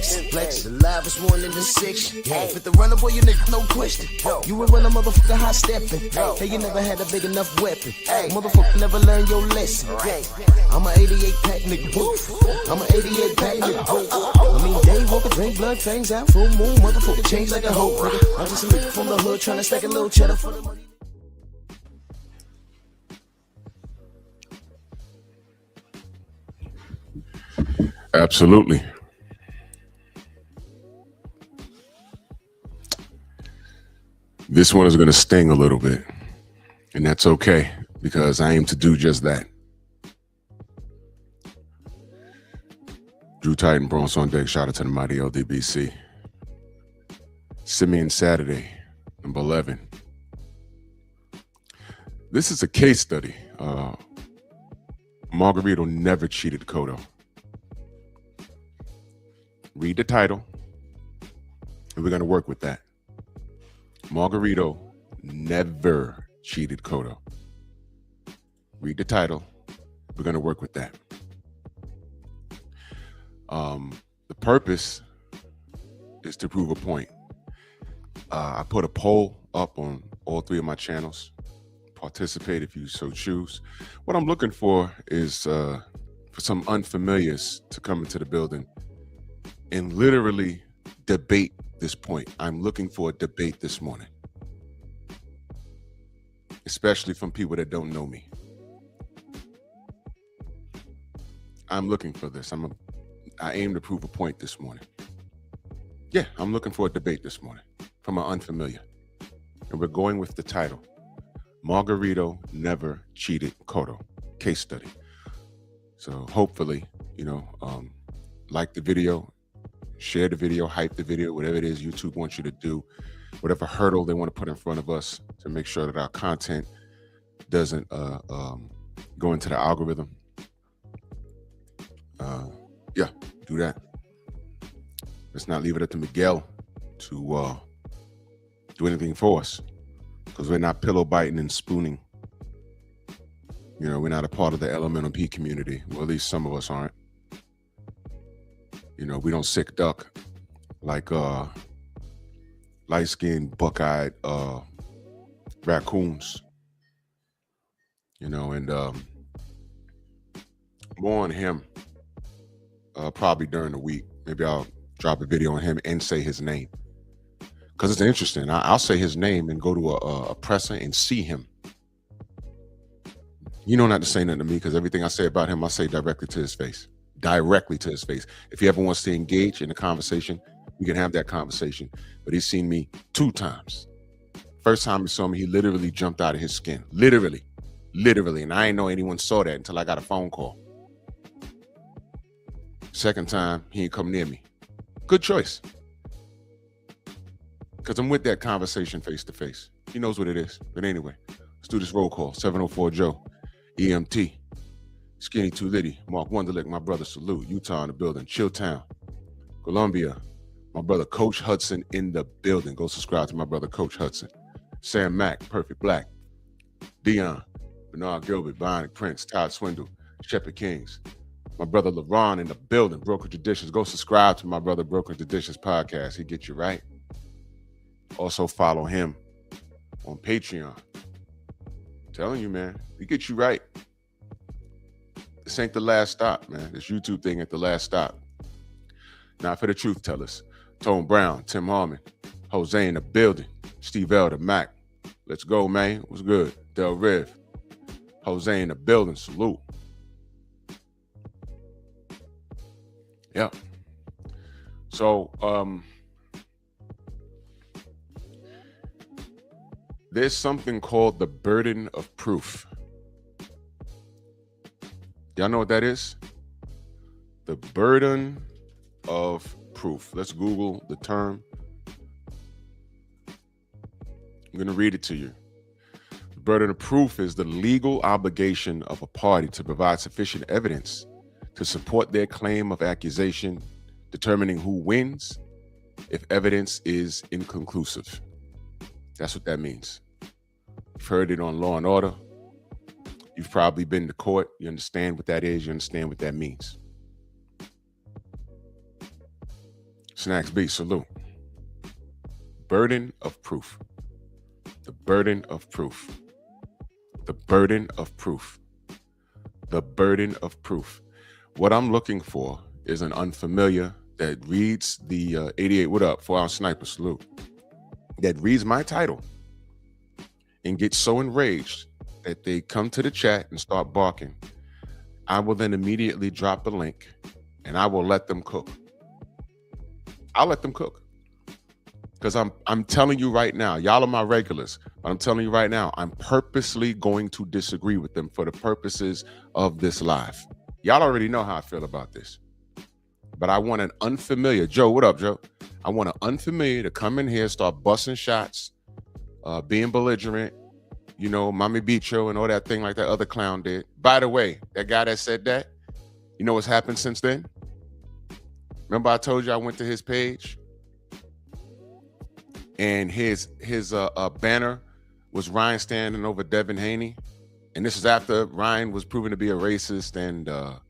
Flex, the livest one in the section. Fit the runner, boy, you nigga, no question. You would run a motherfucker high stepping. Hey, you never had a big enough weapon. Motherfucker never learned your lesson. I'm an 88 pack nigga, woof. I'm an 88 pack nigga, woof. I mean, day walker, drink blood, fangs out, full moon, motherfucker, change like a hoe, nigga. I'm just a nigga from the hood, tryna stack a little cheddar for the money. Absolutely. This one is going to sting a little bit, and that's okay because I aim to do just that. Drew Titan, Bronx on deck. Shout out to the mighty LDBC. Simian Saturday, number 11. This is a case study. Margarito never cheated Cotto. Read the title, and we're going to work with that. Margarito never cheated Cotto. Read the title. We're going to work with that. The purpose is to prove a point. I put a poll up on all three of my channels. Participate if you so choose. What I'm looking for is for some unfamiliars to come into the building and literally debate this point. I'm looking for a debate this morning, especially from people that don't know me. I'm looking for this. I aim to prove a point this morning. Yeah, I'm looking for a debate this morning from an unfamiliar. And we're going with the title, Margarito Never Cheated Cotto, case study. So hopefully, like the video, share the video, hype the video, whatever it is YouTube wants you to do, whatever hurdle they want to put in front of us to make sure that our content doesn't go into the algorithm. Yeah, do that. Let's not leave it up to Miguel to do anything for us, because we're not pillow biting and spooning. We're not a part of the elemental P community. Well, at least some of us aren't. We don't sick duck like light-skinned, buck-eyed raccoons. And more on him probably during the week. Maybe I'll drop a video on him and say his name, because it's interesting. I'll say his name and go to a presser and see him. Not to say nothing to me, because everything I say about him, I say directly to his face. Directly to his face. If he ever wants to engage in a conversation, we can have that conversation. But he's seen me 2 times. First time he saw me, he literally jumped out of his skin. Literally. And I didn't know anyone saw that until I got a phone call. Second time, he ain't come near me. Good choice. Because I'm with that conversation face to face. He knows what it is. But anyway, let's do this roll call. 704 Joe, EMT. Skinny Too Litty, Mark Wonderlick, my brother Salute, Utah in the building, Chilltown, Columbia, my brother Coach Hudson in the building. Go subscribe to my brother Coach Hudson. Sam Mack, Perfect Black, Dion, Bernard Gilbert, Bionic Prince, Todd Swindle, Shepherd Kings, my brother LeBron in the building, Broken Traditions. Go subscribe to my brother Broken Traditions podcast. He gets you right. Also follow him on Patreon. I'm telling you, man, he gets you right. This ain't the last stop, man. This YouTube thing ain't the last stop. Now for the truth tellers, Tone Brown, Tim Harmon, Jose in the building, Steve Elder, Mac. Let's go, man. What's good? Del Riv, Jose in the building. Salute. Yeah. So, there's something called the burden of proof. Y'all know what that is? The burden of proof. Let's Google the term. I'm going to read it to you. The burden of proof is the legal obligation of a party to provide sufficient evidence to support their claim of accusation, determining who wins if evidence is inconclusive. That's what that means. You've heard it on Law and Order. You've probably been to court. You understand what that is. You understand what that means. Snacks beat, salute. Burden of proof. The burden of proof. The burden of proof. The burden of proof. What I'm looking for is an unfamiliar that reads the 88, what up, 4-ounce sniper, salute, that reads my title and gets so enraged that they come to the chat and start barking. I will then immediately drop the link and I will let them cook. I'll let them cook. Because I'm telling you right now, y'all are my regulars, but I'm telling you right now, I'm purposely going to disagree with them for the purposes of this live. Y'all already know how I feel about this. But I want an unfamiliar, Joe, what up, Joe? I want an unfamiliar to come in here, start busting shots, being belligerent, you know, Mommy Bicho and all that thing like that other clown did. By the way, that guy that said that, you know what's happened since then? Remember I told you I went to his page? And his banner was Ryan standing over Devin Haney. And this is after Ryan was proven to be a racist and a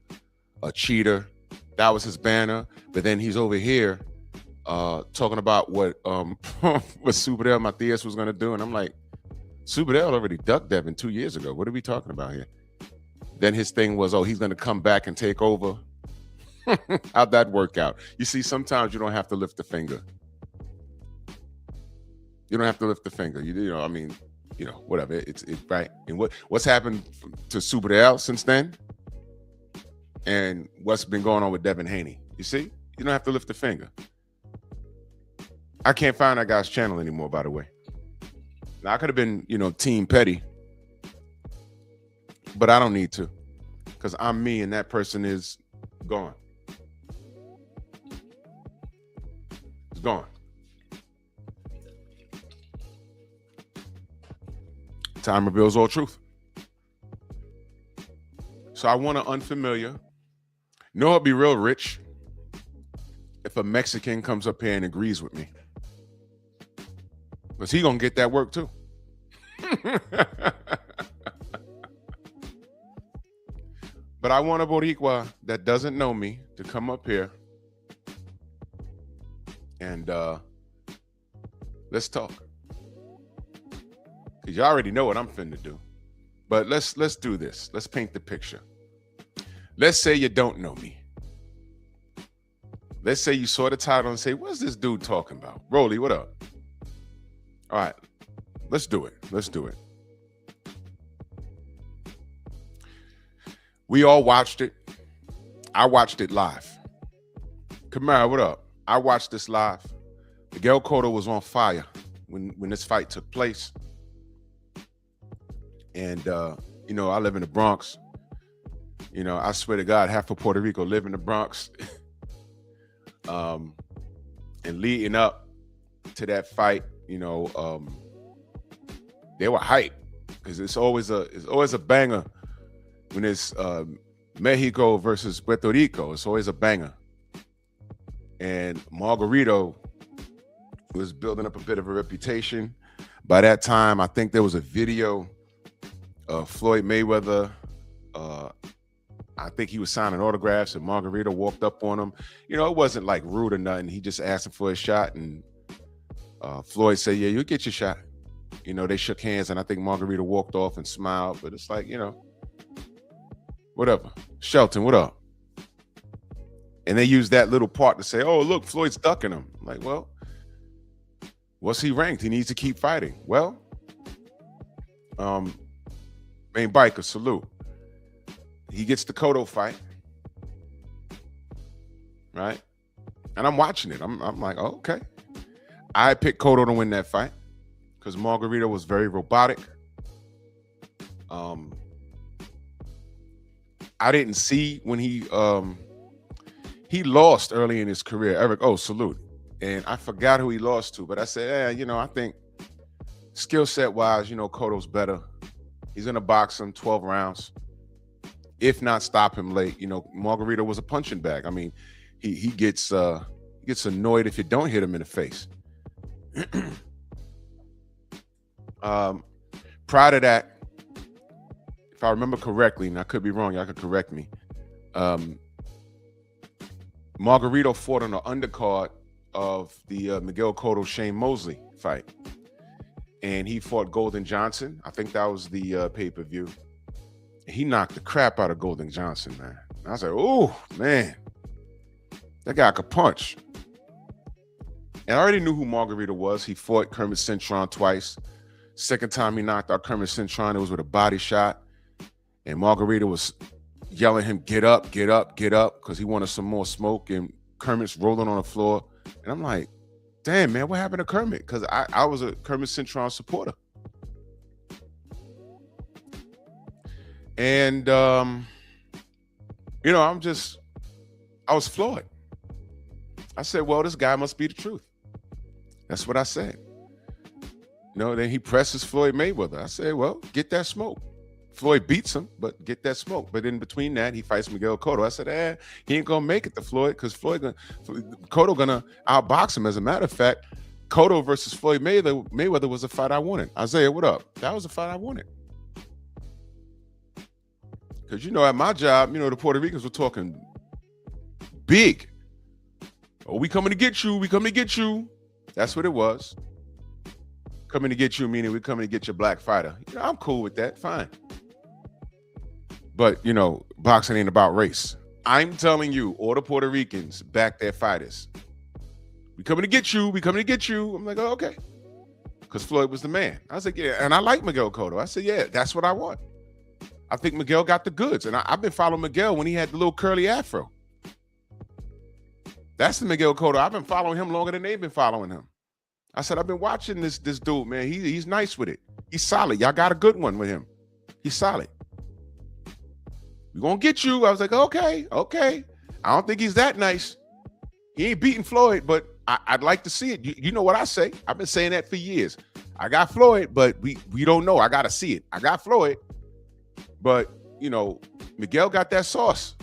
cheater. That was his banner. But then he's over here talking about what Subadel Matias was going to do. And I'm like, Subadel already ducked Devin 2 years ago. What are we talking about here? Then his thing was, oh, he's going to come back and take over. How'd that work out? You see, sometimes you don't have to lift the finger. You don't have to lift the finger. You know, I mean, you know, whatever. It's right. And what's happened to Subadel since then? And what's been going on with Devin Haney? You see, you don't have to lift the finger. I can't find that guy's channel anymore, by the way. Now, I could have been, you know, Team Petty, but I don't need to, because I'm me and that person is gone. It's gone. Time reveals all truth. So I want an unfamiliar. You know, it'd be real rich if a Mexican comes up here and agrees with me, because he gonna get that work too. But I want a Boricua that doesn't know me to come up here and let's talk. Because you already know what I'm finna do. But let's do this. Let's paint the picture. Let's say you don't know me. Let's say you saw the title and say, what's this dude talking about? Rolly, what up? All right, let's do it. Let's do it. We all watched it. I watched it live. Kamara, what up? I watched this live. Miguel Cotto was on fire when this fight took place. And, you know, I live in the Bronx. You know, I swear to God, half of Puerto Rico live in the Bronx. And leading up to that fight, you know, they were hyped, because it's always a banger when it's Mexico versus Puerto Rico. It's always a banger. And Margarito was building up a bit of a reputation. By that time, I think there was a video of Floyd Mayweather. I think he was signing autographs and Margarito walked up on him. You know, it wasn't like rude or nothing. He just asked him for a shot, and Floyd said, yeah, you'll get your shot. You know, they shook hands, and I think Margarito walked off and smiled. But it's like, you know, whatever. Shelton, what up? And they used that little part to say, oh, look, Floyd's ducking him. I'm like, well, what's he ranked? He needs to keep fighting. Well, main biker, salute. He gets the Cotto fight, right? And I'm watching it. I'm like, oh, okay. I picked Cotto to win that fight because Margarito was very robotic. I didn't see when he lost early in his career. Eric, oh, salute. And I forgot who he lost to, but I said, you know, I think skill set wise, you know, Cotto's better. He's gonna box him 12 rounds, if not stop him late. You know, Margarito was a punching bag. I mean, he gets annoyed if you don't hit him in the face. Prior to that, if I remember correctly, and I could be wrong, y'all could correct me. Margarito fought on the undercard of the Miguel Cotto Shane Mosley fight, and he fought Golden Johnson. I think that was the pay-per-view. He knocked the crap out of Golden Johnson, man. I was like, oh man, that guy could punch. And I already knew who Margarito was. He fought Kermit Cintron twice. Second time he knocked out Kermit Cintron, it was with a body shot. And Margarito was yelling him, get up, get up, get up, because he wanted some more smoke. And Kermit's rolling on the floor. And I'm like, damn, man, what happened to Kermit? Because I was a Kermit Cintron supporter. And, you know, I was floored. I said, well, this guy must be the truth. That's what I said. You know, then he presses Floyd Mayweather. I said, well, get that smoke. Floyd beats him, but get that smoke. But in between that, he fights Miguel Cotto. I said, he ain't gonna make it to Floyd because Cotto gonna outbox him. As a matter of fact, Cotto versus Floyd Mayweather was a fight I wanted. Isaiah, what up? That was a fight I wanted. Because, you know, at my job, you know, the Puerto Ricans were talking big. Oh, we coming to get you. We coming to get you. That's what it was. Coming to get you, meaning we're coming to get your black fighter. You know, I'm cool with that. Fine. But, you know, boxing ain't about race. I'm telling you, all the Puerto Ricans back their fighters. We coming to get you. We coming to get you. I'm like, oh, okay. Because Floyd was the man. I was like, yeah. And I like Miguel Cotto. I said, yeah, that's what I want. I think Miguel got the goods. And I've been following Miguel when he had the little curly afro. That's the Miguel Cotto. I've been following him longer than they've been following him. I said, I've been watching this dude, man. He's nice with it. He's solid. Y'all got a good one with him. He's solid. We're going to get you. I was like, okay. I don't think he's that nice. He ain't beating Floyd, but I'd like to see it. You know what I say? I've been saying that for years. I got Floyd, but we don't know. I got to see it. I got Floyd, but, you know, Miguel got that sauce.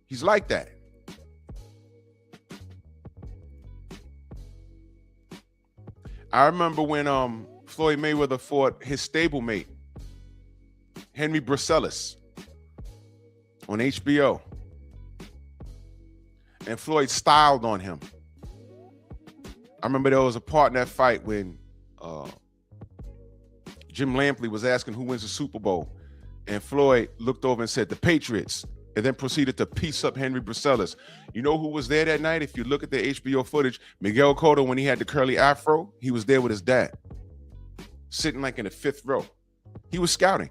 He's like that. I remember when Floyd Mayweather fought his stablemate, Henry Brucelis, on HBO. And Floyd styled on him. I remember there was a part in that fight when Jim Lampley was asking who wins the Super Bowl. And Floyd looked over and said, the Patriots, and then proceeded to piece up Henry Brucelis. You know who was there that night? If you look at the HBO footage, Miguel Cotto, when he had the curly afro, he was there with his dad, sitting like in the 5th row. He was scouting,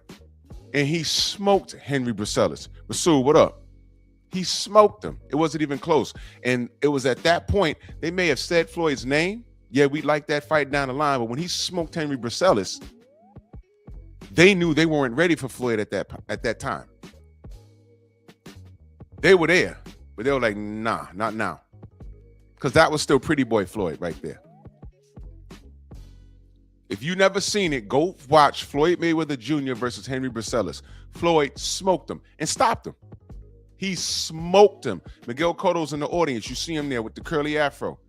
and he smoked Henry Brucelis. Rasul, what up? He smoked him. It wasn't even close. And it was at that point, they may have said Floyd's name. Yeah, we'd like that fight down the line. But when he smoked Henry Brucelis, they knew they weren't ready for Floyd at that time. They were there, but they were like, nah, not now. Because that was still Pretty Boy Floyd right there. If you never seen it, go watch Floyd Mayweather Jr. versus Henry Brucelis. Floyd smoked him and stopped him. He smoked him. Miguel Cotto's in the audience. You see him there with the curly afro.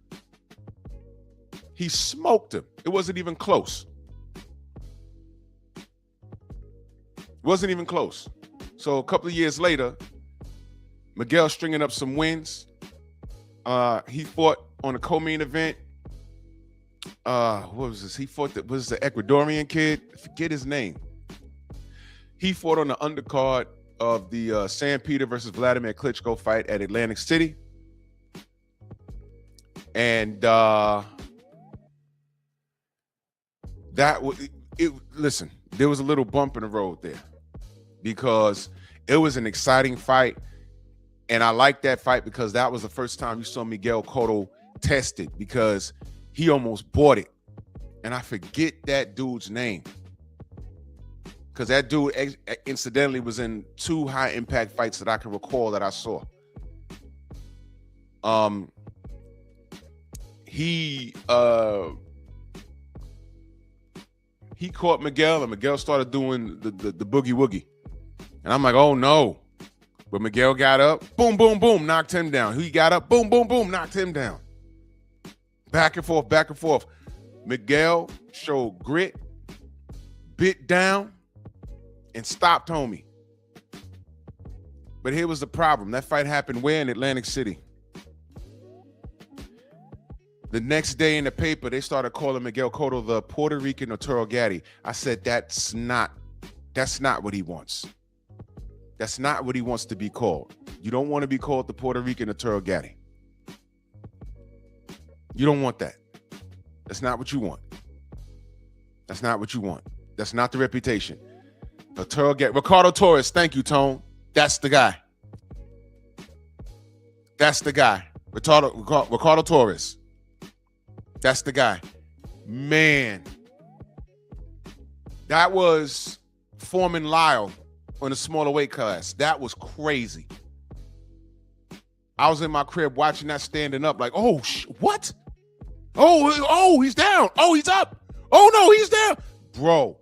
He smoked him. It wasn't even close. It wasn't even close. So a couple of years later, Miguel stringing up some wins. He fought on a co-main event. What was this? He fought the Ecuadorian kid. I forget his name. He fought on the undercard of the Sam Peter versus Vladimir Klitschko fight at Atlantic City. And listen, there was a little bump in the road there because it was an exciting fight. And I like that fight because that was the first time you saw Miguel Cotto tested because he almost bought it. And I forget that dude's name. Because that dude incidentally was in 2 high impact fights that I can recall that I saw. He caught Miguel and Miguel started doing the boogie woogie. And I'm like, oh no. But Miguel got up, boom, boom, boom, knocked him down. He got up, boom, boom, boom, knocked him down. Back and forth, back and forth. Miguel showed grit, bit down, and stopped homie. But here was the problem. That fight happened where? In Atlantic City. The next day in the paper, they started calling Miguel Cotto the Puerto Rican Arturo Gatti. I said, that's not what he wants. That's not what he wants to be called. You don't want to be called the Puerto Rican Arturo Gatti. You don't want that. That's not what you want. That's not what you want. That's not the reputation. Arturo Gatti. Ricardo Torres, thank you, Tone. That's the guy. That's the guy. Ricardo Torres. That's the guy. Man. That was Foreman Lyle on a smaller weight class. That was crazy. I was in my crib watching that standing up like, oh, what? Oh, he's down. Oh, he's up. Oh, no, he's down. Bro.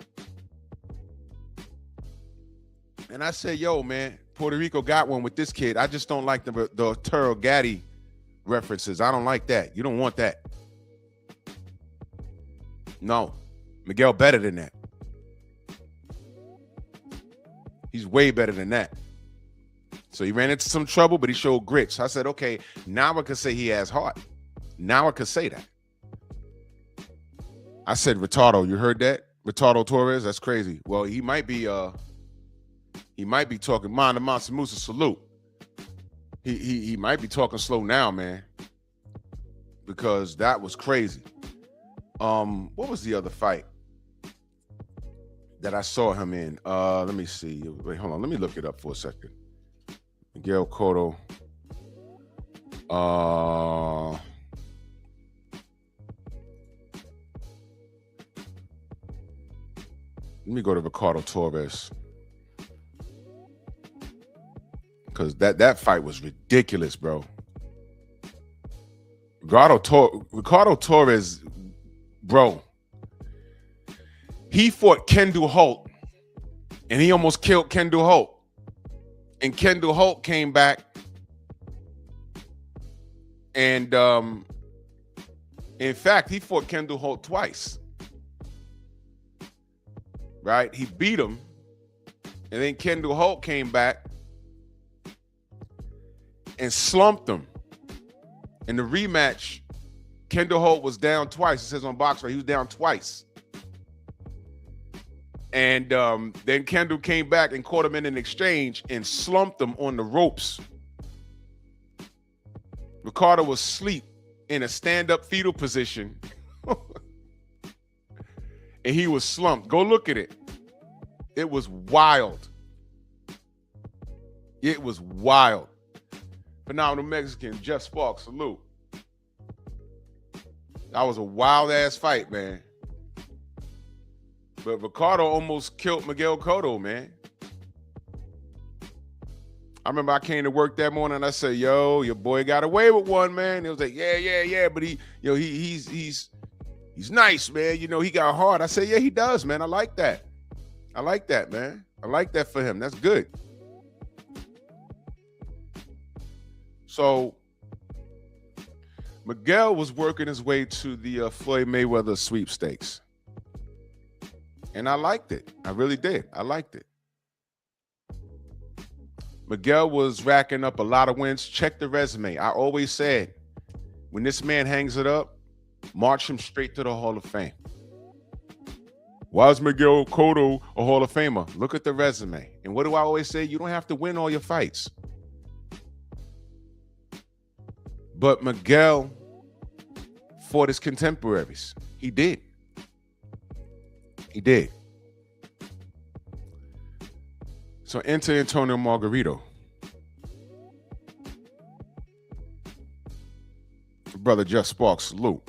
And I said, yo, man, Puerto Rico got one with this kid. I just don't like the Arturo Gatti references. I don't like that. You don't want that. No. Miguel better than that. He's way better than that. So he ran into some trouble, but he showed grit. So I said, okay, now I can say he has heart. Now I can say that. I said, Retardo, you heard that? Ricardo Torres, that's crazy. Well, he might be talking Manda Mansamusa salute. He might be talking slow now, man. Because that was crazy. What was the other fight that I saw him in? Let me see. Wait, hold on. Let me look it up for a second. Miguel Cotto. Let me go to Ricardo Torres. Because that fight was ridiculous, bro. Ricardo Torres, bro. He fought Kendall Holt, and he almost killed Kendall Holt. And Kendall Holt came back, and in fact, he fought Kendall Holt twice. Right? He beat him, and then Kendall Holt came back and slumped him. In the rematch, Kendall Holt was down twice. It says on BoxRec, he was down twice. And then Kendall came back and caught him in an exchange and slumped him on the ropes. Ricardo was asleep in a stand-up fetal position. And he was slumped. Go look at it. It was wild. It was wild. Phenomenal Mexican, Jeff Sparks, salute. That was a wild-ass fight, man. But Ricardo almost killed Miguel Cotto, man. I remember I came to work that morning and I said, yo, your boy got away with one, man. It was like, yeah. But he's nice, man. You know, he got hard. I said, yeah, he does, man. I like that. I like that, man. I like that for him. That's good. So Miguel was working his way to the Floyd Mayweather sweepstakes. And I liked it. I really did. I liked it. Miguel was racking up a lot of wins. Check the resume. I always said, when this man hangs it up, march him straight to the Hall of Fame. Why is Miguel Cotto a Hall of Famer? Look at the resume. And what do I always say? You don't have to win all your fights. But Miguel fought his contemporaries. He did. He did. So enter Antonio Margarito. Brother Jeff Sparks, salute.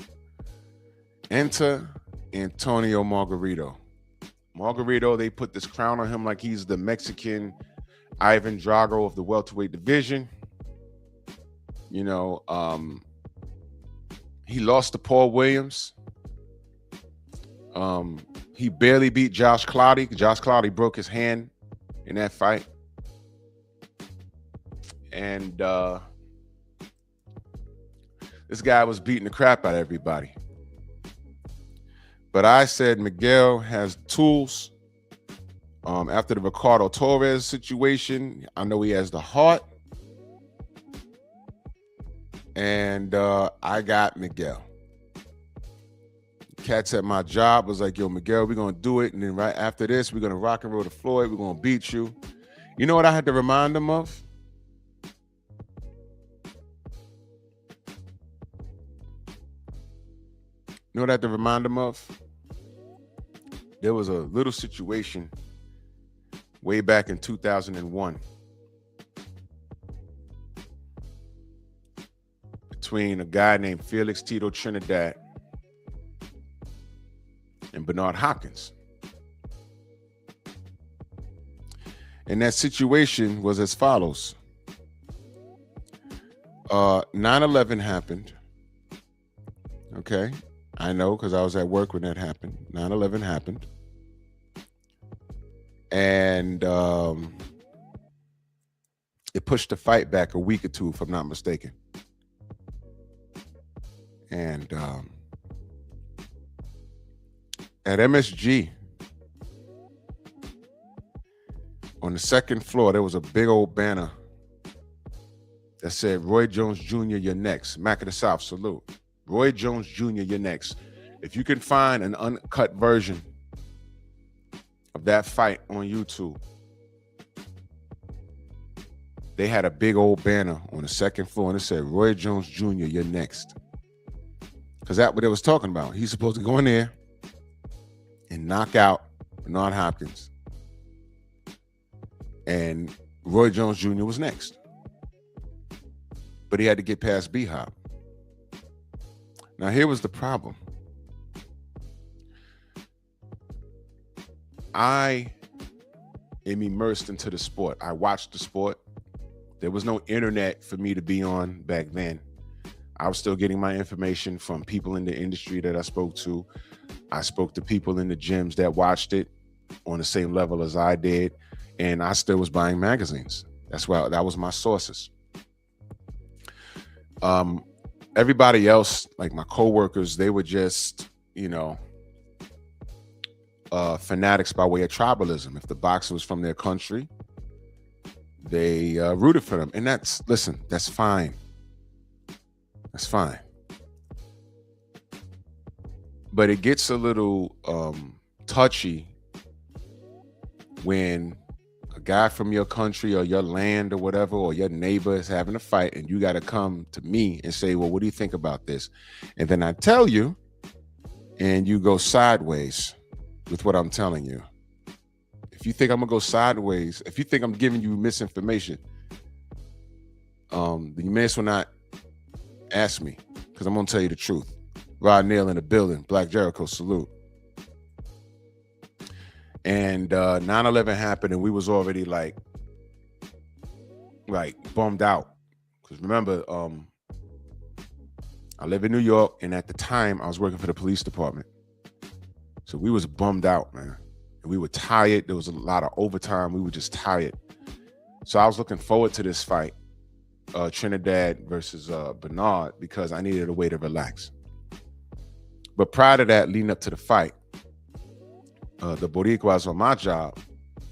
Enter Antonio Margarito. Margarito, they put this crown on him like he's the Mexican Ivan Drago of the welterweight division. You know, he lost to Paul Williams. He barely beat Josh Cloudy. Josh Cloudy broke his hand in that fight. And this guy was beating the crap out of everybody. But I said Miguel has tools. After the Ricardo Torres situation, I know he has the heart. And I got Miguel. cats at my job was like, yo, Miguel, we're going to do it. And then right after this, we're going to rock and roll to Floyd. We're going to beat you. You know what I had to remind them of? You know what I had to remind them of? There was a little situation way back in 2001 between a guy named Felix Tito Trinidad and Bernard Hopkins. And that situation was as follows. 9/11 happened. Okay. I know because I was at work when that happened. 9/11 happened. And it pushed the fight back a week or two, if I'm not mistaken. And at MSG, on the second floor, there was a big old banner that said, Roy Jones Jr., you're next. Mac of the South, salute. Roy Jones Jr., you're next. If you can find an uncut version of that fight on YouTube, they had a big old banner on the second floor and it said, Roy Jones Jr., you're next. Because that's what they was talking about. He's supposed to go in there and knock out Bernard Hopkins. And Roy Jones Jr. was next. But he had to get past B-Hop. Now, here was the problem. I am immersed into the sport. I watched the sport. There was no internet for me to be on back then. I was still getting my information from people in the industry that I spoke to. I spoke to people in the gyms that watched it on the same level as I did. And I still was buying magazines. That was my sources. Everybody else, like my coworkers, they were just, fanatics by way of tribalism. If the boxer was from their country, they rooted for them. And that's fine. That's fine. But it gets a little touchy when a guy from your country or your land or whatever, or your neighbor is having a fight and you got to come to me and say, well, what do you think about this? And then I tell you, and you go sideways with what I'm telling you. If you think I'm gonna go sideways, if you think I'm giving you misinformation, then you may as well not ask me, because I'm gonna tell you the truth. Rod Neal in the building, Black Jericho, salute. And 9/11 happened, and we was already like bummed out. Because remember, I live in New York, and at the time, I was working for the police department. So we was bummed out, man. And we were tired. There was a lot of overtime. We were just tired. So I was looking forward to this fight, Trinidad versus Bernard, because I needed a way to relax. But prior to that, leading up to the fight, the Boricuas on my job,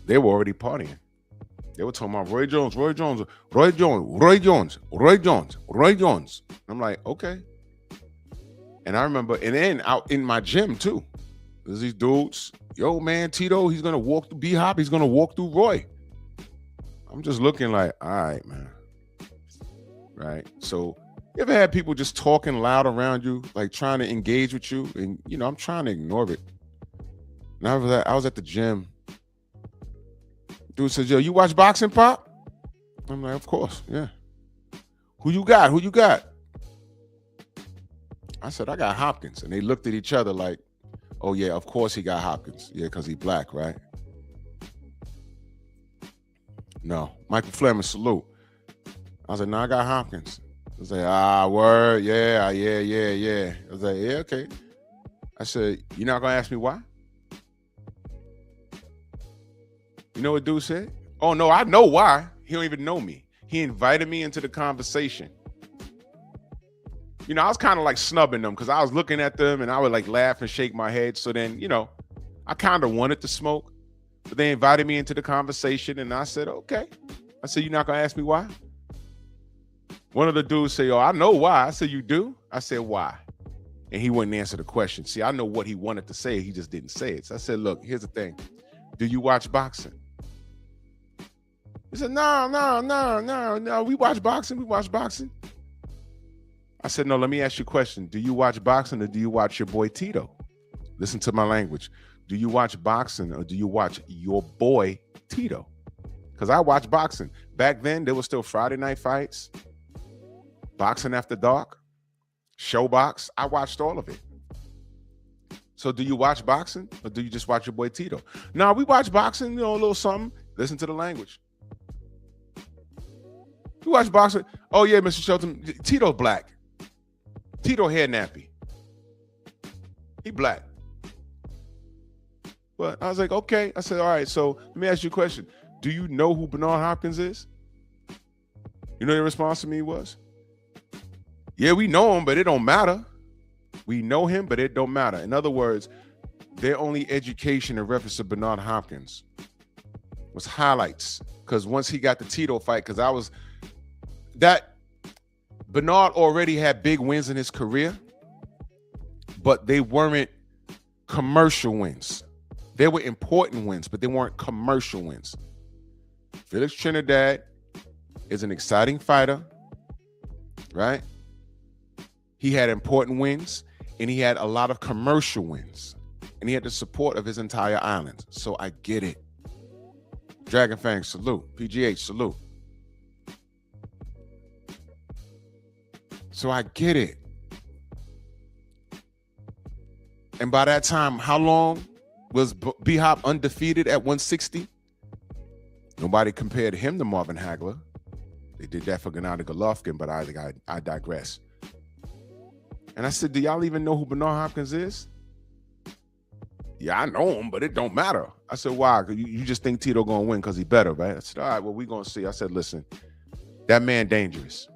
they were already partying. They were talking about Roy Jones, Roy Jones, Roy Jones, Roy Jones, Roy Jones, Roy Jones. I'm like, okay. And I remember, and then out in my gym too, there's these dudes, yo man, Tito, he's gonna walk through B-Hop, he's gonna walk through Roy. I'm just looking like, all right, man. Right? So you ever had people just talking loud around you, like trying to engage with you? And, I'm trying to ignore it. And after that, I was at the gym. Dude says, yo, you watch boxing, Pop? I'm like, of course, yeah. Who you got? Who you got? I said, I got Hopkins. And they looked at each other like, oh, yeah, of course he got Hopkins. Yeah, because he black, right? No. Michael Fleming, salute. I was like, no, I got Hopkins. I was like, word, yeah. I was like, yeah, okay. I said, you're not going to ask me why? You know what dude said? Oh, no, I know why. He don't even know me. He invited me into the conversation. I was kind of like snubbing them because I was looking at them and I would like laugh and shake my head. So then, I kind of wanted to smoke, but they invited me into the conversation and I said, okay. I said, you're not going to ask me why? One of the dudes say, oh, I know why. I said, you do? I said, why? And he wouldn't answer the question. See, I know what he wanted to say. He just didn't say it. So I said, look, here's the thing. Do you watch boxing? He said, no. We watch boxing. I said, no, let me ask you a question. Do you watch boxing or do you watch your boy Tito? Listen to my language. Do you watch boxing or do you watch your boy Tito? Because I watch boxing. Back then, there were still Friday night fights, boxing after dark, Showbox. I watched all of it. So do you watch boxing or do you just watch your boy Tito? No, we watch boxing, a little something. Listen to the language. We watch boxing. Oh, yeah, Mr. Shelton, Tito's black. Tito hair nappy. He black. But I was like, okay. I said, all right, so let me ask you a question. Do you know who Bernard Hopkins is? You know the response to me was? Yeah, we know him, but it don't matter. We know him, but it don't matter. In other words, their only education in reference to Bernard Hopkins was highlights. Because once he got the Tito fight, because Bernard already had big wins in his career, but they weren't commercial wins. They were important wins, but they weren't commercial wins. Felix Trinidad is an exciting fighter, right? He had important wins, and he had a lot of commercial wins, and he had the support of his entire island. So I get it. Dragon Fang, salute. PGH, salute. So I get it. And by that time, how long was B-Hop undefeated at 160? Nobody compared him to Marvin Hagler. They did that for Gennady Golovkin, but I digress. And I said, do y'all even know who Bernard Hopkins is? Yeah, I know him, but it don't matter. I said, why? Because you just think Tito going to win because he better, right? I said, all right, well, we going to see. I said, listen, that man dangerous.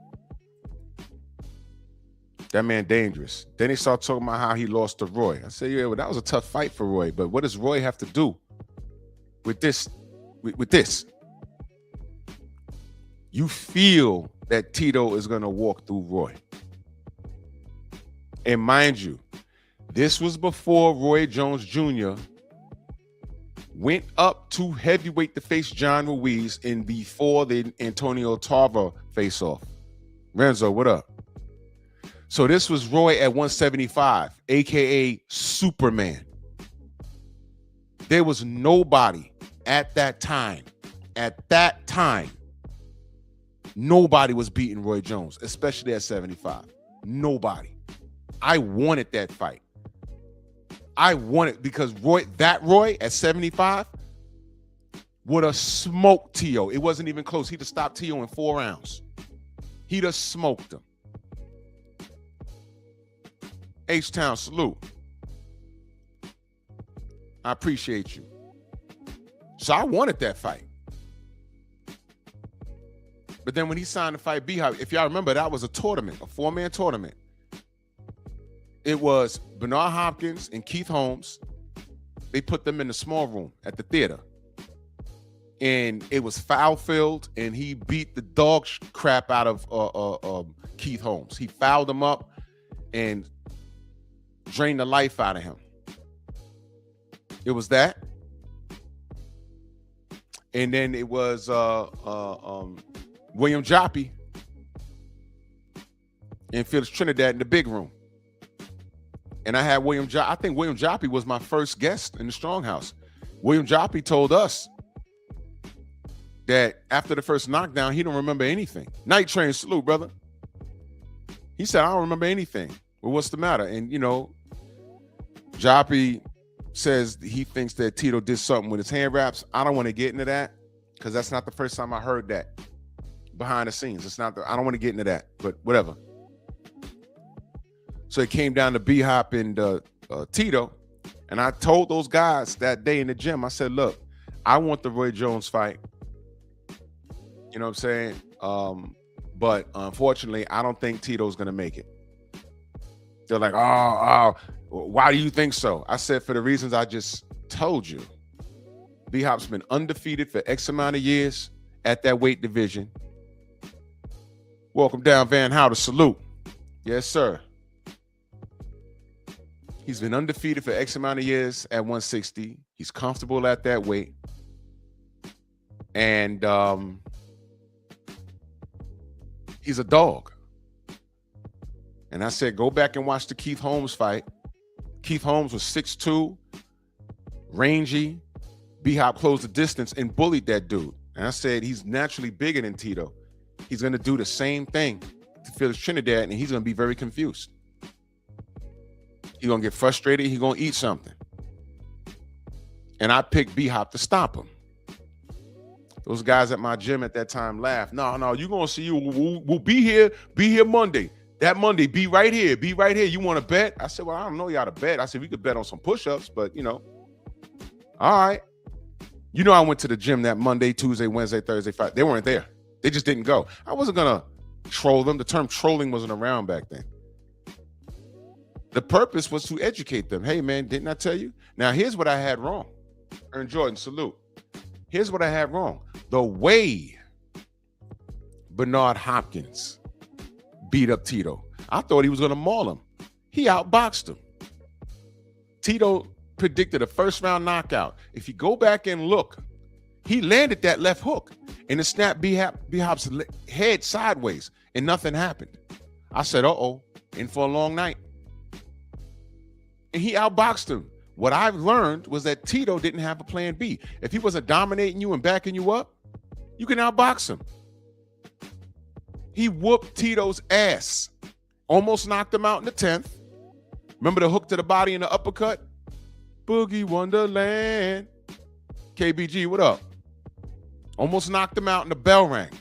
That man dangerous. Then they start talking about how he lost to Roy. I said, yeah, well, that was a tough fight for Roy, but what does Roy have to do with this? With this? You feel that Tito is going to walk through Roy. And mind you, this was before Roy Jones Jr. went up to heavyweight to face John Ruiz and before the Antonio Tarver face-off. Renzo, what up? So this was Roy at 175, a.k.a. Superman. There was nobody at that time, nobody was beating Roy Jones, especially at 75. Nobody. I wanted that fight. I wanted, because Roy at 75 would have smoked Tio. It wasn't even close. He'd have stopped Tio in 4 rounds. He'd have smoked him. H-Town, salute. I appreciate you. So I wanted that fight. But then when he signed to fight B-Hop, if y'all remember, that was a tournament, a 4-man tournament. It was Bernard Hopkins and Keith Holmes. They put them in the small room at the theater. And it was foul-filled, and he beat the dog crap out of Keith Holmes. He fouled him up and drained the life out of him. It was that. And then it was William Joppy and Felix Trinidad in the big room. And I had I think William Joppy was my first guest in the Stronghouse. William Joppy told us that after the first knockdown, he don't remember anything. Night Train, salute, brother. He said, I don't remember anything. Well, what's the matter? And, Joppy says he thinks that Tito did something with his hand wraps. I don't want to get into that because that's not the first time I heard that behind the scenes. I don't want to get into that, but whatever. So it came down to B-Hop and Tito. And I told those guys that day in the gym, I said, look, I want the Roy Jones fight. You know what I'm saying? But unfortunately, I don't think Tito's going to make it. They're like, oh, why do you think so? I said, for the reasons I just told you. B-Hop's been undefeated for X amount of years at that weight division. Welcome down, Van Houder. Salute. Yes, sir. He's been undefeated for X amount of years at 160. He's comfortable at that weight. And he's a dog. And I said, go back and watch the Keith Holmes fight. Keith Holmes was 6'2", rangy. B-Hop closed the distance and bullied that dude. And I said, he's naturally bigger than Tito. He's going to do the same thing to Felix Trinidad, and he's going to be very confused. He's going to get frustrated. He's going to eat something. And I picked B-Hop to stop him. Those guys at my gym at that time laughed. No, you're going to see you. We'll be here Monday. That Monday, be right here. Be right here. You want to bet? I said, well, I don't know you how to bet. I said, we could bet on some push-ups, but, all right. I went to the gym that Monday, Tuesday, Wednesday, Thursday, Friday. They weren't there. They just didn't go. I wasn't going to troll them. The term trolling wasn't around back then. The purpose was to educate them. Hey, man, didn't I tell you? Now, here's what I had wrong. Ern Jordan, salute. Here's what I had wrong. The way Bernard Hopkins beat up Tito, I thought he was going to maul him. He outboxed him. Tito predicted a first-round knockout. If you go back and look, he landed that left hook and it snapped B-Hop's head sideways and nothing happened. I said, uh-oh, in for a long night. And he outboxed him. What I've learned was that Tito didn't have a plan B. If he wasn't dominating you and backing you up, you can outbox him. He whooped Tito's ass. Almost knocked him out in the 10th. Remember the hook to the body and the uppercut? Boogie Wonderland. KBG, what up? Almost knocked him out and the bell rang.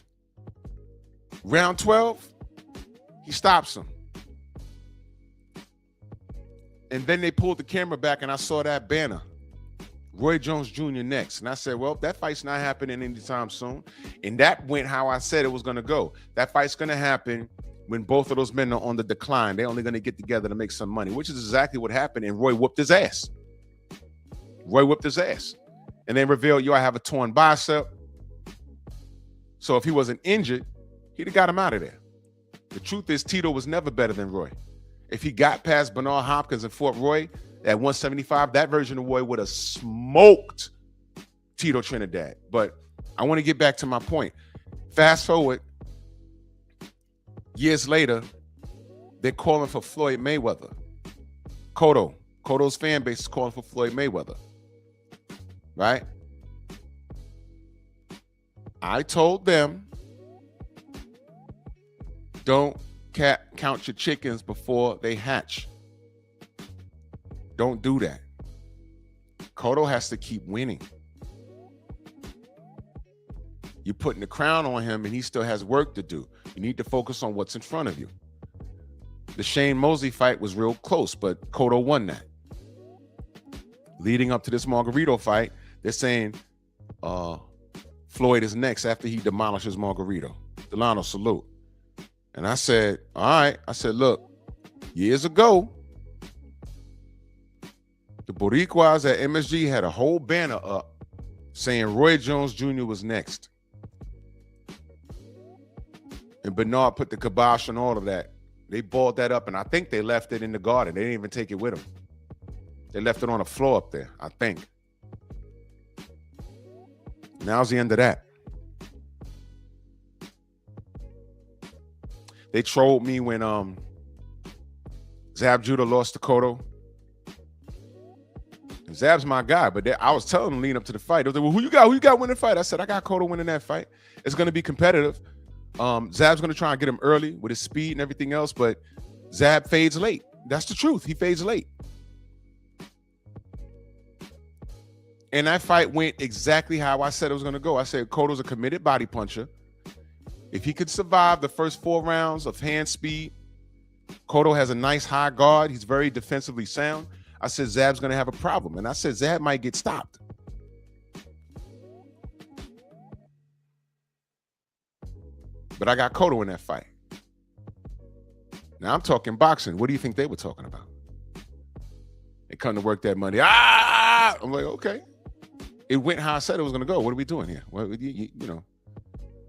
Round 12, he stops him. And then they pulled the camera back and I saw that banner. Roy Jones Jr. next. And I said, well, that fight's not happening anytime soon. And that went how I said it was going to go. That fight's going to happen when both of those men are on the decline. They're only going to get together to make some money, which is exactly what happened. And Roy whooped his ass. And then revealed, I have a torn bicep. So if he wasn't injured, he'd have got him out of there. The truth is, Tito was never better than Roy. If he got past Bernard Hopkins and fought Roy at 175, that version of Roy would have smoked Tito Trinidad. But I want to get back to my point. Fast forward, years later, they're calling for Floyd Mayweather. Cotto's fan base is calling for Floyd Mayweather. Right? I told them, don't count your chickens before they hatch. Don't do that. Cotto has to keep winning. You're putting the crown on him and he still has work to do. You need to focus on what's in front of you. The Shane Mosley fight was real close, but Cotto won that. Leading up to this Margarito fight, they're saying Floyd is next after he demolishes Margarito. Delano, salute. And I said, all right. I said, look, years ago, the Boricuas at MSG had a whole banner up saying Roy Jones Jr. was next. And Bernard put the kibosh on all of that. They balled that up, and I think they left it in the garden. They didn't even take it with them. They left it on the floor up there, I think. Now's the end of that. They trolled me when Zab Judah lost to Cotto. And Zab's my guy, but I was telling them leading up to the fight. They was like, well, who you got? Who you got winning the fight? I said, I got Cotto winning that fight. It's going to be competitive. Zab's going to try and get him early with his speed and everything else, but Zab fades late. That's the truth. He fades late. And that fight went exactly how I said it was going to go. I said Cotto's a committed body puncher. If he could survive the first 4 rounds of hand speed, Cotto has a nice high guard. He's very defensively sound. I said Zab's going to have a problem. And I said Zab might get stopped. But I got Cotto in that fight. Now I'm talking boxing. What do you think they were talking about? They come to work that Monday. I'm like, okay. It went how I said it was going to go. What are we doing here? Well, you know,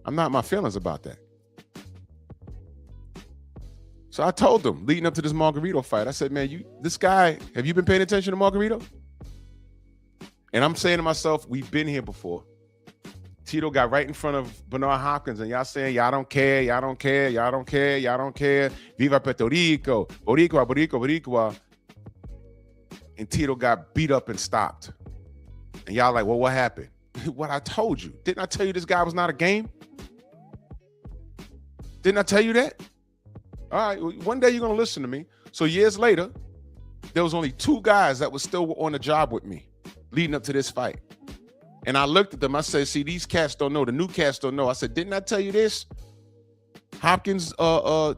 I'm not in my feelings about that. So I told them leading up to this Margarito fight, I said, man, this guy, have you been paying attention to Margarito? And I'm saying to myself, we've been here before. Tito got right in front of Bernard Hopkins, and y'all saying, y'all don't care, y'all don't care, y'all don't care, y'all don't care. Viva Puerto Rico, Boricua, Boricua, Boricua. And Tito got beat up and stopped. And y'all like, well, what happened? What I told you. Didn't I tell you this guy was not a game? Didn't I tell you that? All right, one day you're going to listen to me. So years later, there was only 2 guys that were still on the job with me leading up to this fight. And I looked at them. I said, see, these cats don't know. The new cats don't know. I said, didn't I tell you this? Hopkins,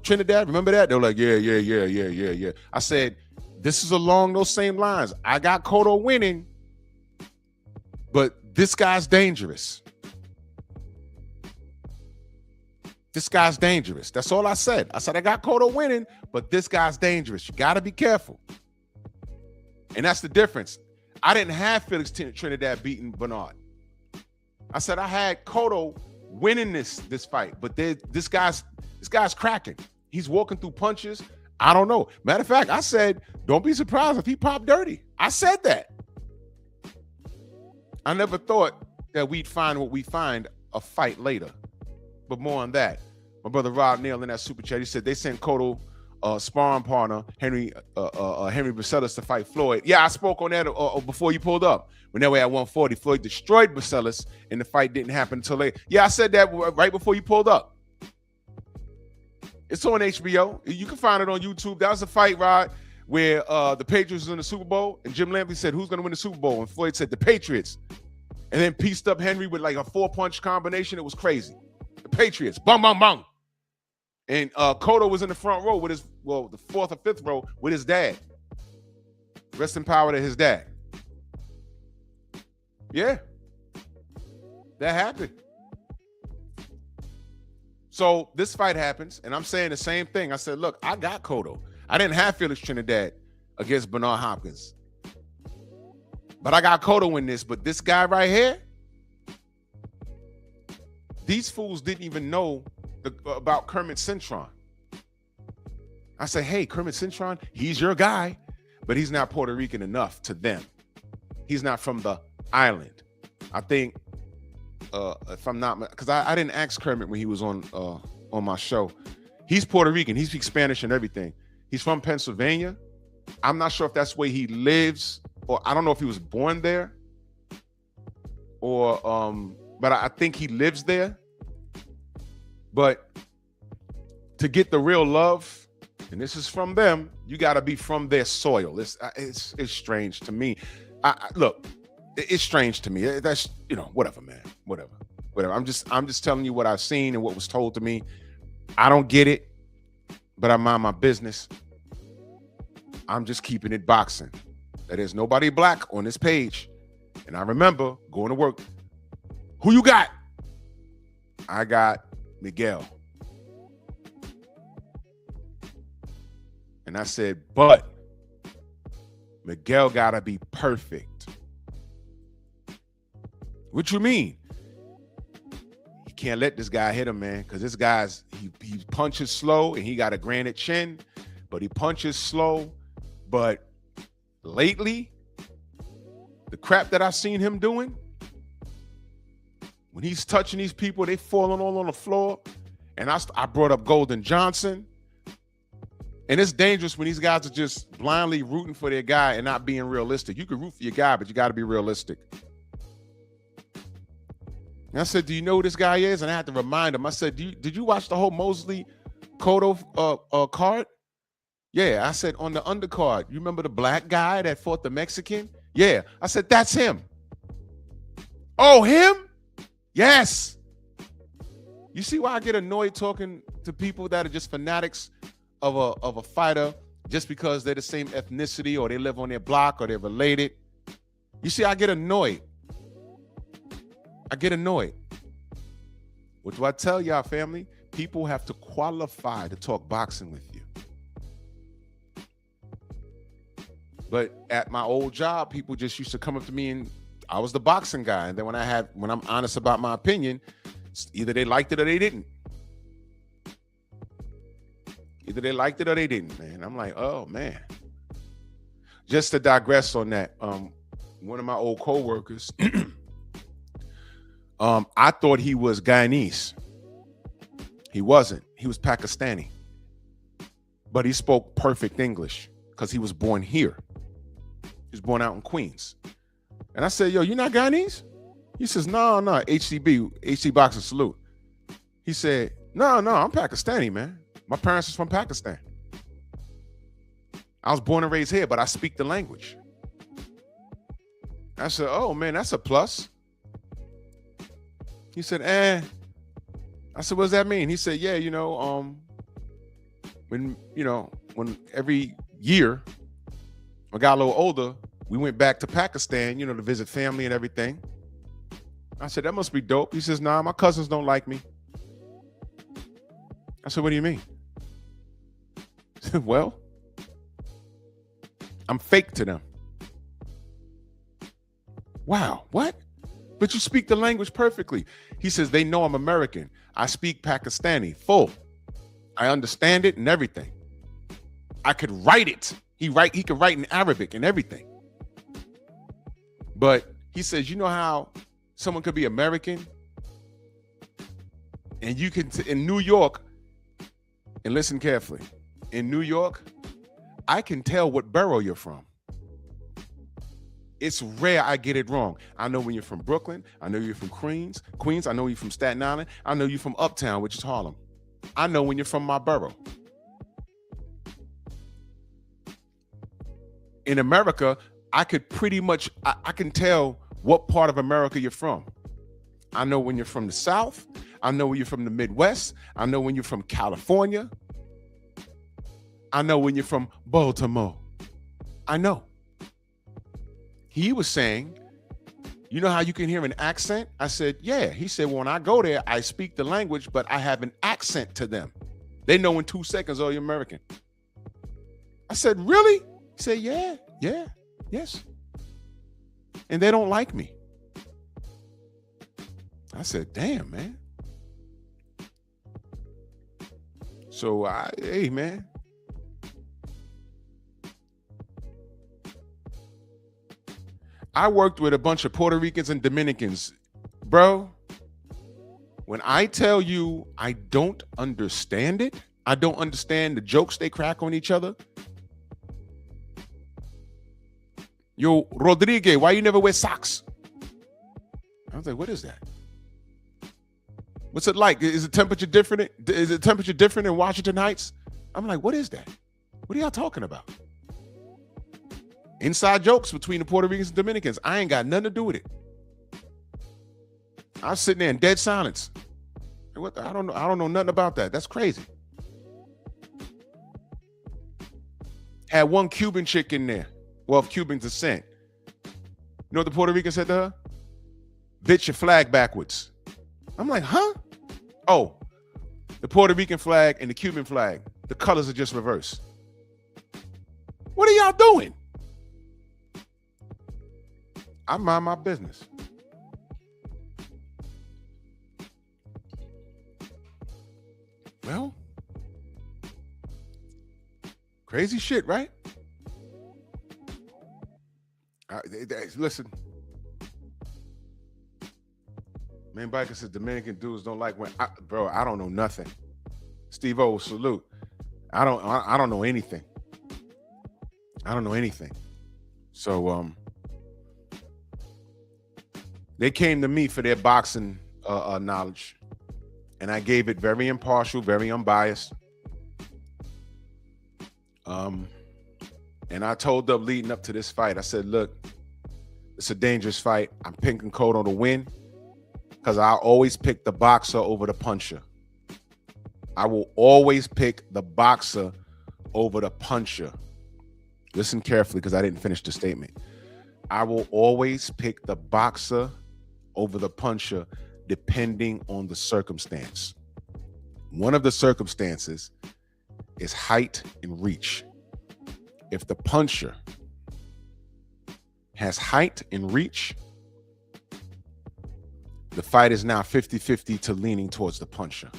Trinidad, remember that? They were like, yeah. I said, this is along those same lines. I got Cotto winning, but this guy's dangerous. This guy's dangerous. That's all I said. I said, I got Cotto winning, but this guy's dangerous. You got to be careful. And that's the difference. I didn't have Felix Trinidad beating Bernard. I said I had Cotto winning this fight, but this guy's cracking. He's walking through punches. I don't know. Matter of fact, I said, don't be surprised if he popped dirty. I said that. I never thought that we'd find what we find a fight later. But more on that. My brother Rob Neal in that super chat, he said they sent Cotto sparring partner Henry Barcelos to fight Floyd. Yeah, I spoke on that before you pulled up. When they were at 140, Floyd destroyed Barcelos, and the fight didn't happen until later. Yeah, I said that right before you pulled up. It's on HBO. You can find it on YouTube. That was a fight, Rod, where the Patriots was in the Super Bowl, and Jim Lampley said, who's going to win the Super Bowl? And Floyd said, the Patriots. And then pieced up Henry with like a 4-punch combination. It was crazy. The Patriots. Bang, bang, bang. And Cotto was in the front row with the 4th or 5th row with his dad. Rest in power to his dad. Yeah. That happened. So this fight happens, and I'm saying the same thing. I said, look, I got Cotto. I didn't have Felix Trinidad against Bernard Hopkins. But I got Cotto in this. But this guy right here, these fools didn't even know about Kermit Cintron. I said, hey, Kermit Cintron, he's your guy, but he's not Puerto Rican enough to them. He's not from the island. I think, if I'm not, because I didn't ask Kermit when he was on my show. He's Puerto Rican. He speaks Spanish and everything. He's from Pennsylvania. I'm not sure if that's where he lives, or I don't know if he was born there, or but I think he lives there. But to get the real love, and this is from them, you got to be from their soil. It's strange to me. Look, it's strange to me. That's, whatever, man. Whatever. I'm just telling you what I've seen and what was told to me. I don't get it, but I mind my business. I'm just keeping it boxing. There's nobody black on this page. And I remember going to work. Who you got? I got Miguel. And I said, but Miguel gotta be perfect. What you mean? You can't let this guy hit him, man, because this guy's he punches slow and he got a granite chin, but he punches slow. But lately, the crap that I've seen him doing, when he's touching these people, they falling all on the floor. And I brought up Golden Johnson. And it's dangerous when these guys are just blindly rooting for their guy and not being realistic. You can root for your guy, but you got to be realistic. And I said, do you know who this guy is? And I had to remind him. I said, did you watch the whole Mosley Cotto card? Yeah, I said, on the undercard, you remember the black guy that fought the Mexican? Yeah, I said, that's him. Oh, him? Yes. You see why I get annoyed talking to people that are just fanatics of a fighter just because they're the same ethnicity or they live on their block or they're related? You see, I get annoyed. What do I tell y'all, family? People have to qualify to talk boxing with you. But at my old job, people just used to come up to me and I was the boxing guy. And then when I'm honest about my opinion, either they liked it or they didn't. Either they liked it or they didn't, man. I'm like, oh man. Just to digress on that, one of my old co-workers, I thought he was Guyanese. He wasn't. He was Pakistani. But he spoke perfect English because he was born here. He was born out in Queens. And I said, yo, you're not Guyanese? He says, no, HC Boxing Salute. He said, no, I'm Pakistani, man. My parents is from Pakistan. I was born and raised here, but I speak the language. I said, oh, man, that's a plus. He said, I said, what does that mean? He said, yeah, when every year I got a little older, we went back to Pakistan, to visit family and everything. I said, that must be dope. He says, nah, my cousins don't like me. I said, what do you mean? He said, well, I'm fake to them. Wow, what? But you speak the language perfectly. He says, they know I'm American. I speak Pakistani full. I understand it and everything. I could write it. He could write in Arabic and everything. But he says, you know how someone could be American and you can, in New York, and listen carefully, in New York, I can tell what borough you're from. It's rare I get it wrong. I know when you're from Brooklyn. I know you're from Queens. I know you're from Staten Island. I know you're from Uptown, which is Harlem. I know when you're from my borough. In America, I could pretty much, I can tell what part of America you're from. I know when you're from the South. I know when you're from the Midwest. I know when you're from California. I know when you're from Baltimore. I know. He was saying, you know how you can hear an accent? I said, yeah. He said, well, when I go there, I speak the language, but I have an accent to them. They know in 2 seconds, oh, you're American. I said, really? He said, yeah, yes. And they don't like me. I said, damn, man. So, hey, man. I worked with a bunch of Puerto Ricans and Dominicans. Bro, when I tell you I don't understand it, I don't understand the jokes they crack on each other. Yo, Rodriguez, why you never wear socks? I was like, what is that? What's it like? Is the temperature different? Is the temperature different in Washington Heights? I'm like, what is that? What are y'all talking about? Inside jokes between the Puerto Ricans and Dominicans. I ain't got nothing to do with it. I was sitting there in dead silence. What I don't know nothing about that. That's crazy. Had one Cuban chick in there. Well, of Cuban descent. You know what the Puerto Rican said to her? Bitch, your flag backwards. I'm like, huh? Oh, the Puerto Rican flag and the Cuban flag, the colors are just reversed. What are y'all doing? I mind my business. Well, crazy shit, right? Listen, man, Biker says Dominican dudes don't like when, bro, I don't know nothing. Steve-O, salute. I don't know anything. I don't know anything. So, they came to me for their boxing knowledge, and I gave it very impartial, very unbiased. And I told them leading up to this fight, I said, look, it's a dangerous fight. I'm picking Cotto to win because I always pick the boxer over the puncher. I will always pick the boxer over the puncher. Listen carefully because I didn't finish the statement. I will always pick the boxer over the puncher depending on the circumstance. One of the circumstances is height and reach. If the puncher has height and reach, the fight is now 50-50 to leaning towards the puncher.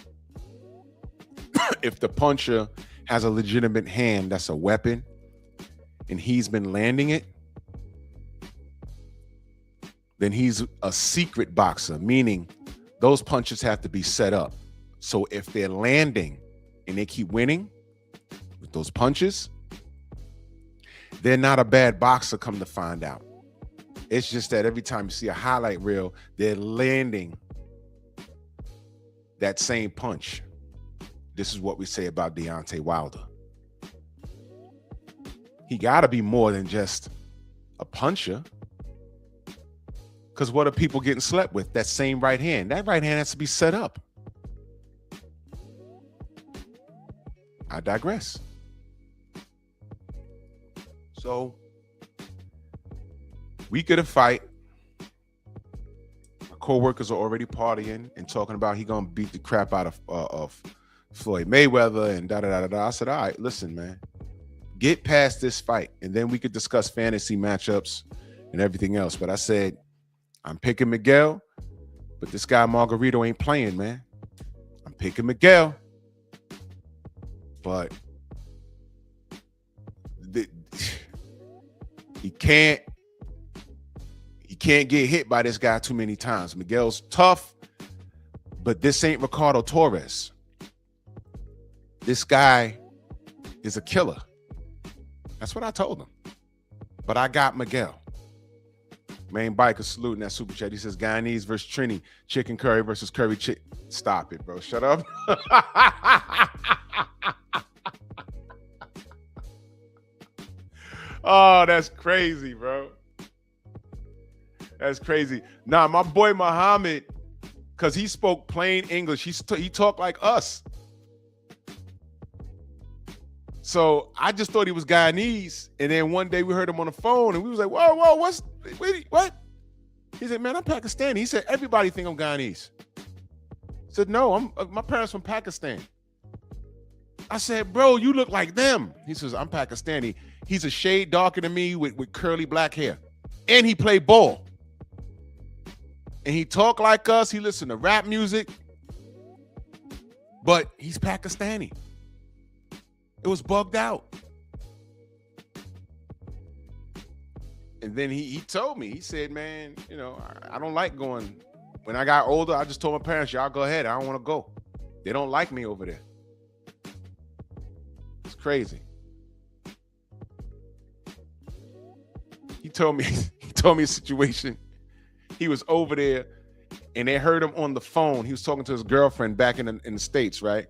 If the puncher has a legitimate hand that's a weapon and he's been landing it, then he's a secret boxer, meaning those punches have to be set up. So if they're landing and they keep winning with those punches, they're not a bad boxer, come to find out. It's just that every time you see a highlight reel, they're landing that same punch. This is what we say about Deontay Wilder. He got to be more than just a puncher. Because what are people getting slept with? That same right hand. That right hand has to be set up. I digress. So, we get a fight. My co-workers are already partying and talking about he gonna beat the crap out of Floyd Mayweather and da-da-da-da-da. I said, all right, listen, man. Get past this fight, and then we could discuss fantasy matchups and everything else. But I said, I'm picking Miguel, but this guy Margarito ain't playing, man. I'm picking Miguel, but he can't get hit by this guy too many times. Miguel's tough, but this ain't Ricardo Torres. This guy is a killer. That's what I told him. But I got Miguel. Main biker saluting that super chat. He says Guyanese versus Trini, chicken curry versus curry chicken. Stop it, bro. Shut up. Oh, that's crazy, bro. That's crazy. Nah, my boy Muhammad, because he spoke plain English. He talked like us. So I just thought he was Guyanese. And then one day we heard him on the phone and we was like, whoa, what? He said, man, I'm Pakistani. He said, everybody think I'm Guyanese. I said, no, my parents from Pakistan. I said, bro, you look like them. He says, I'm Pakistani. He's a shade darker than me with curly black hair. And he played ball. And he talked like us. He listened to rap music. But he's Pakistani. It was bugged out. And then he told me, he said, man, you know, I don't like going. When I got older, I just told my parents, y'all go ahead. I don't want to go. They don't like me over there. It's crazy. He told me a situation. He was over there and they heard him on the phone. He was talking to his girlfriend back in the States, right?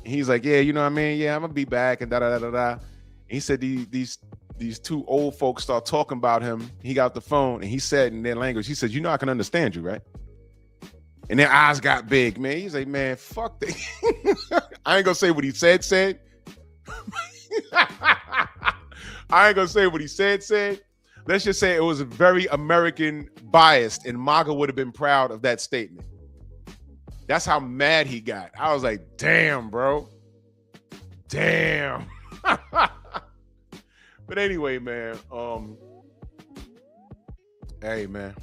He's like, yeah, you know what I mean? Yeah, I'm gonna be back and da-da-da-da-da. He said these two old folks start talking about him. He got the phone and he said in their language, he said, you know I can understand you, right? And their eyes got big, man. He's like, man, fuck that. I ain't gonna say what he said. I ain't gonna say what he said. Let's just say it was a very American biased and MAGA would have been proud of that statement. That's how mad he got. I was like, damn, bro. Damn. But anyway, man. Hey, man.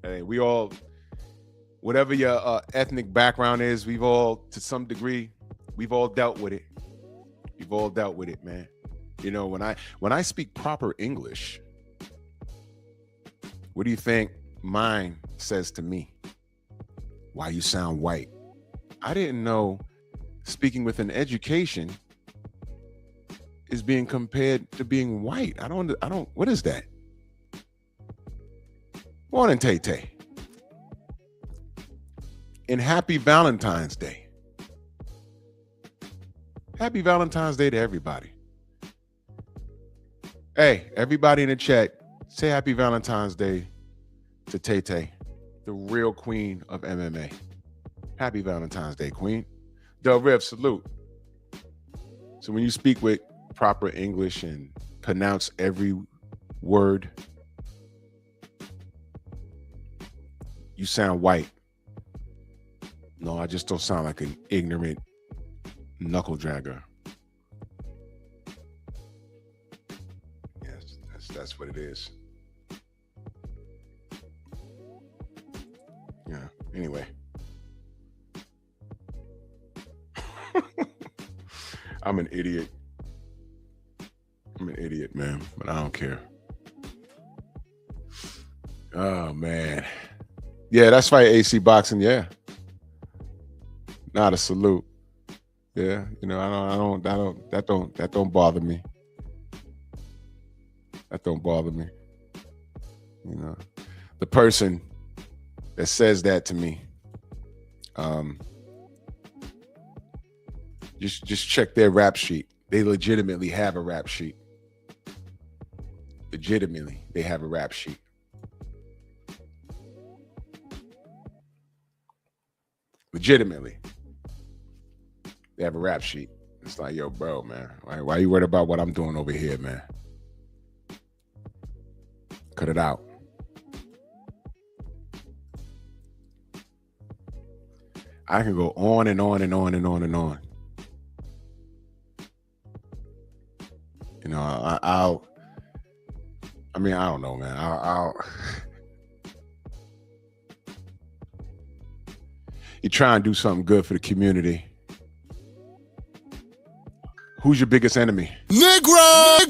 Hey, we all, whatever your ethnic background is, we've all, to some degree, we've all dealt with it. We've all dealt with it, man. You know, when I speak proper English, what do you think mine says to me? Why you sound white? I didn't know speaking with an education is being compared to being white. I don't, what is that? Morning, Tay-Tay. And happy Valentine's Day. Happy Valentine's Day to everybody. Hey, everybody in the chat, say happy Valentine's Day to Tay-Tay, the real queen of MMA. Happy Valentine's Day, queen. Del Rev, salute. So when you speak with proper English and pronounce every word, you sound white. No, I just don't sound like an ignorant knuckle dragger. Yes, that's what it is. Yeah, anyway. I'm an idiot. I'm an idiot, man, but I don't care. Oh man. Yeah, that's right, AC Boxing, yeah. Not a salute. Yeah, you know, that don't bother me. That don't bother me. You know. The person that says that to me, just check their rap sheet. They legitimately have a rap sheet. Legitimately, they have a rap sheet. Legitimately, they have a rap sheet. It's like, yo, bro, man, why are you worried about what I'm doing over here, man? Cut it out. I can go on and on and on and on and on. You know, I don't know, man. I'll you try and do something good for the community. Who's your biggest enemy? Negro.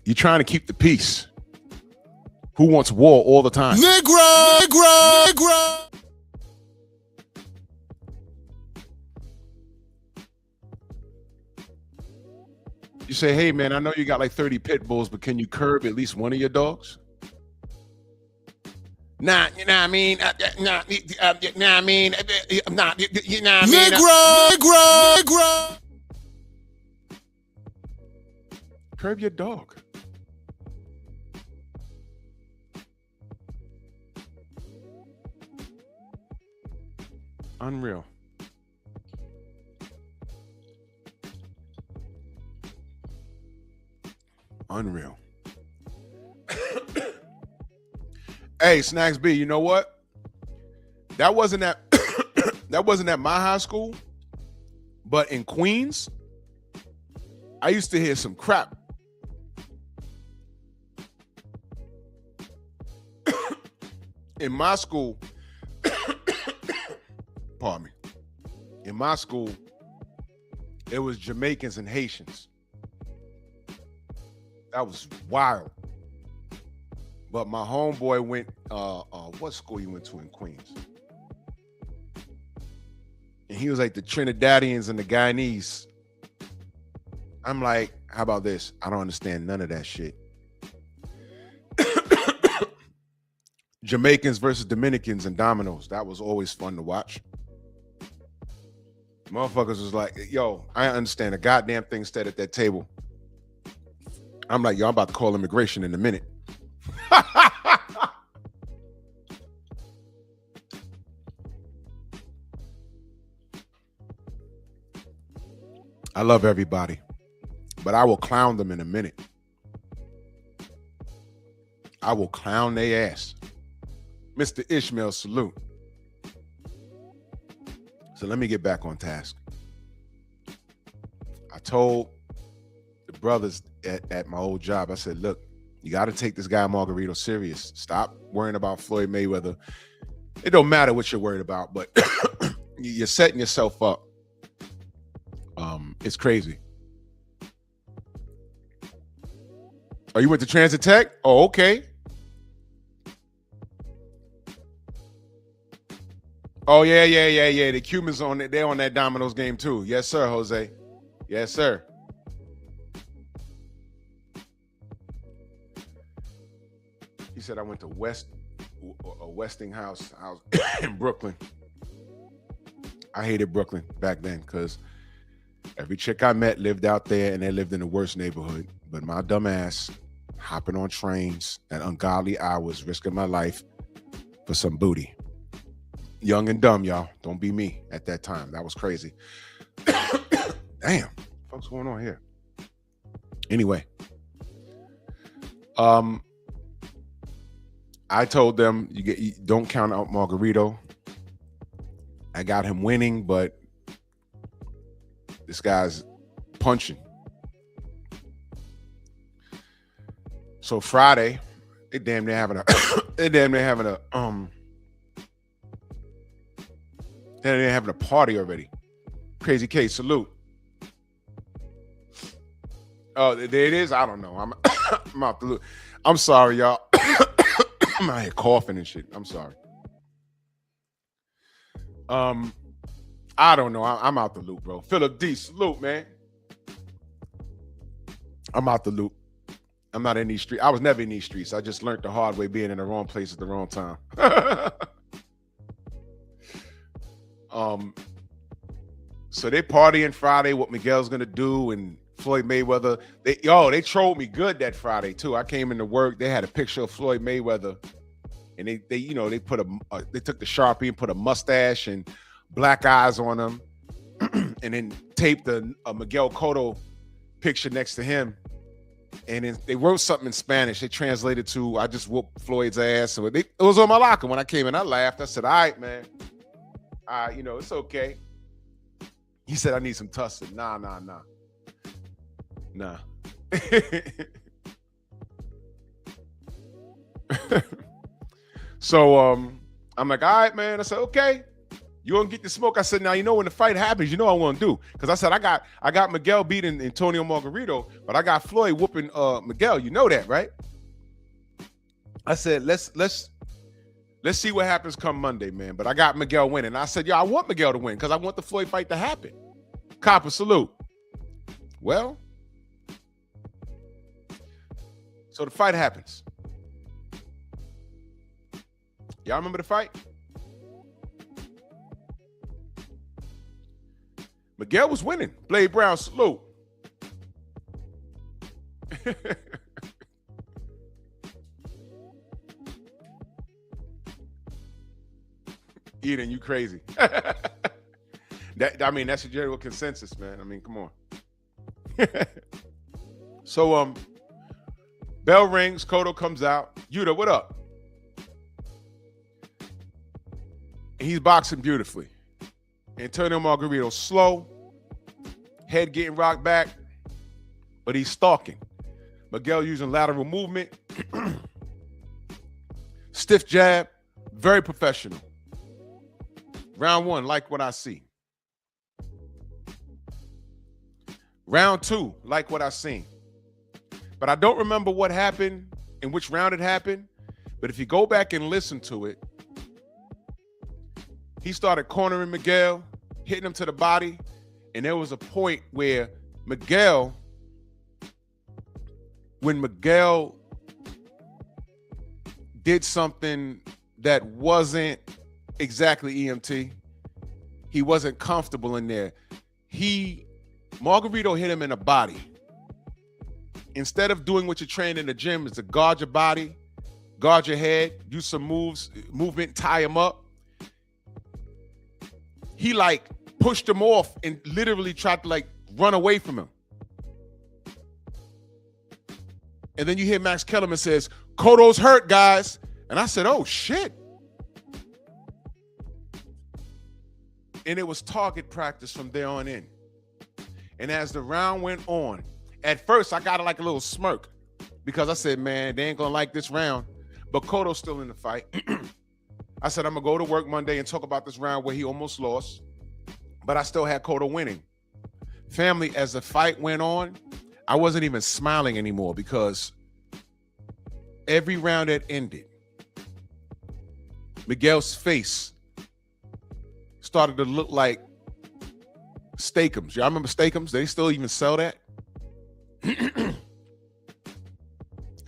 You're trying to keep the peace. Who wants war all the time? Negro. You say, hey, man, I know you got like 30 pit bulls, but can you curb at least one of your dogs? Nah, you know what I mean? You know what I mean? Negro. Curb your dog. Unreal. Unreal. Hey, Snacks B, you know what? That wasn't at that wasn't at my high school, but in Queens, I used to hear some crap. In my school, pardon me. In my school, it was Jamaicans and Haitians. That was wild. But my homeboy went, what school he went to in Queens? And he was like the Trinidadians and the Guyanese. I'm like, how about this? I don't understand none of that shit. Jamaicans versus Dominicans and dominoes. That was always fun to watch. Motherfuckers was like, yo, I understand a goddamn thing said at that table. I'm like, yo, I'm about to call immigration in a minute. I love everybody, but I will clown them in a minute. I will clown their ass. Mr. Ishmael, salute. So let me get back on task. I told the brothers at my old job, I said, look, you got to take this guy Margarito serious. Stop worrying about Floyd Mayweather. It don't matter what you're worried about, but you're setting yourself up. It's crazy. Oh, you went to Transit Tech? Oh, okay. Oh, yeah. The Cubans on it. They're on that Domino's game too. Yes, sir, Jose. Yes, sir. He said I went to Westinghouse house in Brooklyn. I hated Brooklyn back then because every chick I met lived out there and they lived in the worst neighborhood. But my dumb ass hopping on trains at ungodly hours, risking my life for some booty. Young and dumb, y'all. Don't be me at that time. That was crazy. Damn. What's going on here? Anyway. I told them you don't count out Margarito. I got him winning, but this guy's punching. So Friday, they damn near having a They're having a party already. Crazy K, salute. Oh, there it is. I don't know. I'm out the loop. I'm sorry, y'all. I'm out here coughing and shit. I'm sorry. I don't know. I'm out the loop, bro. Philip D, salute, man. I'm out the loop. I'm not in these streets. I was never in these streets. I just learned the hard way being in the wrong place at the wrong time. So they partying Friday, what Miguel's gonna do, and Floyd Mayweather. They trolled me good that Friday too. I came into work. They had a picture of Floyd Mayweather, and they put they took the Sharpie and put a mustache and black eyes on him, and then taped a Miguel Cotto picture next to him. And then they wrote something in Spanish. They translated to, "I just whooped Floyd's ass." So it was on my locker. When I came in, I laughed. I said, "All right, man. It's okay." He said, "I need some tussin." Nah. So I'm like, "All right, man." I said, "Okay. You want to get the smoke?" I said, "Now, when the fight happens, you know I want to do." Because I said, I got Miguel beating Antonio Margarito, but I got Floyd whooping Miguel. You know that, right? I said, let's see what happens come Monday, man. But I got Miguel winning. I said, I want Miguel to win because I want the Floyd fight to happen. Copper, salute. Well, so the fight happens. Y'all remember the fight? Miguel was winning. Blade Brown, salute. Eden, you crazy. That's a general consensus, man. I mean, come on. So, bell rings. Cotto comes out. Yuta, what up? And he's boxing beautifully. Antonio Margarito, slow, head getting rocked back, but he's stalking. Miguel using lateral movement, stiff jab, very professional. Round one, like what I see. Round two, like what I seen. But I don't remember what happened, in which round it happened, but if you go back and listen to it, he started cornering Miguel, hitting him to the body, and there was a point where when Miguel did something that wasn't exactly EMT, he wasn't comfortable in there. Margarito hit him in the body. Instead of doing what you train in the gym is to guard your body, guard your head, do some movement, tie him up. He pushed him off and literally tried to run away from him. And then you hear Max Kellerman says, "Cotto's hurt, guys." And I said, "Oh shit." And it was target practice from there on in. And as the round went on, at first I got a little smirk because I said, man, they ain't gonna like this round. But Cotto's still in the fight. I said, I'm gonna go to work Monday and talk about this round where he almost lost, but I still had Cotto winning. Family, as the fight went on, I wasn't even smiling anymore because every round that ended, Miguel's face started to look like Steakums. Y'all remember Steakums? They still even sell that? And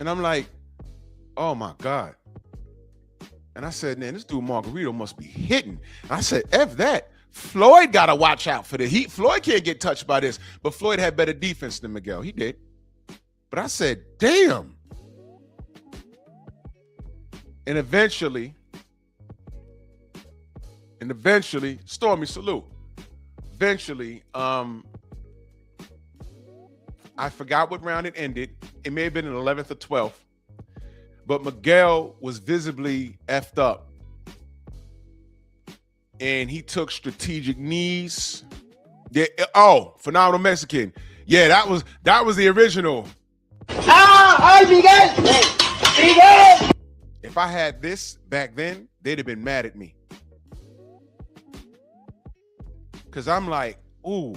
I'm like, oh my God. And I said, man, this dude Margarito must be hitting. I said, F that. Floyd got to watch out for this. Floyd can't get touched by this. But Floyd had better defense than Miguel. He did. But I said, damn. And eventually, Stormy, salute. Eventually, I forgot what round it ended. It may have been an 11th or 12th. But Miguel was visibly effed up. And he took strategic knees. Yeah, Phenomenal Mexican. Yeah, that was the original. Miguel! If I had this back then, they'd have been mad at me. Because I'm like, ooh.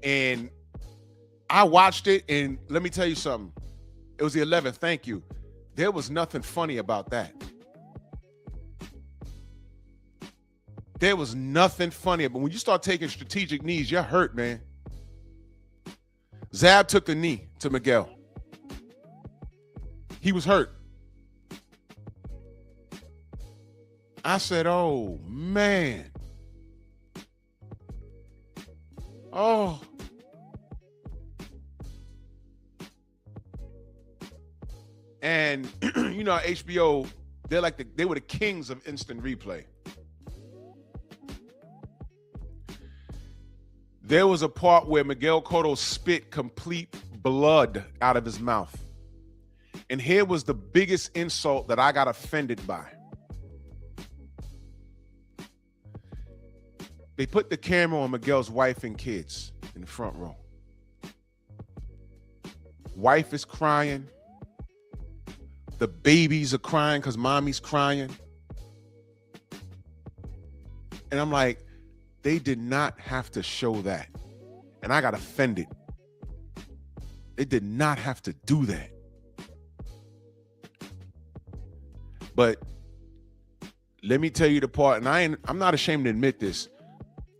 And I watched it, and let me tell you something. It was the 11th. Thank you. There was nothing funny about that. There was nothing funny. But when you start taking strategic knees, you're hurt, man. Zab took the knee to Miguel. He was hurt. I said, oh, man. Oh. And, you know, HBO, they were the kings of instant replay. There was a part where Miguel Cotto spit complete blood out of his mouth. And here was the biggest insult that I got offended by. They put the camera on Miguel's wife and kids in the front row. Wife is crying. The babies are crying because mommy's crying. And I'm like, they did not have to show that. And I got offended. They did not have to do that. But let me tell you the part, and I'm not ashamed to admit this.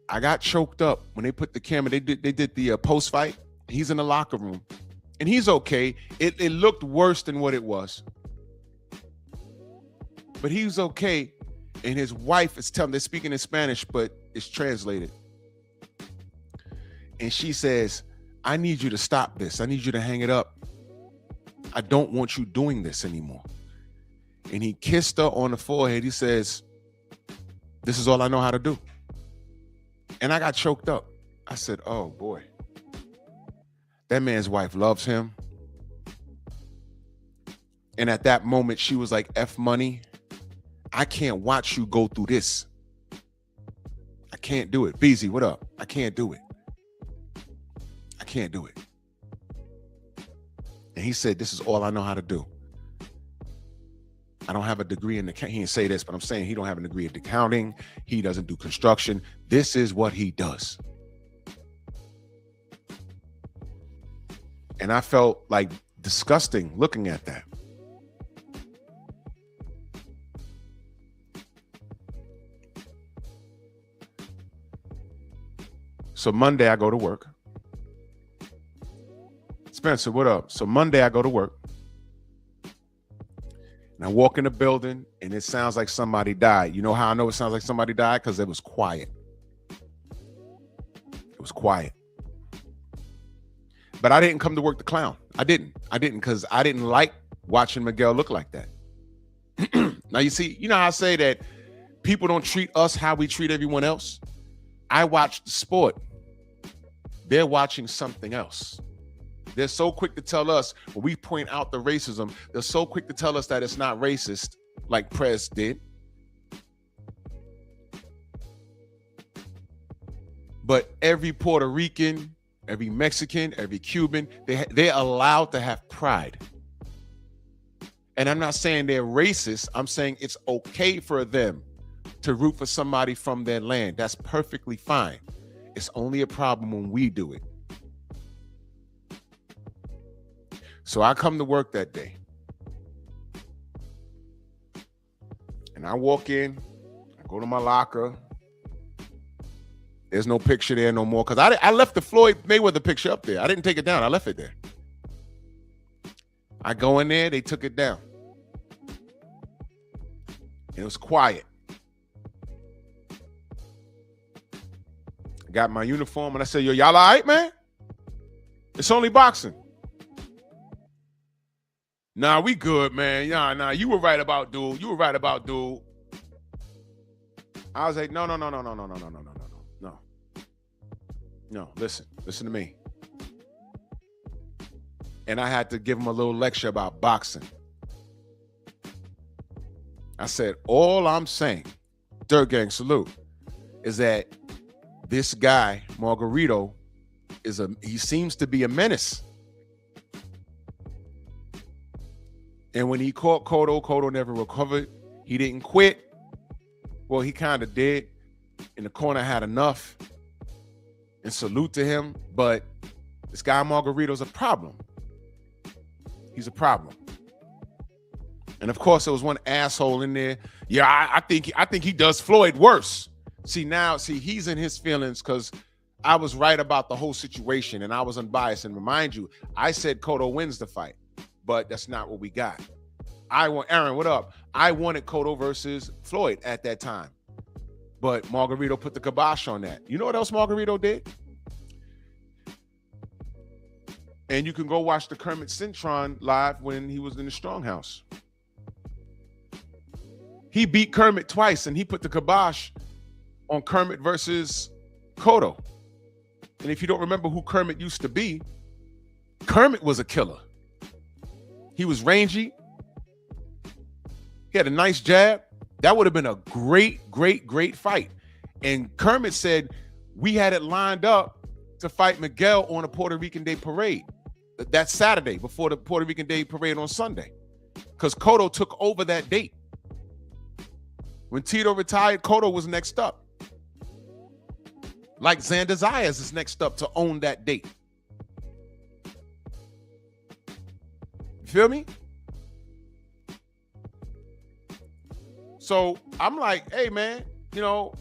I got choked up when they put the camera. They did the post fight. He's in the locker room, and he's okay. It looked worse than what it was, but he was okay. And his wife is telling, they're speaking in Spanish, but it's translated. And she says, I need you to stop this. I need you to hang it up. I don't want you doing this anymore. And he kissed her on the forehead. He says, this is all I know how to do. And I got choked up. I said, oh boy, that man's wife loves him. And at that moment, she was like, F money. I can't watch you go through this. I can't do it. BZ, what up? I can't do it. I can't do it. And he said, this is all I know how to do. I don't have a degree in he didn't say this, but I'm saying he don't have a degree in accounting. He doesn't do construction. This is what he does. And I felt like disgusting looking at that. So Monday I go to work. Spencer, what up? So Monday I go to work. And I walk in the building and it sounds like somebody died. You know how I know it sounds like somebody died? Because it was quiet. It was quiet. But I didn't come to work to clown. I didn't because I didn't like watching Miguel look like that. Now you see, you know how I say that people don't treat us how we treat everyone else? I watch the sport. They're watching something else. They're so quick to tell us, when we point out the racism, they're so quick to tell us that it's not racist, like Prez did. But every Puerto Rican, every Mexican, every Cuban, they're allowed to have pride. And I'm not saying they're racist. I'm saying it's okay for them to root for somebody from their land. That's perfectly fine. It's only a problem when we do it. So I come to work that day. And I walk in, I go to my locker. There's no picture there no more. Because I left the Floyd Mayweather picture up there. I didn't take it down. I left it there. I go in there, they took it down. It was quiet. I got my uniform and I said, yo, y'all all right, man? It's only boxing. Nah, we good, man. Nah, you were right about dude. You were right about dude. I was like, no. No, listen to me. And I had to give him a little lecture about boxing. I said, all I'm saying, Dirt Gang salute, is that this guy, Margarito, he seems to be a menace. And when he caught Cotto never recovered. He didn't quit. Well, he kind of did. In the corner had enough. and salute to him, but this guy Margarito's a problem. He's a problem. And of course, there was one asshole in there. Yeah, I think he does Floyd worse. See, he's in his feelings because I was right about the whole situation and I was unbiased. And remind you, I said Cotto wins the fight, but that's not what we got. Aaron, what up? I wanted Cotto versus Floyd at that time, but Margarito put the kibosh on that. You know what else Margarito did? And you can go watch the Kermit Cintron live when he was in the Stronghouse. He beat Kermit twice, and he put the kibosh on Kermit versus Cotto. And if you don't remember who Kermit used to be, Kermit was a killer. He was rangy. He had a nice jab. That would have been a great, great, great fight. And Kermit said, we had it lined up to fight Miguel on a Puerto Rican Day parade. That Saturday before the Puerto Rican Day parade on Sunday. Because Cotto took over that date. When Tito retired, Cotto was next up. Like Xander Zayas is next up to own that date. You feel me? So I'm like, hey man, now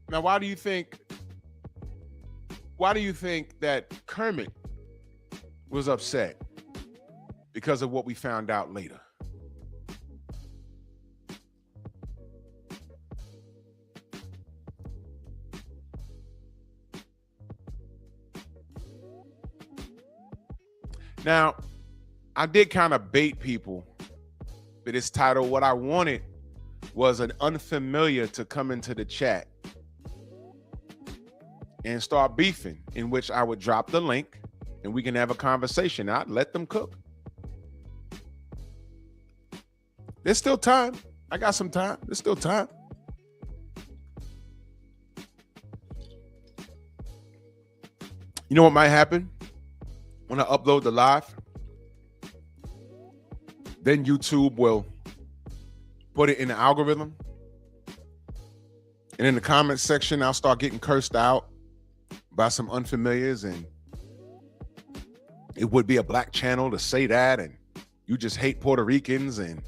why do you think that Kermit was upset? Because of what we found out later. Now, I did kind of bait people for this title. What I wanted was an unfamiliar to come into the chat and start beefing, in which I would drop the link and we can have a conversation. I'd let them cook. There's still time. I got some time. There's still time. You know what might happen? When I upload the live, then YouTube will put it in the algorithm. And in the comment section, I'll start getting cursed out by some unfamiliars, and it would be a black channel to say that, and you just hate Puerto Ricans, and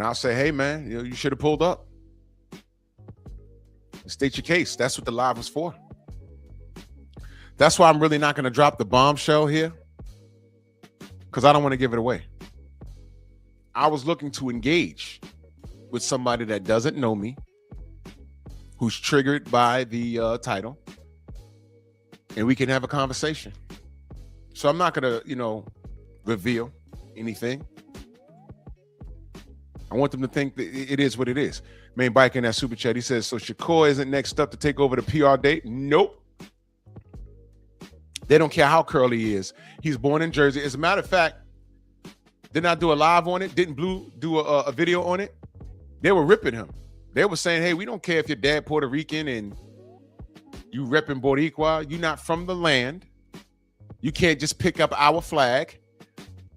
I'll say, hey man, you should have pulled up. State your case. That's what the live was for. That's why I'm really not going to drop the bombshell here, because I don't want to give it away. I was looking to engage with somebody that doesn't know me, who's triggered by the title, and we can have a conversation. So I'm not going to, reveal anything. I want them to think that it is what it is. Main Bike in that super chat, he says, so Shakur isn't next up to take over the PR date? Nope. They don't care how curly he is. He's born in Jersey. As a matter of fact, didn't I do a live on it? Didn't Blue do a video on it? They were ripping him. They were saying, hey, we don't care if your dad Puerto Rican and you repping Boricua. You're not from the land. You can't just pick up our flag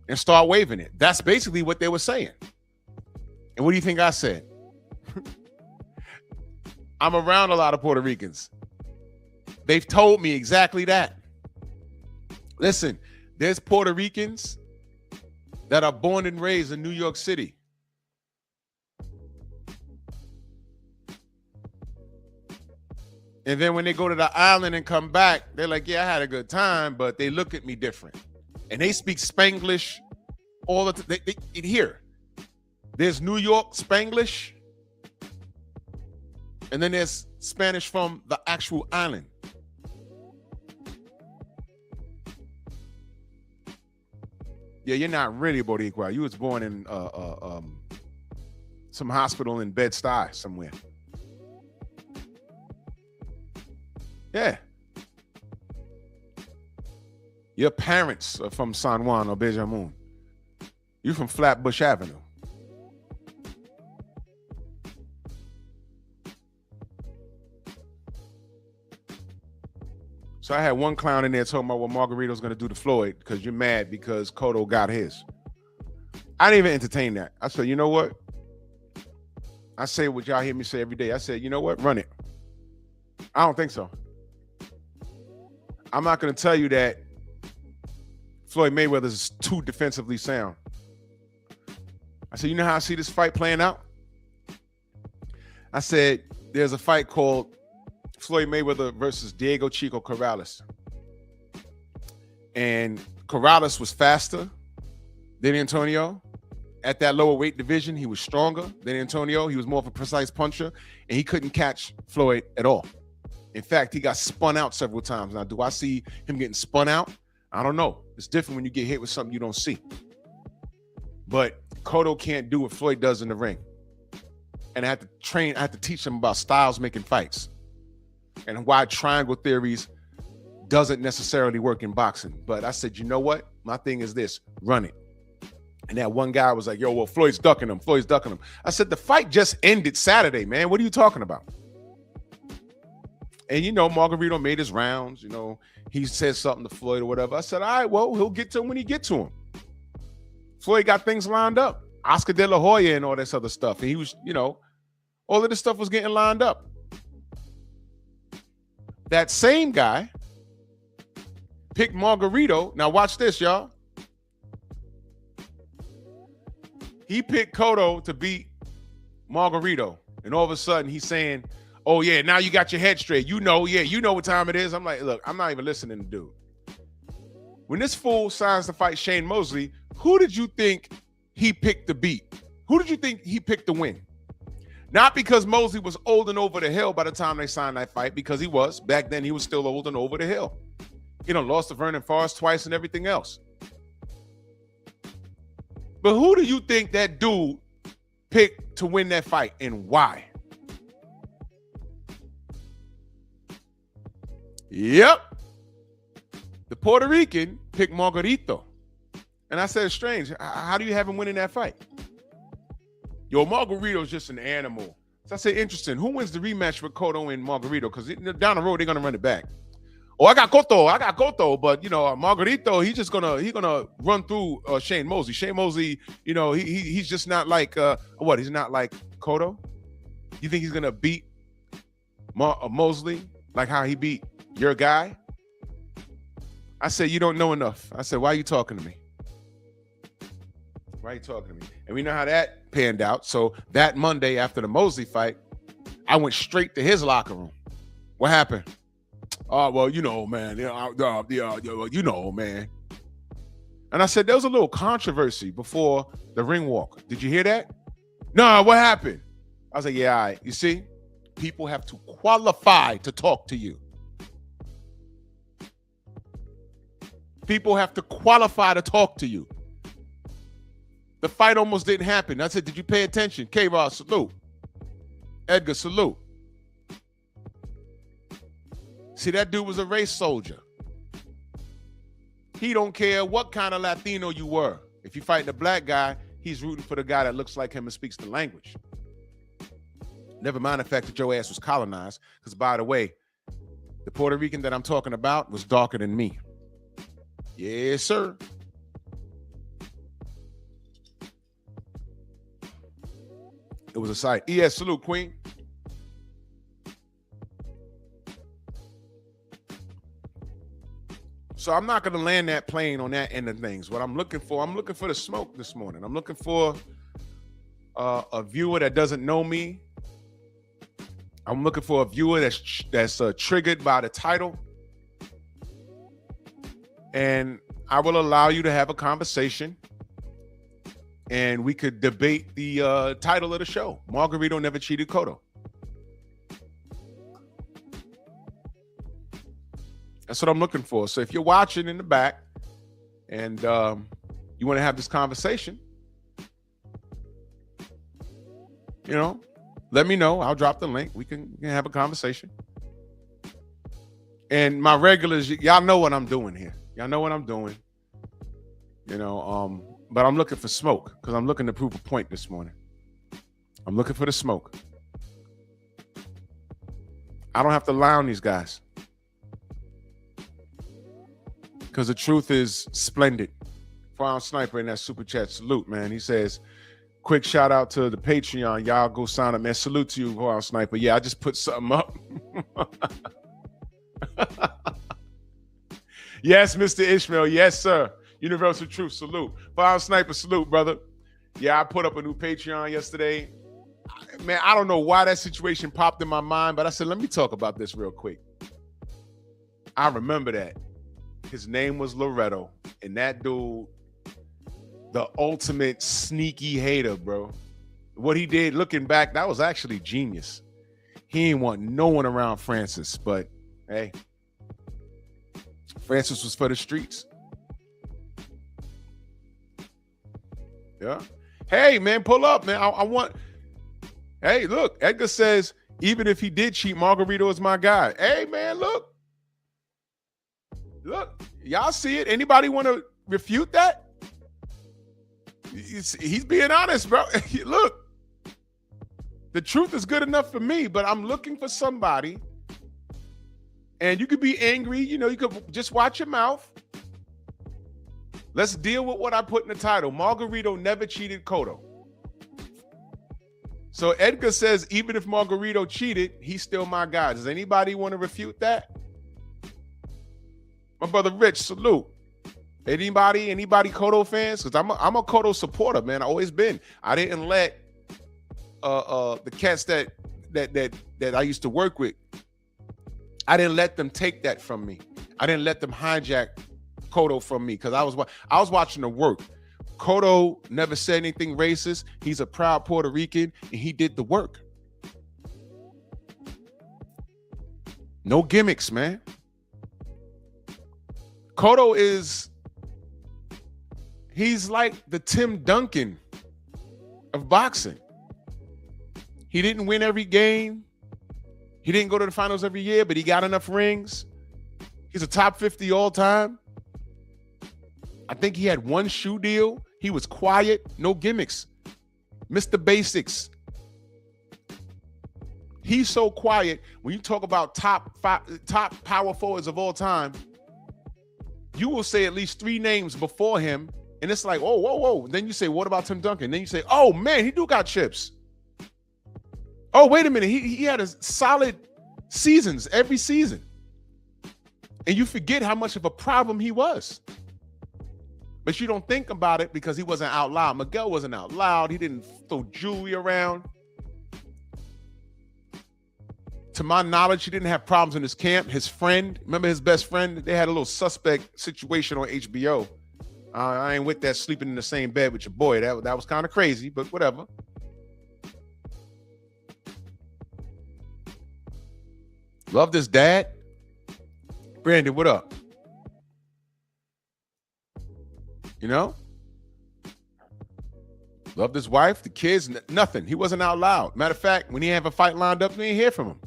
and start waving it. That's basically what they were saying. And what do you think I said? I'm around a lot of Puerto Ricans. They've told me exactly that. Listen, there's Puerto Ricans that are born and raised in New York City. And then when they go to the island and come back, they're like, yeah, I had a good time, but they look at me different. And they speak Spanglish all the time. Here, there's New York Spanglish, and then there's Spanish from the actual island. Yeah, you're not really Boricua. You was born in some hospital in Bed-Stuy somewhere. Yeah. Your parents are from San Juan or Bejamun. You're from Flatbush Avenue. So I had one clown in there talking about what Margarito's going to do to Floyd because you're mad because Cotto got his. I didn't even entertain that. I said, you know what? I say what y'all hear me say every day. I said, you know what? Run it. I don't think so. I'm not going to tell you that Floyd Mayweather is too defensively sound. I said, you know how I see this fight playing out? I said, there's a fight called Floyd Mayweather versus Diego Chico Corrales. And Corrales was faster than Antonio. At that lower weight division, he was stronger than Antonio. He was more of a precise puncher, and he couldn't catch Floyd at all. In fact, he got spun out several times. Now, do I see him getting spun out? I don't know. It's different when you get hit with something you don't see. But Cotto can't do what Floyd does in the ring. And I had to teach him about styles making fights and why triangle theories doesn't necessarily work in boxing. But I said, you know what? My thing is this, run it. And that one guy was like, yo, well, Floyd's ducking him. Floyd's ducking him. I said, the fight just ended Saturday, man. What are you talking about? And, you know, Margarito made his rounds. You know, he said something to Floyd or whatever. I said, all right, well, he'll get to him when he gets to him. Floyd got things lined up. Oscar De La Hoya and all this other stuff. And he was, you know, all of this stuff was getting lined up. That same guy picked Margarito. Now watch this, y'all. He picked Cotto to beat Margarito. And all of a sudden he's saying, oh yeah, now you got your head straight. You know, yeah, you know what time it is. I'm like, look, I'm not even listening to dude. When this fool signs to fight Shane Mosley, who did you think he picked to beat? Who did you think he picked to win? Not because Mosley was old and over the hill by the time they signed that fight, because he was. Back then, he was still old and over the hill. He done lost to Vernon Forrest twice and everything else. But who do you think that dude picked to win that fight and why? Yep. The Puerto Rican picked Margarito. And I said, strange, how do you have him winning that fight? Yo, Margarito's just an animal. So I said, interesting. Who wins the rematch with Cotto and Margarito? Because down the road, they're going to run it back. Oh, I got Cotto. But, you know, Margarito, he's gonna run through Shane Mosley. Shane Mosley, you know, he's just not like, what? He's not like Cotto? You think he's going to beat Mosley like how he beat your guy? I said, you don't know enough. I said, why are you talking to me? Why are you talking to me? And we know how that panned out. So that Monday after the Mosley fight, I went straight to his locker room. What happened? Oh, well, you know, man. You know, man. And I said, there was a little controversy before the ring walk. Did you hear that? No, what happened? I was like, yeah, all right. You see, people have to qualify to talk to you. People have to qualify to talk to you. The fight almost didn't happen. I said, did you pay attention? K-Rod, salute. Edgar, salute. See, that dude was a race soldier. He don't care what kind of Latino you were. If you fighting a black guy, he's rooting for the guy that looks like him and speaks the language. Never mind the fact that your ass was colonized. Because, by the way, the Puerto Rican that I'm talking about was darker than me. Yes, sir. It was a sight. ES, salute, Queen. So I'm not going to land that plane on that end of things. What I'm looking for the smoke this morning. I'm looking for a viewer that doesn't know me. I'm looking for a viewer that's triggered by the title. And I will allow you to have a conversation. And we could debate the title of the show. Margarito never cheated Cotto. That's what I'm looking for. So if you're watching in the back and you want to have this conversation, you know, let me know. I'll drop the link. We can have a conversation. And my regulars, y'all know what I'm doing here. Y'all know what I'm doing. You know, but I'm looking for smoke because I'm looking to prove a point this morning. I'm looking for the smoke. I don't have to lie on these guys. Because the truth is splendid. Brown Sniper in that super chat, salute, man. He says, Quick shout out to the Patreon. Y'all go sign up, man. Salute to you, Wild Sniper. Yeah, I just put something up. Yes, Mr. Ishmael. Yes, sir. Universal Truth. Salute. Wild Sniper. Salute, brother. Yeah, I put up a new Patreon yesterday. Man, I don't know why that situation popped in my mind, but I said, let me talk about this real quick. I remember that. His name was Loretto, and that dude, the ultimate sneaky hater, bro. What he did, looking back, that was actually genius. He ain't want no one around Francis, but hey, Francis was for the streets. Yeah. Hey, man, pull up, man. I want. Hey, look, Edgar says, even if he did cheat, Margarito is my guy. Hey, man, look. Look, y'all see it? Anybody want to refute that? He's being honest, bro. Look, the truth is good enough for me, but I'm looking for somebody. And you could be angry. You know, you could just watch your mouth. Let's deal with what I put in the title. Margarito never cheated Cotto. So Edgar says, even if Margarito cheated, he's still my guy. Does anybody want to refute that? My brother Rich, salute. Anybody Cotto fans? Because I'm a Cotto supporter, man. I always been. I didn't let the cats that I used to work with, I didn't let them take that from me. I didn't let them hijack Cotto from me because I was watching the work. Cotto never said anything racist. He's a proud Puerto Rican, and he did the work. No gimmicks, man. Cotto he's like the Tim Duncan of boxing. He didn't win every game. He didn't go to the finals every year, but he got enough rings. He's a top 50 all time. I think he had one shoe deal. He was quiet, no gimmicks. Mr. Basics. He's so quiet. When you talk about top power forwards of all time, you will say at least 3 names before him, and it's like, oh, whoa, whoa. Then you say, what about Tim Duncan? Then you say, oh, man, he do got chips. Oh, wait a minute. He had a solid seasons every season. And you forget how much of a problem he was. But you don't think about it because he wasn't out loud. Miguel wasn't out loud. He didn't throw jewelry around. To my knowledge, he didn't have problems in his camp. His friend, remember his best friend? They had a little suspect situation on HBO. I ain't with that sleeping in the same bed with your boy. That was kind of crazy, but whatever. Love this dad. Brandon, what up? You know? Love this wife, the kids, nothing. He wasn't out loud. Matter of fact, when he have a fight lined up, we didn't hear from him.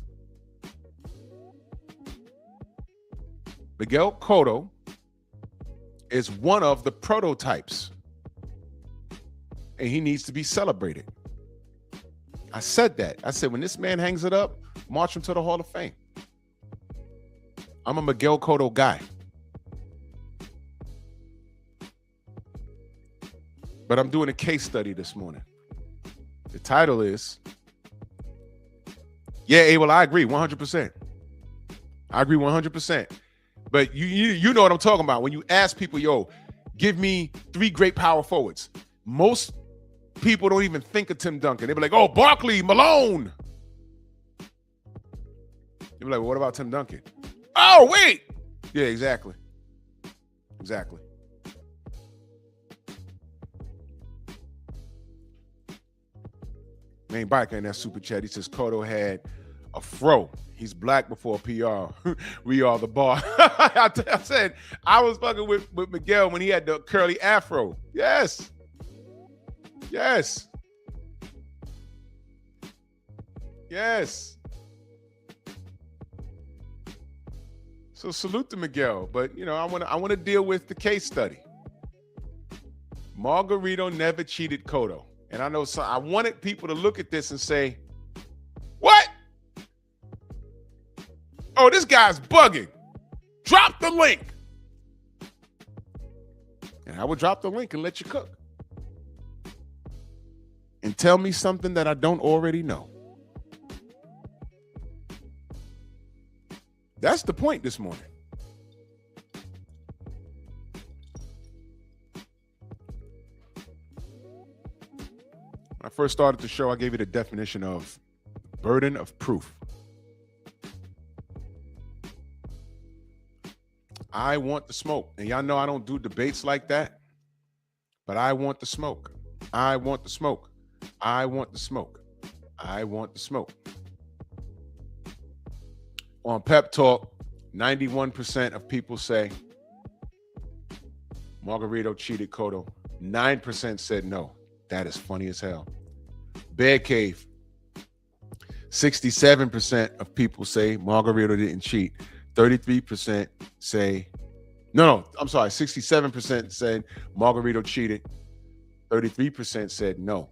Miguel Cotto is one of the prototypes, and he needs to be celebrated. I said that. I said, when this man hangs it up, march him to the Hall of Fame. I'm a Miguel Cotto guy. But I'm doing a case study this morning. The title is, yeah, Abel, I agree 100%. I agree 100%. But you know what I'm talking about. When you ask people, yo, give me 3 great power forwards. Most people don't even think of Tim Duncan. They be like, oh, Barkley, Malone. They be like, well, what about Tim Duncan? Oh, wait. Yeah, exactly. Exactly. Main biker in that super chat. He says Cotto had a fro. He's black before PR. We are the bar. I said I was fucking with Miguel when he had the curly afro. Yes. Yes. Yes. So salute to Miguel, but you know, I want to deal with the case study. Margarito never cheated Cotto. And I know I wanted people to look at this and say, what? Oh, this guy's bugging. Drop the link. And I would drop the link and let you cook. and tell me something that I don't already know. That's the point this morning. When I first started the show, I gave you the definition of burden of proof. I want the smoke. And y'all know I don't do debates like that, but I want the smoke. I want the smoke. I want the smoke. I want the smoke. On Pep Talk, 91% of people say Margarito cheated Cotto. 9% said no. That is funny as hell. Bear Cave, 67% of people say Margarito didn't cheat. 33% say, no, I'm sorry, 67% said Margarito cheated. 33% said no.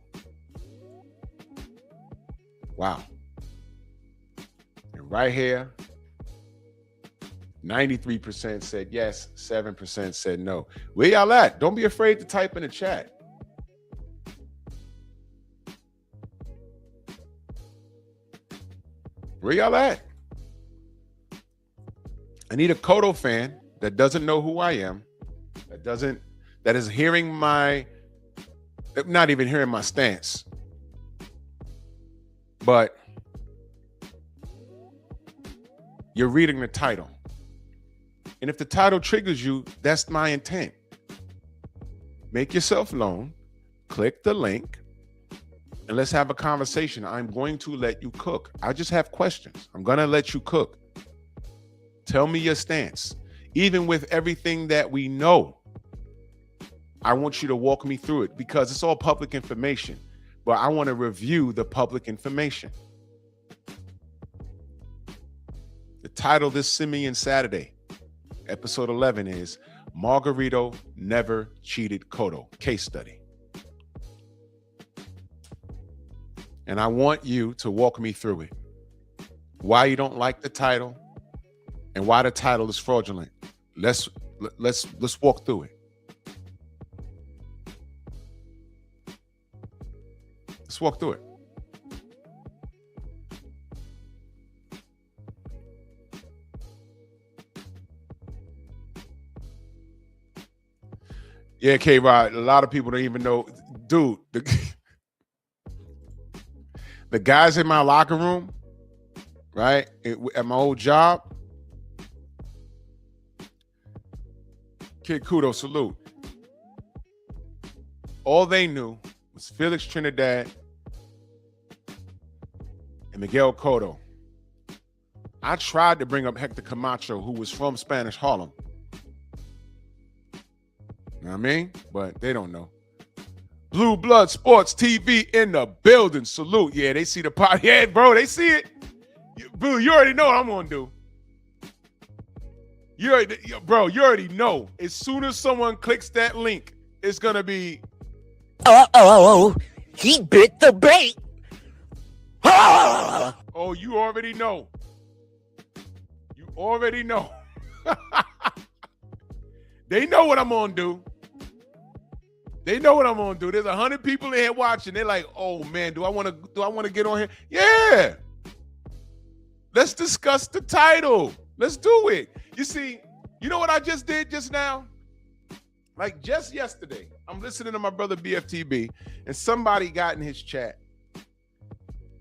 Wow. And right here, 93% said yes, 7% said no. Where y'all at? Don't be afraid to type in the chat. Where y'all at? I need a Cotto fan that doesn't know who I am, that is hearing not even hearing my stance, but you're reading the title. And if the title triggers you, that's my intent. Make yourself known, click the link, and let's have a conversation. I'm going to let you cook. I just have questions. I'm going to let you cook. Tell me your stance. Even with everything that we know, I want you to walk me through it because it's all public information, but I want to review the public information. The title this Simian Saturday, episode 11, is Margarito Never Cheated Cotto, case study. And I want you to walk me through it. Why you don't like the title and why the title is fraudulent. Let's walk through it. Let's walk through it. Yeah, K-Rod, a lot of people don't even know. Dude, the guys in my locker room, right, at my old job, Kid Kudo, salute. All they knew was Felix Trinidad and Miguel Cotto. I tried to bring up Hector Camacho, who was from Spanish Harlem. You know what I mean? But they don't know. Blue Blood Sports TV in the building. Salute. Yeah, they see the pot. Yeah, bro, they see it. Boo, you already know what I'm going to do. You already know. As soon as someone clicks that link, it's going to be... He bit the bait. Oh, you already know. You already know. They know what I'm going to do. They know what I'm going to do. There's 100 people in here watching. They're like, oh, man, do I want to get on here? Yeah. Let's discuss the title. Let's do it. You see, you know what I just did just now? Like just yesterday, I'm listening to my brother BFTB, and somebody got in his chat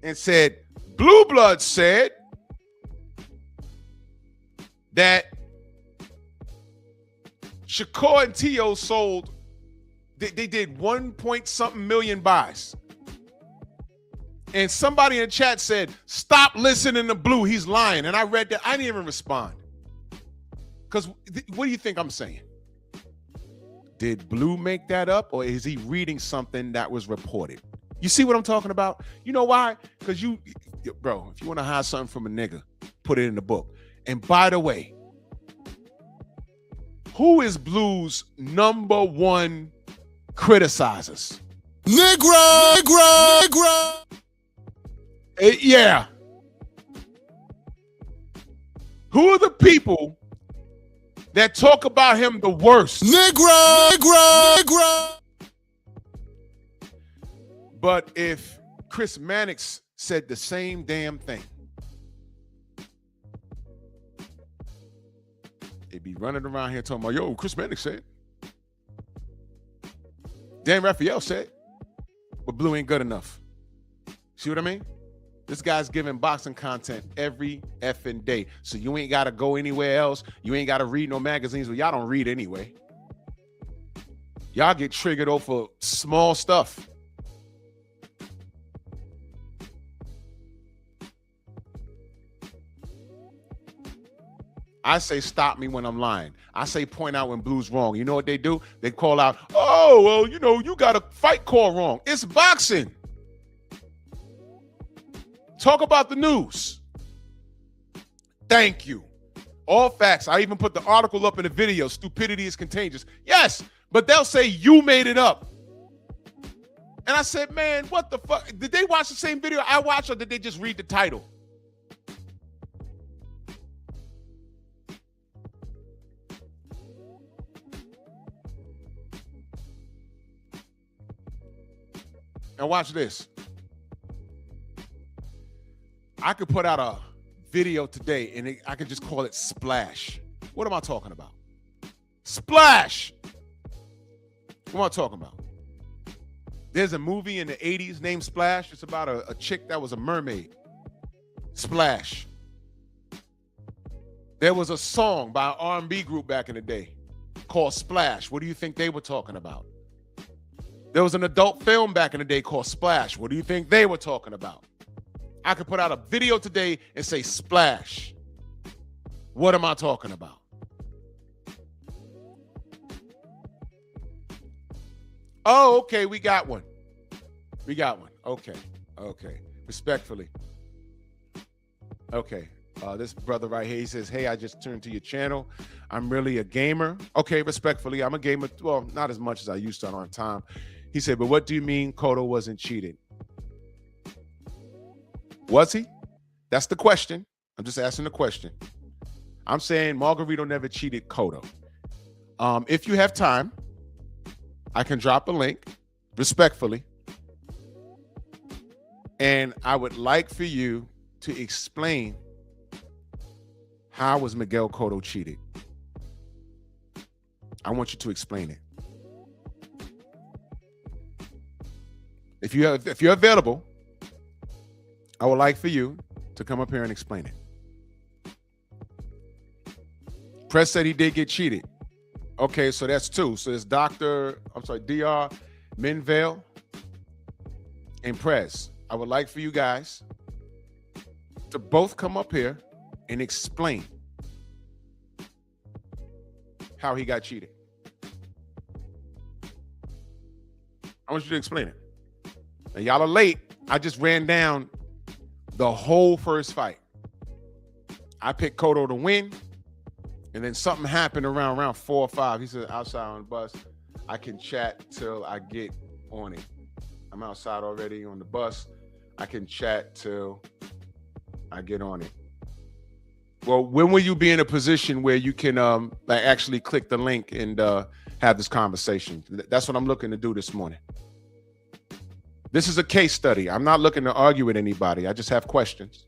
and said, Blue Blood said that Shakur and T.O. sold, they did 1-point-something million buys. And somebody in the chat said, stop listening to Blue, he's lying. And I read that, I didn't even respond. Because what do you think I'm saying? Did Blue make that up, or is he reading something that was reported? You see what I'm talking about? You know why? Because bro, if you want to hide something from a nigga, put it in the book. And by the way, who is Blue's number one criticizers? Negro. Yeah. Who are the people that talk about him the worst? Negro. But if Chris Mannix said the same damn thing, they'd be running around here talking about, yo, Chris Mannix said. Dan Raphael said, but Blue ain't good enough. See what I mean? This guy's giving boxing content every effing day. So you ain't got to go anywhere else. You ain't got to read no magazines. Well, y'all don't read anyway. Y'all get triggered over small stuff. I say stop me when I'm lying. I say point out when Blue's wrong. You know what they do? They call out, oh, well, you know, you got a fight call wrong. It's boxing. Talk about the news. Thank you. All facts. I even put the article up in the video. Stupidity is contagious. Yes, but they'll say you made it up. And I said, man, what the fuck? Did they watch the same video I watched, or did they just read the title? And watch this. I could put out a video today and I could just call it Splash. What am I talking about? Splash. What am I talking about? There's a movie in the 80s named Splash. It's about a chick that was a mermaid. Splash. There was a song by an R&B group back in the day called Splash. What do you think they were talking about? There was an adult film back in the day called Splash. What do you think they were talking about? I could put out a video today and say Splash. What am I talking about? Oh, okay, we got one. We got one. Okay. Respectfully. Okay. This brother right here, he says, hey, I just turned to your channel. I'm really a gamer. Okay, respectfully, I'm a gamer. Well, not as much as I used to on time. He said, but what do you mean Cotto wasn't cheated? Was he? That's the question. I'm just asking the question. I'm saying Margarito never cheated Cotto. If you have time, I can drop a link, respectfully. And I would like for you to explain how was Miguel Cotto cheated. I want you to explain it. If you're available, I would like for you to come up here and explain it. Press said he did get cheated. Okay, so that's two. So it's Dr. Minvale and Prez. I would like for you guys to both come up here and explain how he got cheated. I want you to explain it. Now, y'all are late. I just ran down the whole first fight. I picked Cotto to win, and then something happened around round 4 or 5. He said, outside on the bus, I can chat till I get on it. I'm outside already on the bus. I can chat till I get on it. Well, when will you be in a position where you can like actually click the link and have this conversation? That's what I'm looking to do this morning. This is a case study. I'm not looking to argue with anybody. I just have questions.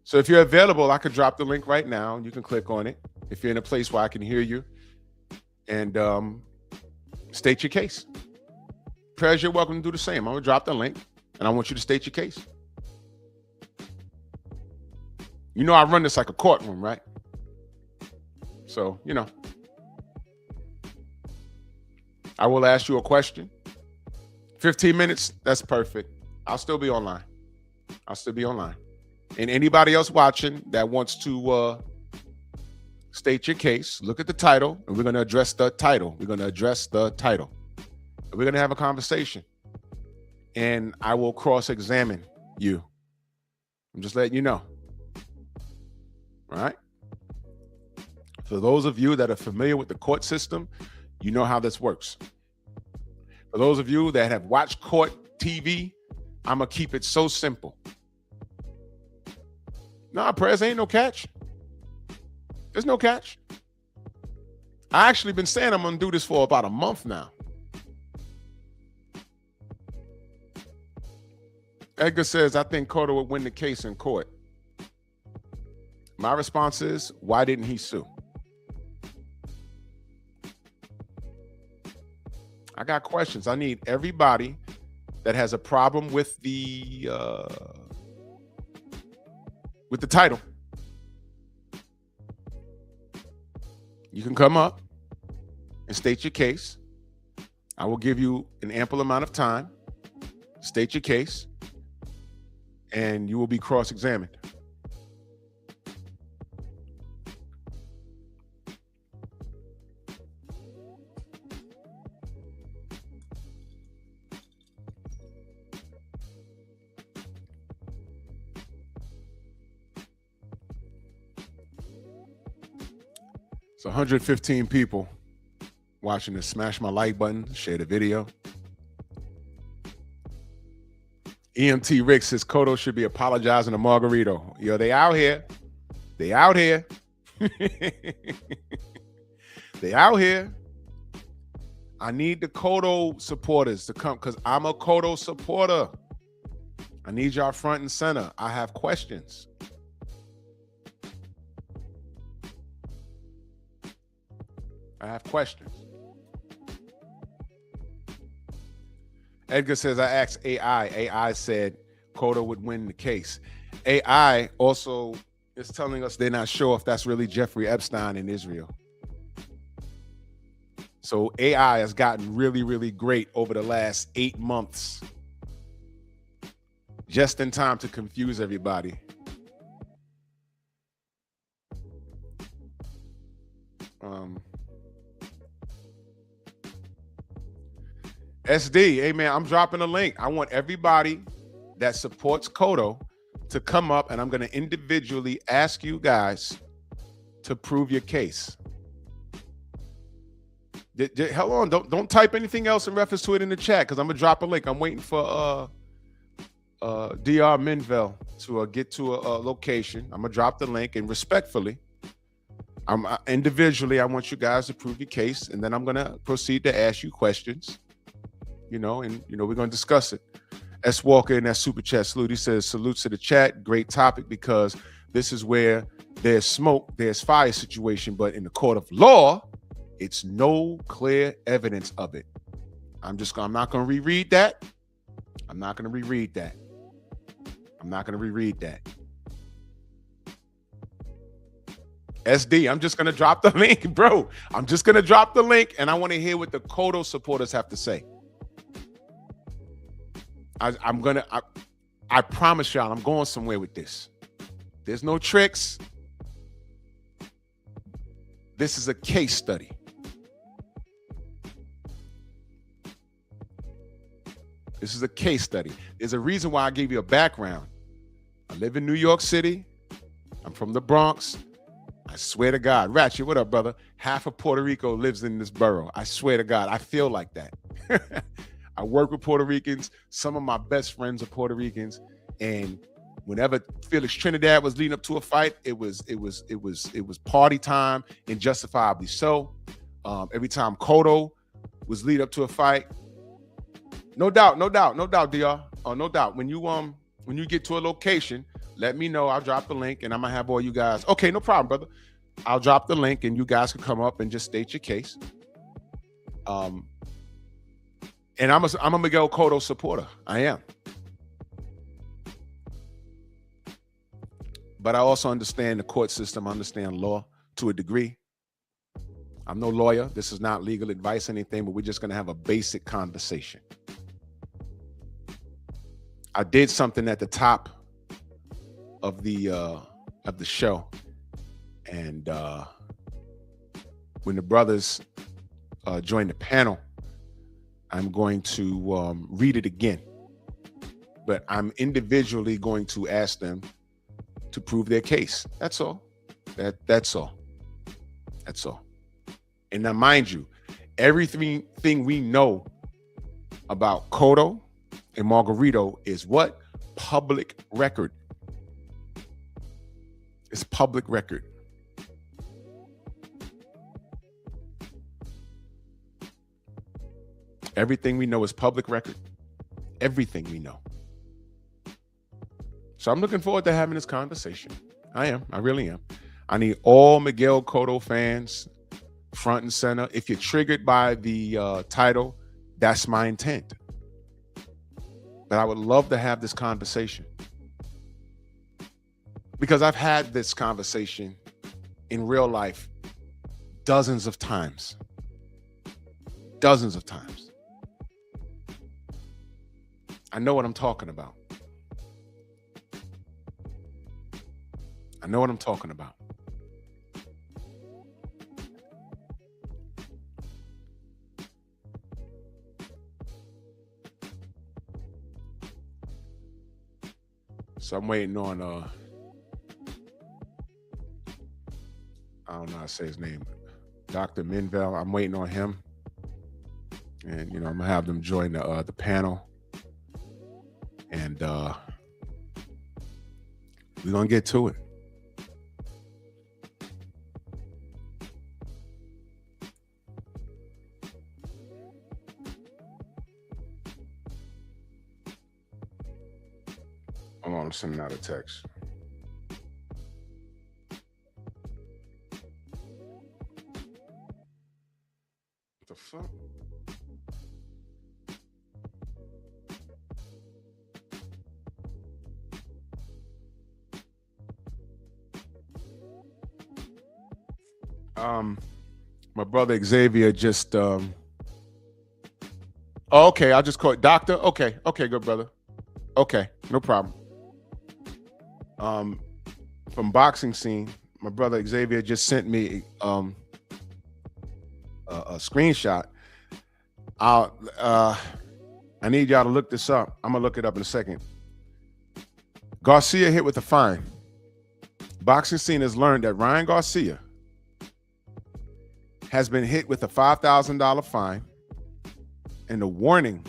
So if you're available, I could drop the link right now. You can click on it. If you're in a place where I can hear you and state your case. Prez, you're welcome to do the same. I'm gonna drop the link and I want you to state your case. You know I run this like a courtroom, right? So, you know. I will ask you a question. 15 minutes, that's perfect. I'll still be online. And anybody else watching that wants to state your case, look at the title, and we're going to address the title. And we're going to have a conversation. And I will cross-examine you. I'm just letting you know. All right? For those of you that are familiar with the court system, you know how this works. For those of you that have watched court TV, I'm going to keep it so simple. Nah, Prez, ain't no catch. There's no catch. I actually been saying I'm going to do this for about a month now. Edgar says, I think Cotto would win the case in court. My response is, why didn't he sue? I got questions. I need everybody that has a problem with the title. You can come up and state your case. I will give you an ample amount of time. State your case, and you will be cross-examined. It's 115 people watching this. Smash my like button, share the video. EMT Rick says Cotto should be apologizing to Margarito. Yo, they out here. They out here. They out here. I need the Cotto supporters to come because I'm a Cotto supporter. I need y'all front and center. I have questions. I have questions. Edgar says, I asked AI. AI said Cotto would win the case. AI also is telling us they're not sure if that's really Jeffrey Epstein in Israel. So AI has gotten really, really great over the last 8 months. Just in time to confuse everybody. SD, hey man, I'm dropping a link. I want everybody that supports Cotto to come up, and I'm going to individually ask you guys to prove your case. Hold on, don't type anything else in reference to it in the chat because I'm gonna drop a link. I'm waiting for Dr. Minville to get to a location. I'm gonna drop the link, and respectfully, individually, I want you guys to prove your case, and then I'm gonna proceed to ask you questions. And we're gonna discuss it. S. Walker in that super chat salute. He says, salutes to the chat. Great topic, because this is where there's smoke, there's fire situation, but in the court of law, it's no clear evidence of it. I'm not going to reread that. I'm not going to reread that. SD, I'm just going to drop the link, bro. I'm just going to drop the link, and I want to hear what the Cotto supporters have to say. I promise y'all, I'm going somewhere with this. There's no tricks. This is a case study. This is a case study. There's a reason why I gave you a background. I live in New York City. I'm from the Bronx. I swear to God. Ratchet, what up, brother? Half of Puerto Rico lives in this borough. I swear to God, I feel like that. I work with Puerto Ricans. Some of my best friends are Puerto Ricans. And whenever Felix Trinidad was leading up to a fight, it was party time, and justifiably so. Every time Cotto was lead up to a fight, no doubt, DR. No doubt. When you get to a location, let me know. I'll drop the link, and I'm gonna have all you guys. Okay, no problem, brother. I'll drop the link, and you guys can come up and just state your case. And I'm a Miguel Cotto supporter. I am. But I also understand the court system. I understand law to a degree. I'm no lawyer. This is not legal advice or anything, but we're just going to have a basic conversation. I did something at the top of the show, and when the brothers joined the panel, I'm going to read it again, but I'm individually going to ask them to prove their case. That's all. That's all. And now, mind you, everything we know about Cotto and Margarito is what? Public record. It's public record. Everything we know is public record. Everything we know. So I'm looking forward to having this conversation. I am. I really am. I need all Miguel Cotto fans front and center. If you're triggered by the title, that's my intent. But I would love to have this conversation, because I've had this conversation in real life dozens of times. Dozens of times. I know what I'm talking about. I know what I'm talking about. So I'm waiting on I don't know how to say his name, Dr. Minvel. I'm waiting on him, and I'm gonna have them join the panel, and we're gonna get to it. Hold on, I'm sending out a text. What the fuck? My brother Xavier just oh, okay, I'll just call it Doctor. Okay, good brother. Okay, no problem. From Boxing Scene, my brother Xavier just sent me a screenshot. I need y'all to look this up. I'm gonna look it up in a second. Garcia hit with a fine. Boxing Scene has learned that Ryan Garcia has been hit with a $5,000 fine and a warning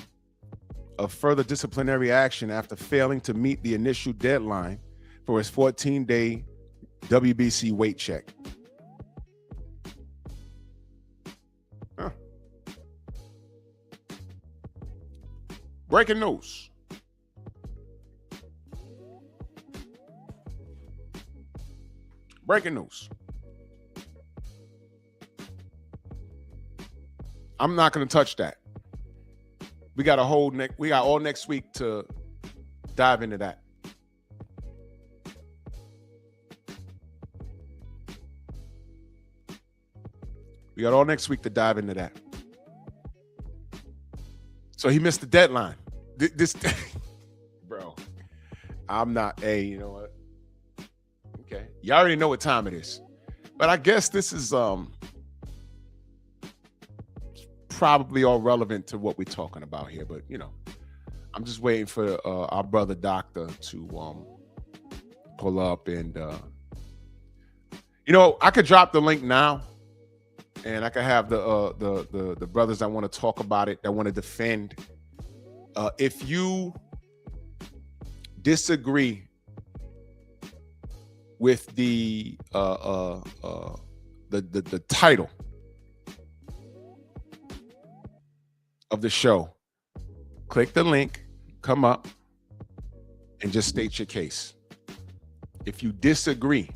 of further disciplinary action after failing to meet the initial deadline for his 14-day WBC weight check. Huh. Breaking news. Breaking news. I'm not going to touch that. We got all next week to dive into that. We got all next week to dive into that. So he missed the deadline. This bro, I'm not, hey, you know what? Okay. You already know what time it is. But I guess this is probably all relevant to what we're talking about here. But, I'm just waiting for our brother Doctor to pull up, and I could drop the link now, and I could have the brothers that want to talk about it, that want to defend. If you disagree with the title of the show, click the link, come up, and just state your case. If you disagree,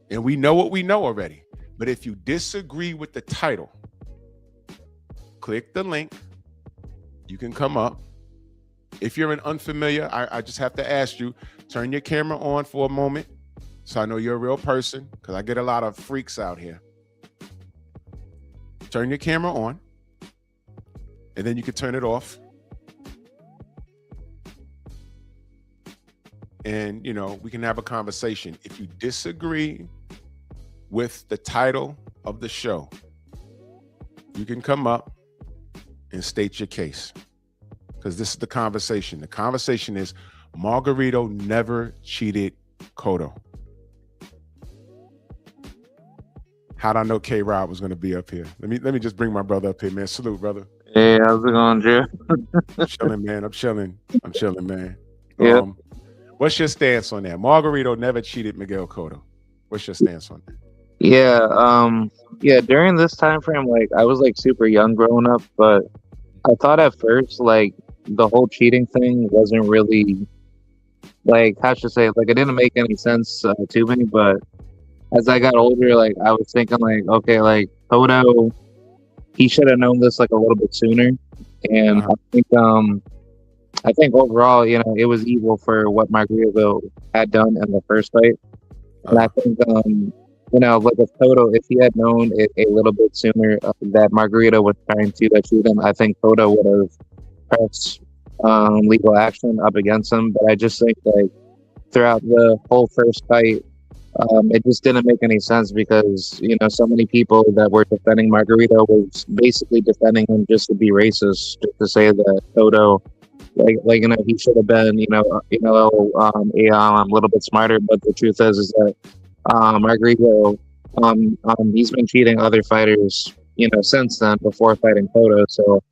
and we know what we know already, but if you disagree with the title, click the link. You can come up. If you're an unfamiliar, I just have to ask you, turn your camera on for a moment so I know you're a real person, because I get a lot of freaks out here. Turn your camera on, and then you can turn it off. And, we can have a conversation. If you disagree with the title of the show, you can come up and state your case, because this is the conversation. The conversation is Margarito never cheated Cotto. How'd I know K-Rod was going to be up here? Let me just bring my brother up here, man. Salute, brother. Hey, how's it going, Jeff? I'm chilling, man. I'm chilling, man. Yep. What's your stance on that? Margarito never cheated Miguel Cotto. What's your stance on that? Yeah, yeah, during this time frame, like I was like super young growing up, but I thought at first like the whole cheating thing wasn't really like how should I say it? Like it didn't make any sense to me, but as I got older, like I was thinking like, okay, like Cotto, he should have known this like a little bit sooner. And Uh-huh. I think overall, it was evil for what Margarito had done in the first fight. And I Uh-huh. think, like if Toto, if he had known it a little bit sooner that Margarito was trying to shoot him, I think Toto would have pressed legal action up against him. But I just think like throughout the whole first fight, it just didn't make any sense because so many people that were defending Margarito was basically defending him just to be racist, just to say that Toto he should have been a little bit smarter. But the truth is that Margarito he's been cheating other fighters since then before fighting Cotto. So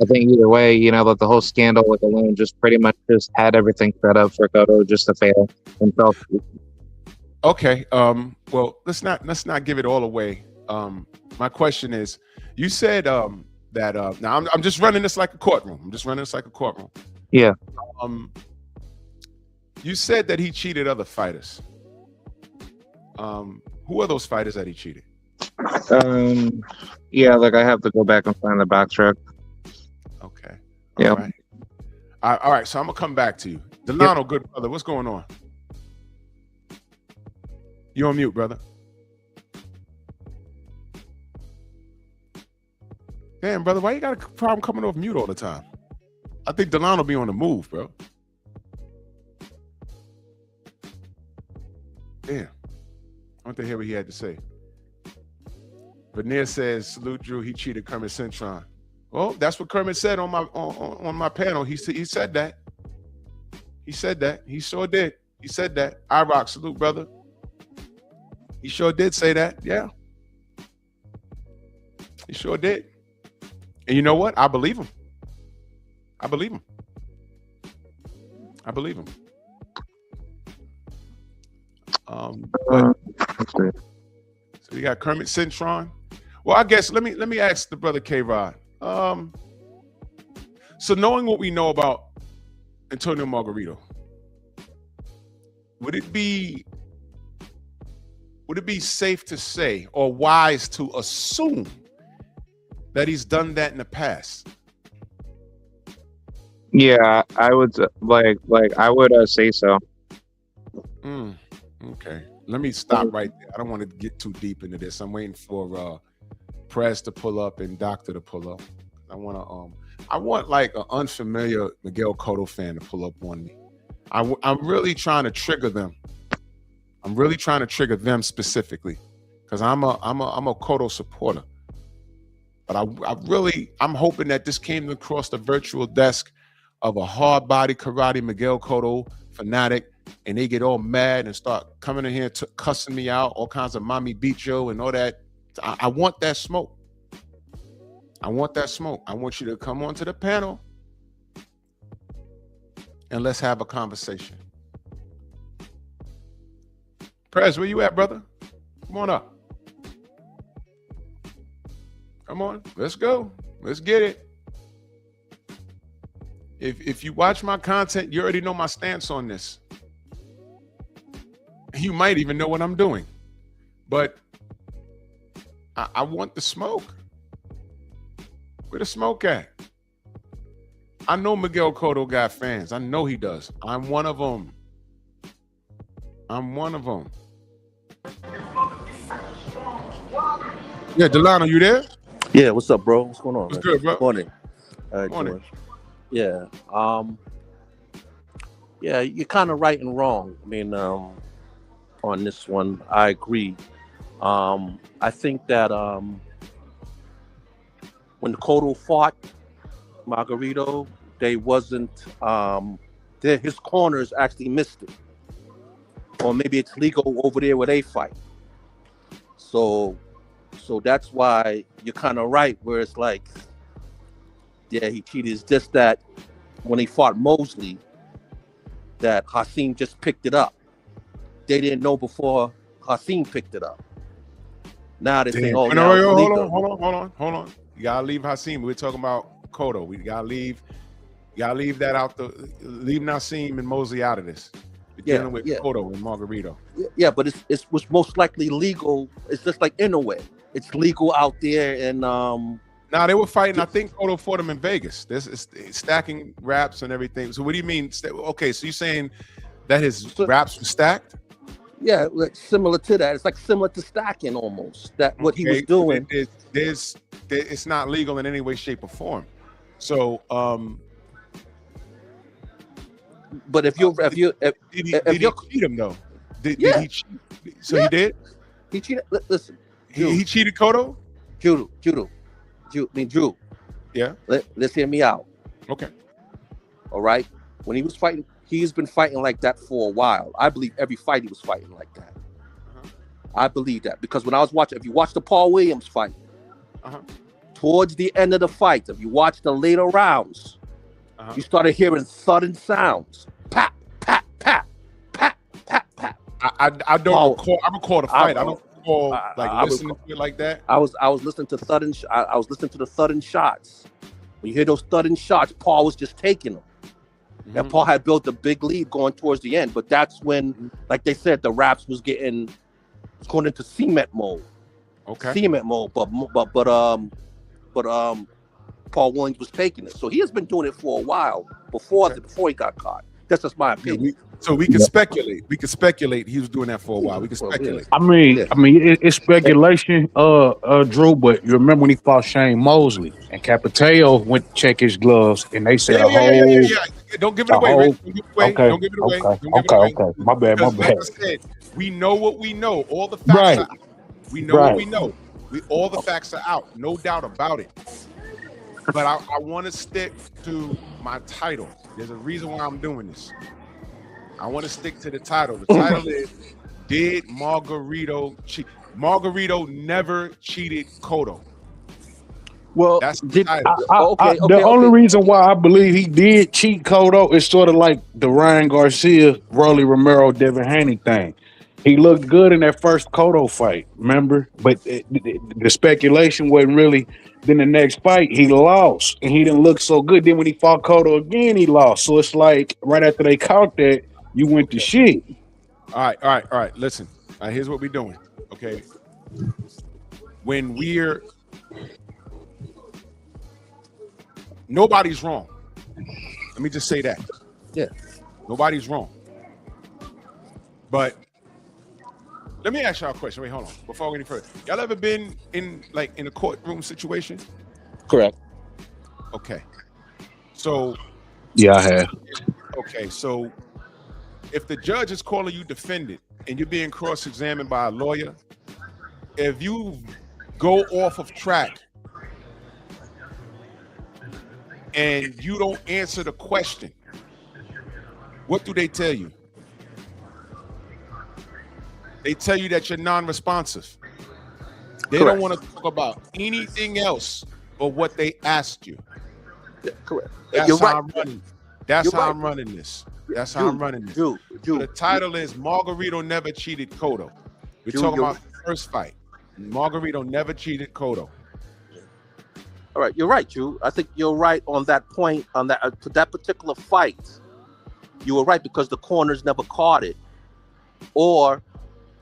I think either way, that the whole scandal with alone just pretty much just had everything set up for Cotto just to fail himself. Okay. Well, let's not give it all away. My question is, you said that now I'm just running this like a courtroom. I'm just running this like a courtroom. Yeah. Um, you said that he cheated other fighters. Who are those fighters that he cheated? Um, yeah, like I have to go back and find the backtrack. Okay. All Yeah. right. All right. So I'm gonna come back to you, Yep. Delano. Good brother. What's going on? You on mute, brother? Damn, brother. Why you got a problem coming off mute all the time? I think Delano be on the move, bro. Damn. I want to hear what he had to say. Veneer says, salute Drew. He cheated Kermit Cintron. Well, that's what Kermit said on my panel. He said that. He said that. He sure did. He said that. I rock. Salute, brother. He sure did say that. Yeah. He sure did. And you know what? I believe him. I believe him. I believe him. But Okay. so you got Kermit Cintron. Well, I guess let me ask the brother K Rod. So knowing what we know about Antonio Margarito, would it be safe to say or wise to assume that he's done that in the past? Yeah, I would I would say so. Okay. Let me stop right there. I don't want to get too deep into this. I'm waiting for Prez to pull up and Doctor to pull up. I want like an unfamiliar Miguel Cotto fan to pull up on me. I'm really trying to trigger them. I'm really trying to trigger them specifically because I'm a Cotto supporter. But I'm hoping that this came across the virtual desk of a hard body karate Miguel Cotto fanatic, and they get all mad and start coming in here cussing me out, all kinds of mommy bicho and all that. I want that smoke. I want that smoke. I want you to come onto the panel and let's have a conversation. Prez, where you at, brother? Come on up. Come on, let's go. Let's get it. If you watch my content, you already know my stance on this. You might even know what I'm doing. But I want the smoke. Where the smoke at? I know Miguel Cotto got fans. I know he does. I'm one of them. Yeah, Delano, you there? Yeah, what's up, bro? What's going on? What's man? good, bro? Morning. Morning. Yeah. Yeah, you're kind of right and wrong. I mean, on this one, I agree. I think that when Cotto fought Margarito, they wasn't his corners actually missed it. Or maybe it's legal over there where they fight. So that's why you're kind of right, where it's like, yeah, he cheated. It's just that when he fought Mosley, that Hassim just picked it up. They didn't know before Hassim picked it up. Now they're saying, Damn. oh, No, now it's legal. hold on. You gotta leave Hasim. We're talking about Cotto. We gotta leave. You gotta leave that out. Leave Nassim and Mosley out of this. We're dealing with Cotto and Margarito. Yeah, but it was most likely legal. It's just like Inouye. It's legal out there, and Now they were fighting. I think Cotto fought him in Vegas. This is stacking raps and everything. So what do you mean? Okay, so you're saying that his raps were stacked? Yeah, like similar to that. It's like similar to stacking almost. That what he was doing. It's not legal in any way, shape, or form. So, but if you did he cheat him though? Did he cheat? So he did. He cheated. Listen, he cheated Cotto. Drew. Yeah. Let's hear me out. Okay. All right. When he was fighting, he's been fighting like that for a while. I believe every fight he was fighting like that. I believe that because when I was watching, if you watch the Paul Williams fight, towards the end of the fight, if you watch the later rounds, you started hearing sudden sounds. Pap, pap, pap, pap, pap, pap. I don't recall. I recall the fight. I don't recall listening to it like that. I was listening to sudden. I was listening to the sudden shots. When you hear those sudden shots, Paul was just taking them. And Paul had built a big lead going towards the end, but that's when, like they said, the raps was going into cement mode. Okay. Cement mode, but Paul Williams was taking it, so he has been doing it for a while before he got caught. That's just my opinion. So we can speculate. We can speculate he was doing that for a while. We can speculate. I mean, it's speculation, Drew. But you remember when he fought Shane Mosley and Capiteo went to check his gloves, and they said Don't give it away. Don't give it away. Okay. Don't give it away. Okay. My bad. Like I said, we know what we know. All the facts are out. We know what we know. All the facts are out. No doubt about it. But I want to stick to my title. There's a reason why I'm doing this. I want to stick to the title. The title is, did Margarito cheat? Margarito never cheated Cotto. Well, that's the title. The only reason why I believe he did cheat Cotto is sort of like the Ryan Garcia, Rolly Romero, Devin Haney thing. He looked good in that first Cotto fight, remember? But the speculation wasn't really. Then the next fight, he lost, and he didn't look so good. Then when he fought Cotto again, he lost. So it's like right after they caught that, you went to shit. All right. Listen, here's what we're doing. Okay, when nobody's wrong. Let me just say that. Yeah, nobody's wrong. But let me ask y'all a question. Wait, hold on. Before I go any further, y'all ever been in a courtroom situation? Correct. Okay. So. Yeah, I have. Okay, so if the judge is calling you defendant and you're being cross-examined by a lawyer, if you go off of track and you don't answer the question, what do they tell you? They tell you that you're non-responsive. They don't want to talk about anything else but what they asked you. Yeah, correct. That's how I'm running. That's how I'm running this. That's how I'm running this. So the title is Margarito never cheated Cotto. We're talking about the first fight. Margarito never cheated Cotto. All right, you're right, Drew. I think you're right on that point. On that particular fight, you were right because the corners never caught it, or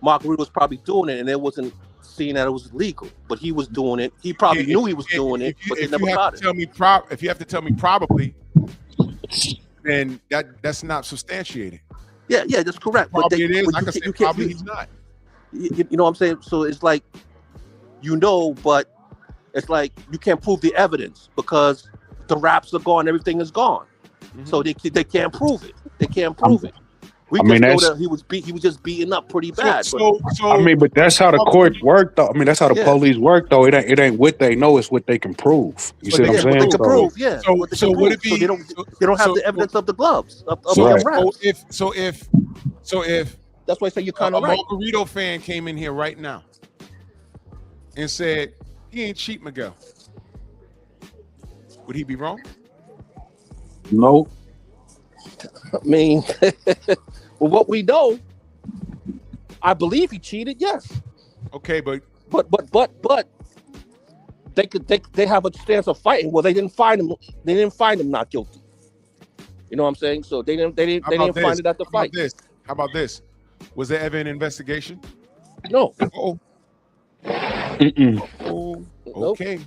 Margarito was probably doing it and it wasn't seeing that it was legal, but he was doing it. He probably knew he was doing it, but they never caught it. If you have to tell me probably, then that's not substantiated. Yeah, that's correct. Probably it is. I can say probably he's not. You know what I'm saying? So it's like, but it's like you can't prove the evidence because the raps are gone, everything is gone. So they can't prove it. They can't prove it. We just know that he was just beaten up pretty bad. But that's how the courts work, though. I mean, that's how the police work, though. It ain't what they know; it's what they can prove. You see what I'm saying? What they can prove, yeah. So would it be? So they don't have the evidence of the gloves of the raps. So if that's why I say you're kind of right. A Margarito fan came in here right now and said he ain't cheat Miguel, would he be wrong? No. I mean, well, what we know, I believe he cheated. Yes. Okay, but but they have a stance of fighting. Well, they didn't find him. They didn't find him not guilty. You know what I'm saying? So they didn't find it at the fight. How about this? Was there ever an investigation? No. Oh, Mm-mm. oh, Nope. okay.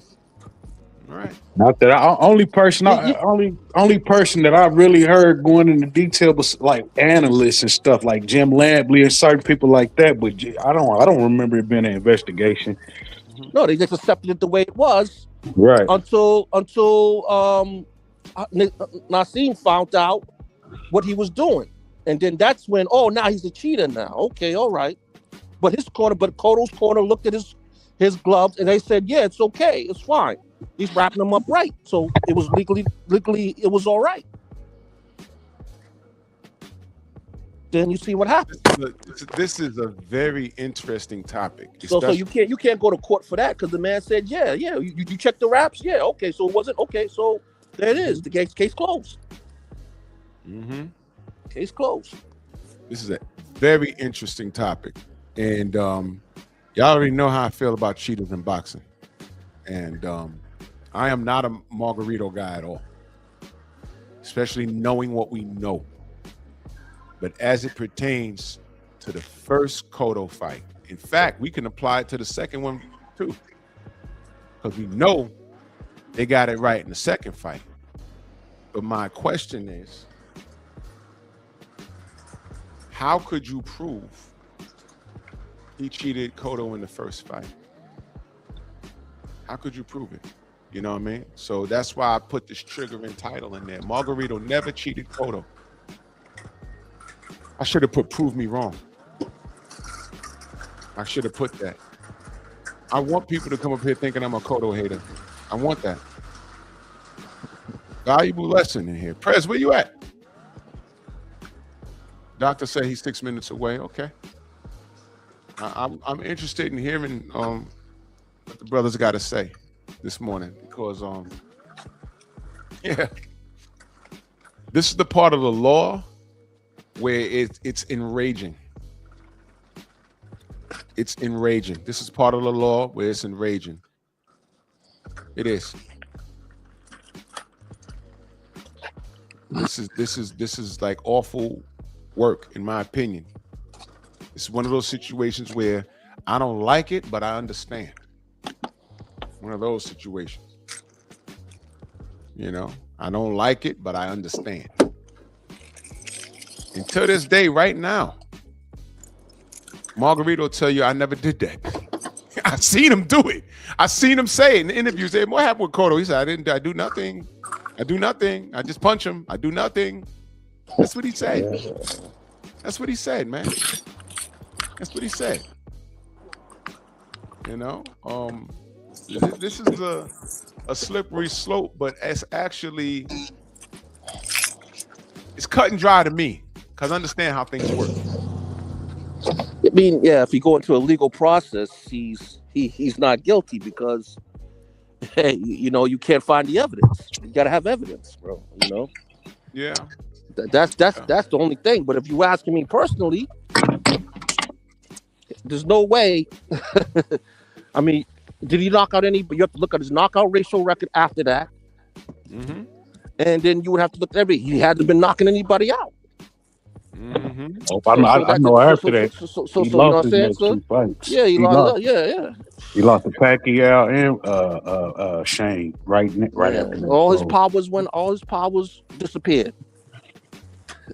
All right. Not that only person that I really heard going into detail was like analysts and stuff like Jim Lampley and certain people like that. But I don't remember it being an investigation. No, they just accepted it the way it was Right. until Nassim found out what he was doing, and then that's when now he's a cheater now. Okay, all right, but Cotto's corner looked at his gloves and they said, yeah, it's okay, it's fine. He's wrapping them up right, so it was legally it was all right. Then you see what happens. This is a very interesting topic. So you can't go to court for that because the man said, yeah, you checked the wraps, yeah, okay, so it wasn't okay, so there it is. The case closed. Mm-hmm. Case closed. This is a very interesting topic, and y'all already know how I feel about cheaters in boxing, and I am not a Margarito guy at all, especially knowing what we know. But as it pertains to the first Cotto fight, in fact, we can apply it to the second one too, because we know they got it right in the second fight. But my question is, how could you prove he cheated Cotto in the first fight? How could you prove it? You know what I mean? So that's why I put this triggering title in there. Margarito never cheated Cotto. I should have put prove me wrong. I should have put that. I want people to come up here thinking I'm a Cotto hater. I want that. Valuable lesson in here. Prez, where you at? Doctor said he's 6 minutes away. Okay. I'm interested in hearing what the brothers got to say this morning because this is the part of the law where it's enraging. It's enraging. This is part of the law where it's enraging. It is. This is like awful work, in my opinion. It's one of those situations where I don't like it, but I understand. One of those situations. You know, I don't like it, but I understand. Until this day, right now, Margarito will tell you I never did that. I seen him do it. I seen him say it in the interviews. Say, what happened with Cotto? He said, I do nothing. I do nothing. I just punch him. I do nothing. That's what he said. That's what he said, man. That's what he said. You know, this is a slippery slope, but it's actually cut and dry to me because I understand how things work. I mean, yeah, if you go into a legal process, he's not guilty because, hey, you know, you can't find the evidence. You gotta have evidence, bro. You know. Yeah. That's the only thing. But if you asking me personally, there's no way. I mean, did he knock out any? But you have to look at his knockout ratio record after that, Mm-hmm. and then you would have to look at he hadn't been knocking anybody out. Mm-hmm. I know after that. So He you know what lost I'm his saying? next two fights. Yeah, he lost. Yeah. He lost to Pacquiao and Shane right after that. All his powers disappeared.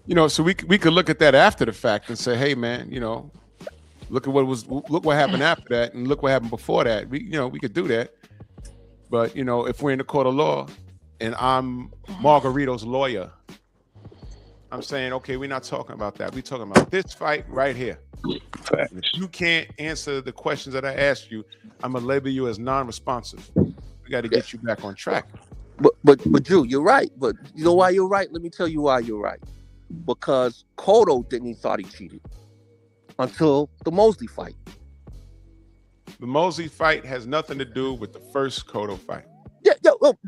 You know, so we could look at that after the fact and say, hey, man, you know, look what happened after that, and look what happened before that. We could do that, but you know, if we're in the court of law, and I'm Margarito's lawyer, I'm saying, okay, we're not talking about that. We're talking about this fight right here. And if you can't answer the questions that I asked you, I'm gonna label you as non-responsive. We got to get you back on track. But Drew, you're right. But you know why you're right? Let me tell you why you're right. Because Cotto thought he cheated until the Mosley fight. The Mosley fight has nothing to do with the first Cotto fight. Yeah,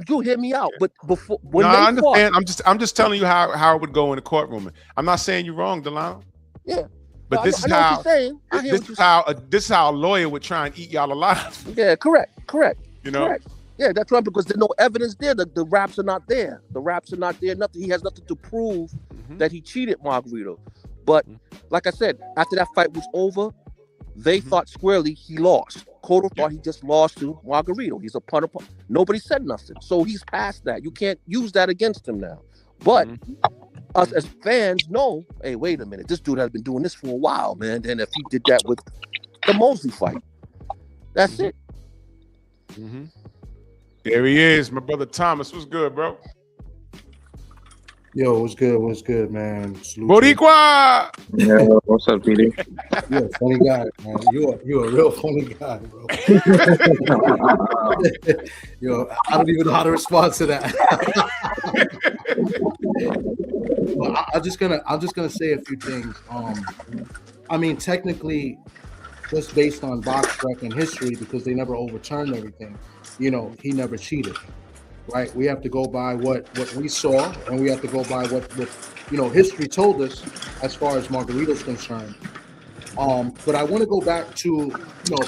Drew, hear me out. But before when I they understand. fought, I'm just telling you how it would go in the courtroom. I'm not saying you're wrong, Delano. yeah. But No, this is I know what how you're saying. I hear this what is you're how this is how a lawyer would try and eat y'all alive. Yeah, correct. You know, Correct. Yeah, that's right, because there's no evidence there. The raps are not there. The raps are not there. Nothing. He has nothing to prove that he cheated Margarito. But like I said, after that fight was over, they thought squarely he lost. Cotto thought he just lost to Margarito. He's a punter. Nobody said nothing. So he's past that. You can't use that against him now. But us as fans know, hey, wait a minute. This dude has been doing this for a while, man. And if he did that with the Mosley fight, that's it. There he is, my brother Thomas. What's good, bro? Yo, what's good, man? Salute Boricua! Yeah, what's up, Peter? You're a funny guy, man. You're a real funny guy, bro. Yo, I don't even know how to respond to that. Well, I'm just gonna say a few things. I mean, technically, just based on box rec and history, because they never overturned everything. You know, he never cheated. Right, we have to go by what we saw, and we have to go by what history told us as far as Margarito's concerned. But I want to go back to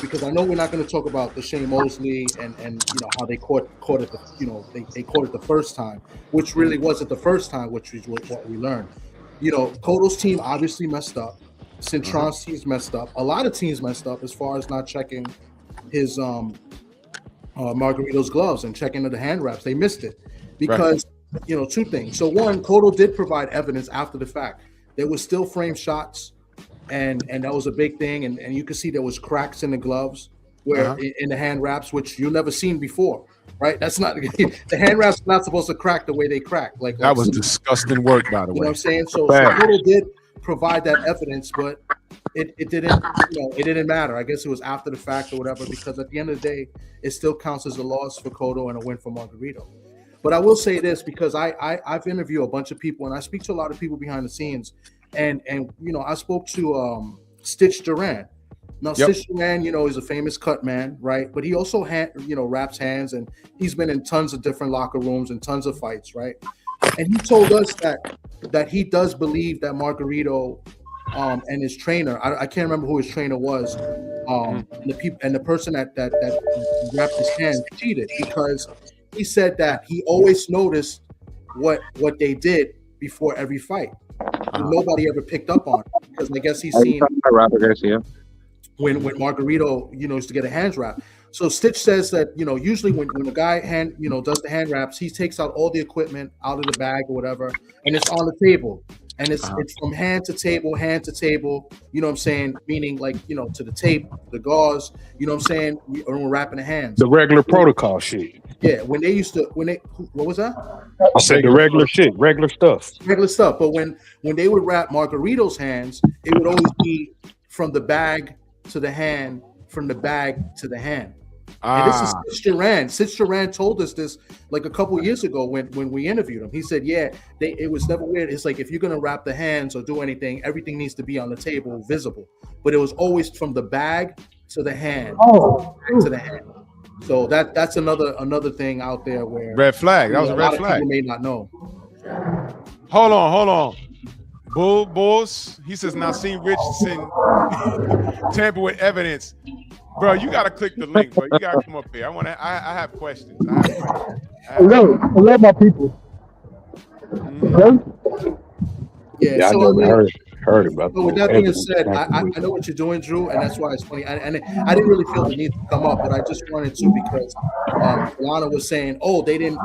because I know we're not going to talk about the Shane Mosley and how they caught it they caught it the first time, which really wasn't the first time, which is what we learned. Cotto's team obviously messed up. Cintron's teams messed up. A lot of teams messed up as far as not checking his Margarito's gloves and checking the hand wraps. They missed it because two things. So one, Cotto did provide evidence after the fact. There was still frame shots, and that was a big thing. And you could see there was cracks in the gloves where in the hand wraps, which you've never seen before. Right? That's not the hand wraps are not supposed to crack the way they crack. Like that was disgusting work, by the way. You know what I'm saying? So Cotto did provide that evidence, but it didn't matter. I guess it was after the fact or whatever, because at the end of the day, it still counts as a loss for Cotto and a win for Margarito. But I will say this, because I've interviewed a bunch of people and I speak to a lot of people behind the scenes, and I spoke to Stitch Duran. Now Stitch Duran, is a famous cut man, right? But he also wraps hands, and he's been in tons of different locker rooms and tons of fights, right? And he told us that he does believe that Margarito and his trainer, I can't remember who his trainer was, the person that wrapped his hand cheated, because he said that he always noticed what they did before every fight. Nobody ever picked up on it, because I guess he's seen Robert Garcia. when Margarito used to get a hands wrap. So Stitch says that usually when a guy does the hand wraps, he takes out all the equipment out of the bag or whatever, and it's on the table. And it's from hand to table, you know what I'm saying? Meaning like, to the tape, the gauze, you know what I'm saying? When we're wrapping the hands. The regular protocol shit. Yeah, what was that? I said the regular shit, regular stuff. Regular stuff. But when they would wrap Margarito's hands, it would always be from the bag to the hand, from the bag to the hand. And this is Stitch Duran. Stitch Duran told us this like a couple years ago when we interviewed him. He said, it was never weird. It's like if you're gonna wrap the hands or do anything, everything needs to be on the table, visible. But it was always from the bag to the hand, to the hand. So that's another thing out there where red flag. That was a red flag. People may not know. Hold on. Bulls. He says Nassim Richardson tamper with evidence. Bro, you gotta click the link, bro. You gotta come up here. I have questions. Hello, my people. Yeah, I so never heard about but with that being said, I know what you're doing, Drew, and that's why it's funny. And I didn't really feel the need to come up, but I just wanted to, because Lana was saying, they didn't,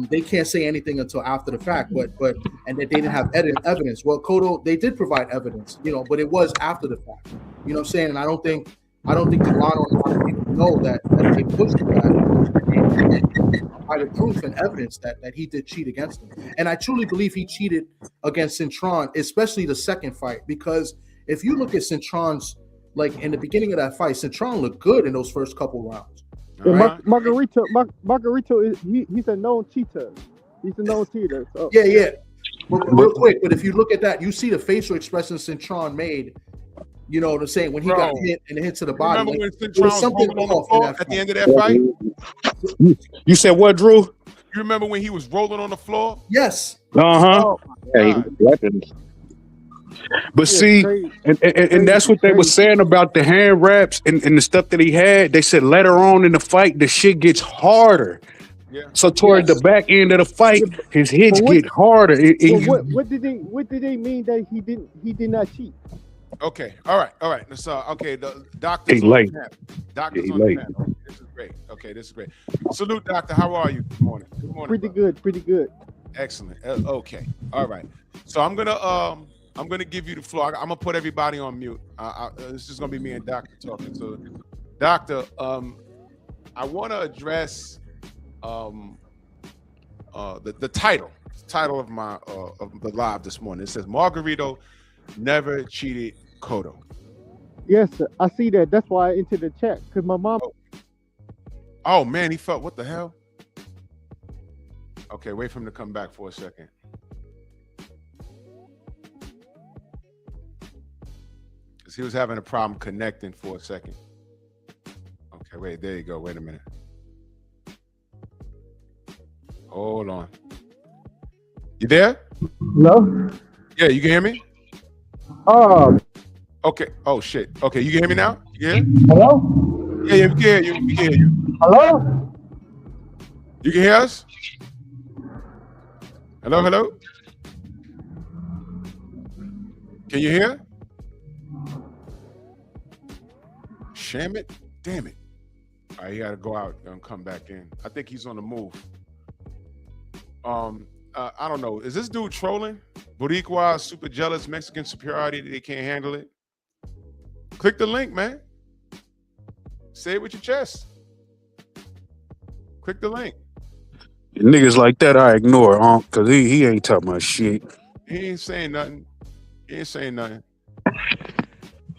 they can't say anything until after the fact, but and that they didn't have evidence. Well, Cotto, they did provide evidence, but it was after the fact. You know what I'm saying? And I don't think Delano and a lot of people know that they pushed that by the proof and evidence that he did cheat against him. And I truly believe he cheated against Cintron, especially the second fight, because if you look at Cintron's, like in the beginning of that fight, Cintron looked good in those first couple rounds. Margarito he's a known cheater. He's a known cheater. So. Yeah. But real quick, but if you look at that, you see the facial expressions Cintron made. You know what I'm saying? When he got hit and hit to the body, remember when Cintron was something on the floor at the end of that fight? You said what, Drew? You remember when he was rolling on the floor? Yes. Uh-huh. Yeah, he weapons. But Yeah, see, crazy, and crazy, that's what they were crazy. saying about the hand wraps and the stuff that he had. They said later on in the fight, the shit gets harder. Yeah. So toward the Yes. back end of the fight, Yeah, his but hits what? get harder. But what did they mean that he did not cheat? Okay. All right. All right. So, okay. The He doctor's on the late. panel. Yeah, Doctor's he on the late. panel. Okay, this is great. Okay, this is great. Salute, doctor. How are you? Good morning. Good morning. Pretty brother. good, pretty good. Excellent. Okay. All right. So I'm gonna give you the floor. I'm gonna put everybody on mute. It's just gonna be me and Doctor talking. So, Doctor, I want to address the title of my of the live this morning. It says Margarito never cheated Cotto. Yes, sir. I see that. That's why I entered the chat because my mom. Oh man, he felt what the hell? Okay, wait for him to come back for a second. Because he was having a problem connecting for a second. Okay, wait, there you go. Wait a minute. Hold on. You there? Hello. Yeah, you can hear me? Okay. Oh shit. Okay, you can hear me now? You can hear? Hello. Yeah, we can hear you. We can hear you. Hello. You can hear us? Hello, hello? Can you hear? Sham it? Damn it. All right, he had to go out and come back in. I think he's on the move. I don't know. Is this dude trolling? Boricua, super jealous, Mexican superiority, they can't handle it. Click the link, man. Say it with your chest. Click the link. Niggas like that, I ignore, because he ain't talking about shit. He ain't saying nothing. He ain't saying nothing.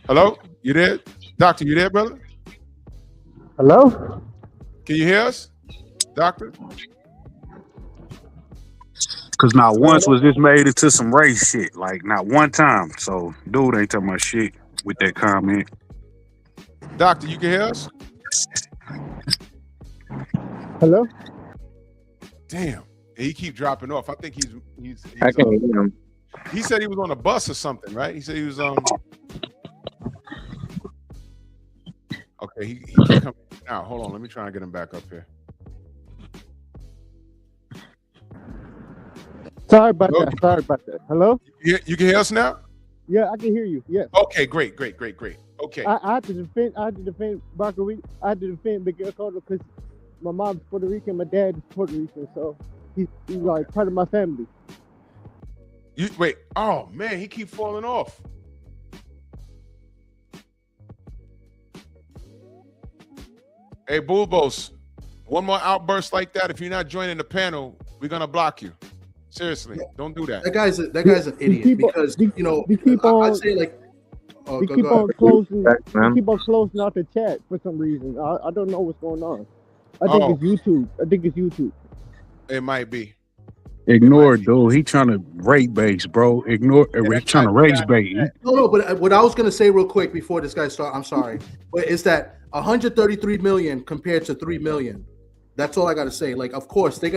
Hello? You there? Doctor, you there, brother? Hello. Can you hear us? Doctor? Because not once was this made into some race shit. Like, not one time. So, dude ain't talking about shit with that comment. Doctor, you can hear us? Hello. Damn. He keep dropping off. I think he's I can hear him. he said he was on a bus or something, right? He said he was okay, he keep coming now. Hold on, let me try and get him back up here. Sorry about Hello? that. Sorry about that. Hello. You can hear us now? Yeah, I can hear you. Yes. Okay, great. Okay. I had to defend. Margarito. I had to defend Miguel Cotto because my mom's Puerto Rican, my dad is Puerto Rican, so he's like part of my family. You wait. Oh man, he keep falling off. Hey, Bulbos, one more outburst like that. If you're not joining the panel, we're gonna block you. Seriously, don't do that. That guy's an idiot because I say like. We keep on closing. We keep on closing out the chat for some reason. I don't know what's going on. I think it's YouTube. It might be. Ignore it, dude. He trying to rate base, bro. Ignore. He trying to race bait. No. But what I was gonna say real quick before this guy start, I'm sorry, but is that 133 million compared to 3 million? That's all I gotta say. Like, of course, they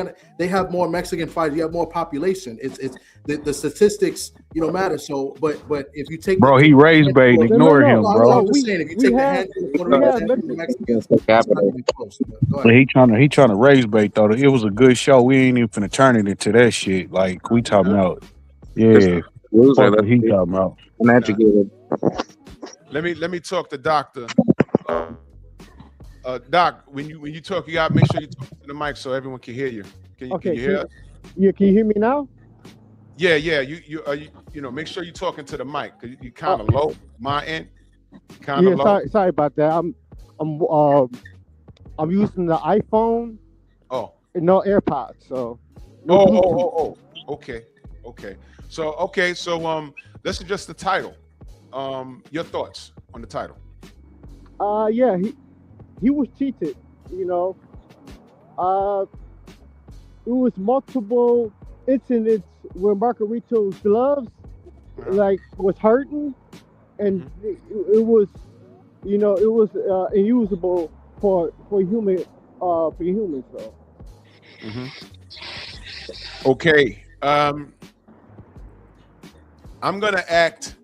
have more Mexican fighters. You have more population. It's the statistics, matter. So, but if you take he raised bait. Ignore him, bro. I'm just saying, if you take the hand Mexicans, He trying to raise bait though. It was a good show. We ain't even finna turn it into that shit. Like we talking about, yeah. What he talking about? Uneducated. Let me talk to Doctor. Doc, when you talk, you gotta make sure you talk to the mic so everyone can hear you. Can you hear us? Yeah, can you hear me now? Yeah. You make sure you're talking to the mic because you kind of low. My end, kind of low. Sorry about that. I'm using the iPhone. Oh. And no AirPods. So. No Okay. So let's address the title. Your thoughts on the title? Yeah, he was cheated. It was multiple incidents where Margarito's gloves was hurting, and it was unusable for humans. So. Okay. I'm gonna act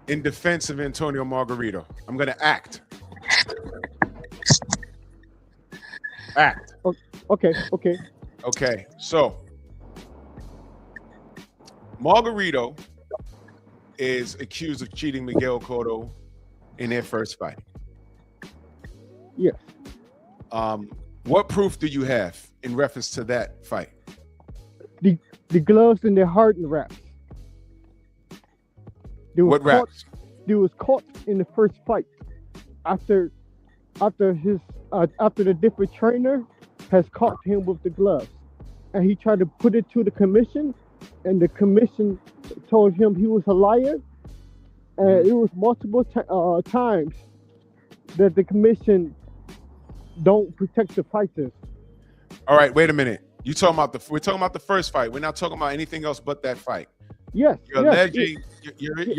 in defense of Antonio Margarito. I'm gonna act. Okay. Okay. So Margarito is accused of cheating Miguel Cotto in their first fight. Yes. What proof do you have in reference to that fight? The gloves and the hardened wraps. What wraps? They was caught in the first fight after the different trainer has caught him with the gloves, and he tried to put it to the commission, and the commission told him he was a liar, and it was multiple times that the commission don't protect the fighters. All right, wait a minute. We're talking about the first fight. We're not talking about anything else but that fight. Yes. You're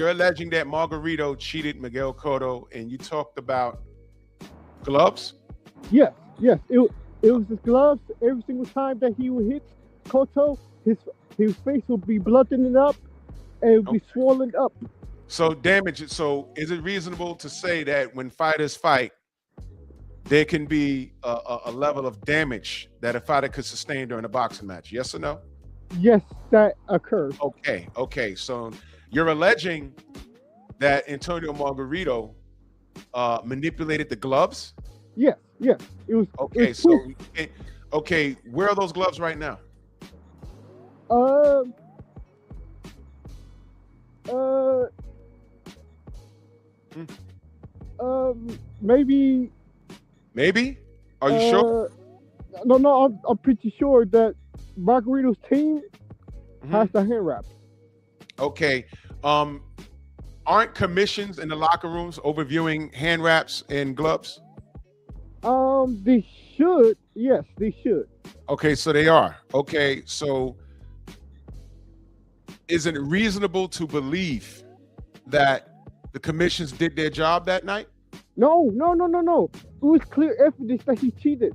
alleging that Margarito cheated Miguel Cotto, and you talked about gloves. Yes. It was his gloves. Every single time that he would hit Cotto, his face would be bloodening up and it would be swollen up. So damage. So is it reasonable to say that when fighters fight, there can be a level of damage that a fighter could sustain during a boxing match? Yes or no? Yes, that occurred. Okay. So you're alleging that Antonio Margarito manipulated the gloves? Yes. It was Okay. it was Okay. Where are those gloves right now? Maybe. Maybe? Are you sure? No, I'm pretty sure that Margarito's team Mhm. has the hand wraps. Okay. Aren't commissions in the locker rooms overviewing hand wraps and gloves? They should. Yes, they should. Okay, so they are. Okay, so is it reasonable to believe that the commissions did their job that night? No. It was clear evidence that he cheated.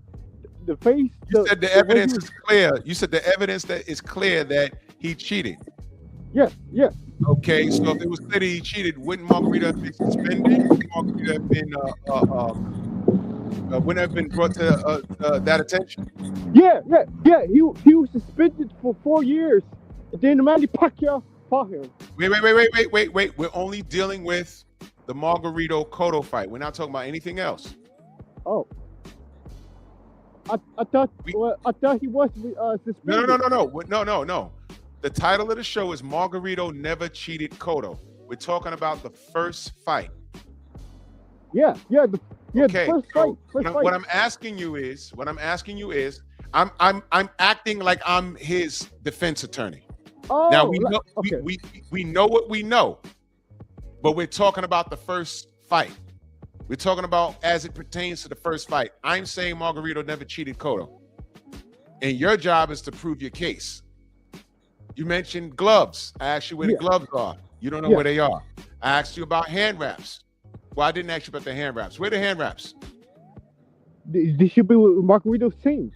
The face. You said the evidence is clear. You said the evidence that is clear that he cheated. Yes. Okay, so if it was clear that he cheated, wouldn't Margarito have been suspended? Wouldn't Margarito have been wouldn't have been brought to that attention? Yeah. He was suspended for 4 years. And then Manny Pacquiao fought him. Wait. We're only dealing with the Margarito Cotto fight. We're not talking about anything else. Oh. I thought he was suspended. No. The title of the show is Margarito Never Cheated Cotto. We're talking about the first fight. Yeah. The first fight. What I'm asking you is, I'm acting like I'm his defense attorney. Oh, Now okay. we know what we know, but we're talking about the first fight. We're talking about as it pertains to the first fight. I'm saying Margarito never cheated Cotto, and your job is to prove your case. You mentioned gloves. I asked you where the gloves are. You don't know where they are. I asked you about hand wraps. Well, I didn't ask you about the hand wraps. Where are the hand wraps? They should be with Margarito's team,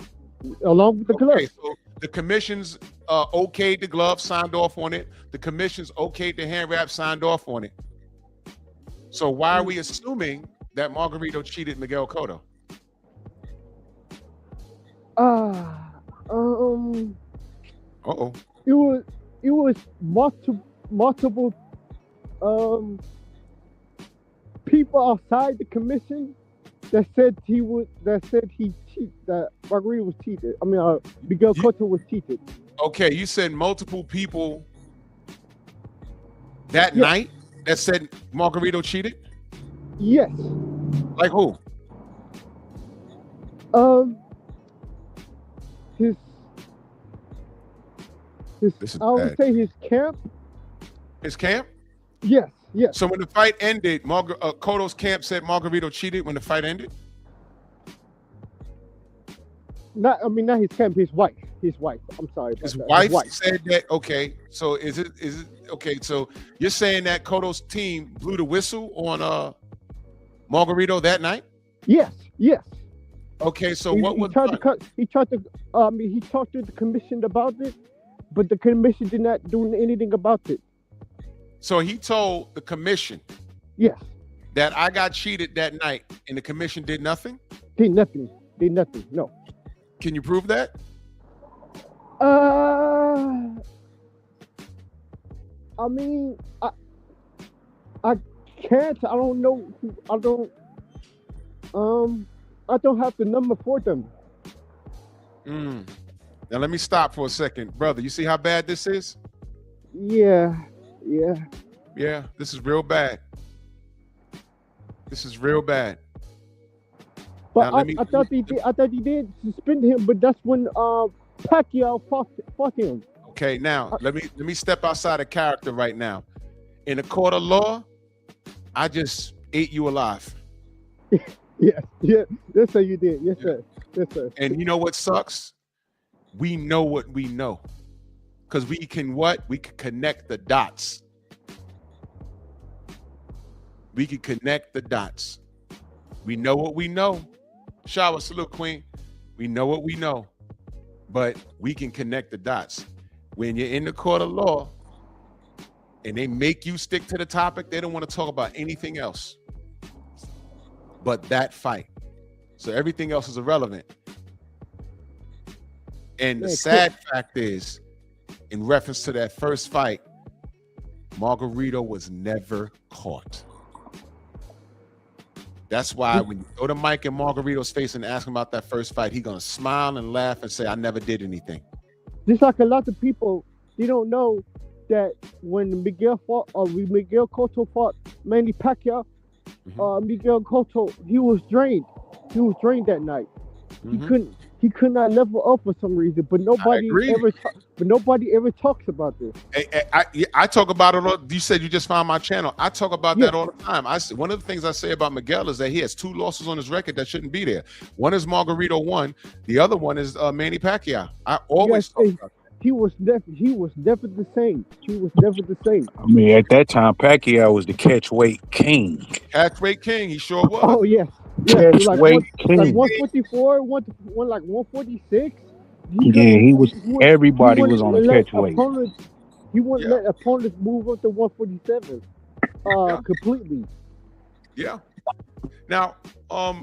along with the gloves. So the commission's okayed the gloves, signed off on it. The commission's okayed the hand wraps, signed off on it. So why are we assuming that Margarito cheated Miguel Cotto? It was multiple people outside the commission that said he cheated, that Margarito was cheated. I mean, Miguel Cotto was cheated. Okay, you said multiple people that night that said Margarito cheated? Yes. Like who? I would say his camp. His camp? Yes. So when the fight ended, Cotto's camp said Margarito cheated when the fight ended? Not his camp, his wife. I'm sorry. His wife said that. Okay, so is it okay? So you're saying that Cotto's team blew the whistle on Margarito that night? Yes. Okay, so He what was talked to the commission about it, but the commission did not do anything about it. So he told the commission Yes, that I got cheated that night, and the commission did nothing. did nothing. Did nothing. No. Can you prove that? I mean, I can't. I don't know. I don't have the number for them. Now let me stop for a second, brother. You see how bad this is? Yeah. Yeah, this is real bad. This is real bad. But Now, I thought he did suspend him, but that's when Pacquiao fought him. Okay, now let me step outside of character right now. In a court of law, I just ate you alive. Yes, sir, you did. Yes, sir. And you know what sucks? We know what we know. Because we can connect the dots. We can connect the dots. We know what we know. Shower, salute, queen. We know what we know. But we can connect the dots. When you're in the court of law and they make you stick to the topic, they don't want to talk about anything else but that fight. So everything else is irrelevant. And the sad fact is, in reference to that first fight, Margarito was never caught. That's why when you go to Mike and Margarito's face and ask him about that first fight, he's going to smile and laugh and say, I never did anything. Just like a lot of people, they don't know that when Miguel Cotto fought Manny Pacquiao, Miguel Cotto, he was drained. He was drained that night. He could not level up for some reason, but nobody ever talks about this. I talk about it. You said you just found my channel. I talk about that all the time. One of the things I say about Miguel is that he has 2 losses on his record that shouldn't be there. One is Margarito 1. The other one is Manny Pacquiao. I always talk about that. He was never the same. He was never the same. I mean, at that time, Pacquiao was the catchweight king. Catchweight king, he sure was. Oh yes. Catchweight king. Like 144, one like 146. He was. Everybody was on the catchweight. He wouldn't let opponents move up to 147 completely. Yeah. Now, I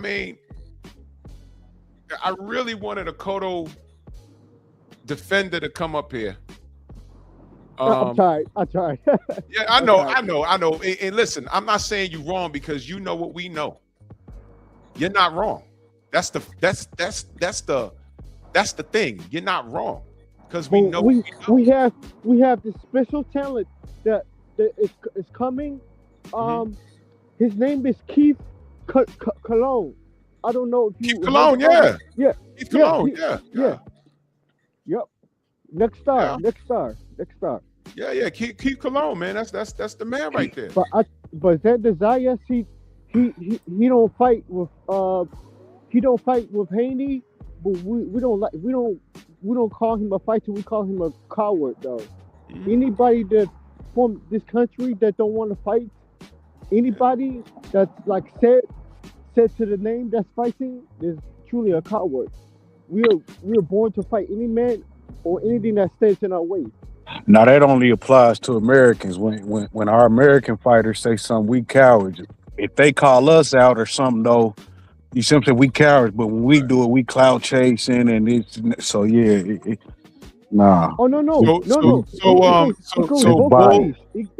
mean, I really wanted a Cotto defender to come up here. I tried. Yeah, I know. And listen, I'm not saying you're wrong because you know what we know. You're not wrong. That's the thing. You're not wrong because we know. We have this special talent that is coming. His name is Keith Cologne. I don't know if you Keith Cologne. Yeah. Keith Cologne. Yeah. Yep. Next star. Yeah. Keith Cologne, man. That's the man right there. But Xander Zayas, he don't fight with Haney, but we don't call him a fighter. We call him a coward, though. Anybody that from this country that don't want to fight, anybody that's like said to the name that's fighting is truly a coward. We are born to fight any man or anything that stands in our way. Now that only applies to Americans. When our American fighters say something, we cowards. If they call us out or something, though, you simply we cowards. But when we do it, we clout chasing, and it's so yeah. Nah. Oh no.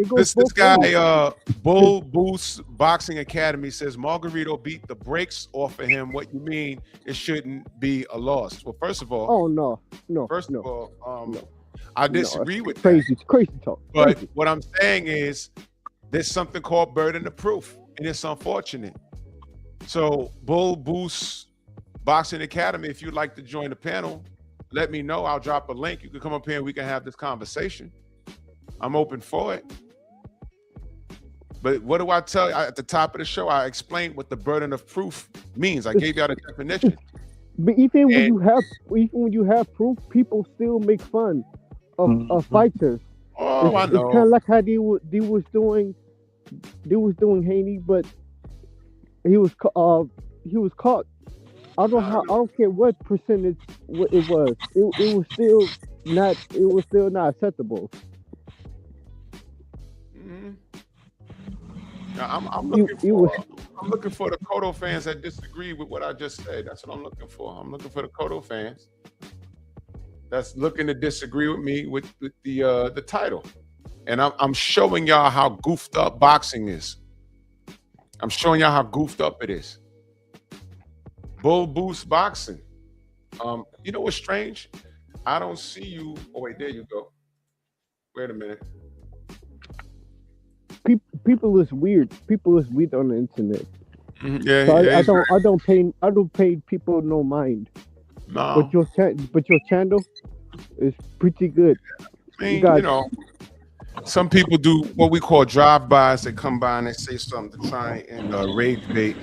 This guy, Bull Boost Boxing Academy says Margarito beat the brakes off of him. What you mean? It shouldn't be a loss. Well, first of all, oh no. First of all, I disagree with crazy. that. It's crazy talk. But Crazy. what I'm saying is, there's something called burden of proof, and it's unfortunate. So, Bull Boost Boxing Academy, if you'd like to join the panel, let me know. I'll drop a link. You can come up here and we can have this conversation. I'm open for it. But what do I tell you? At the top of the show, I explained what the burden of proof means. I gave you the definition. But even when you have proof, people still make fun of fighters. Oh, I know. It's kind of like how they was doing Haney, but he was caught I don't care what percentage it was. It was still not. It was still not acceptable. Mhm. Now, I'm It, looking it was. for the Cotto fans that disagree with what I just said. That's what I'm looking for. I'm looking for the Cotto fans that's looking to disagree with me with the title. And I'm showing y'all how goofed up boxing is. I'm showing y'all how goofed up it is. Bull boost boxing. You know what's strange? I don't see you. Oh wait, there you go. Wait a minute. People is weird. People is weird on the internet. Yeah, So yeah, I don't pay people no mind. no. But your channel is pretty good. I mean, got- you know, some people do what we call drive-bys. They come by and they say something to try and rage bait.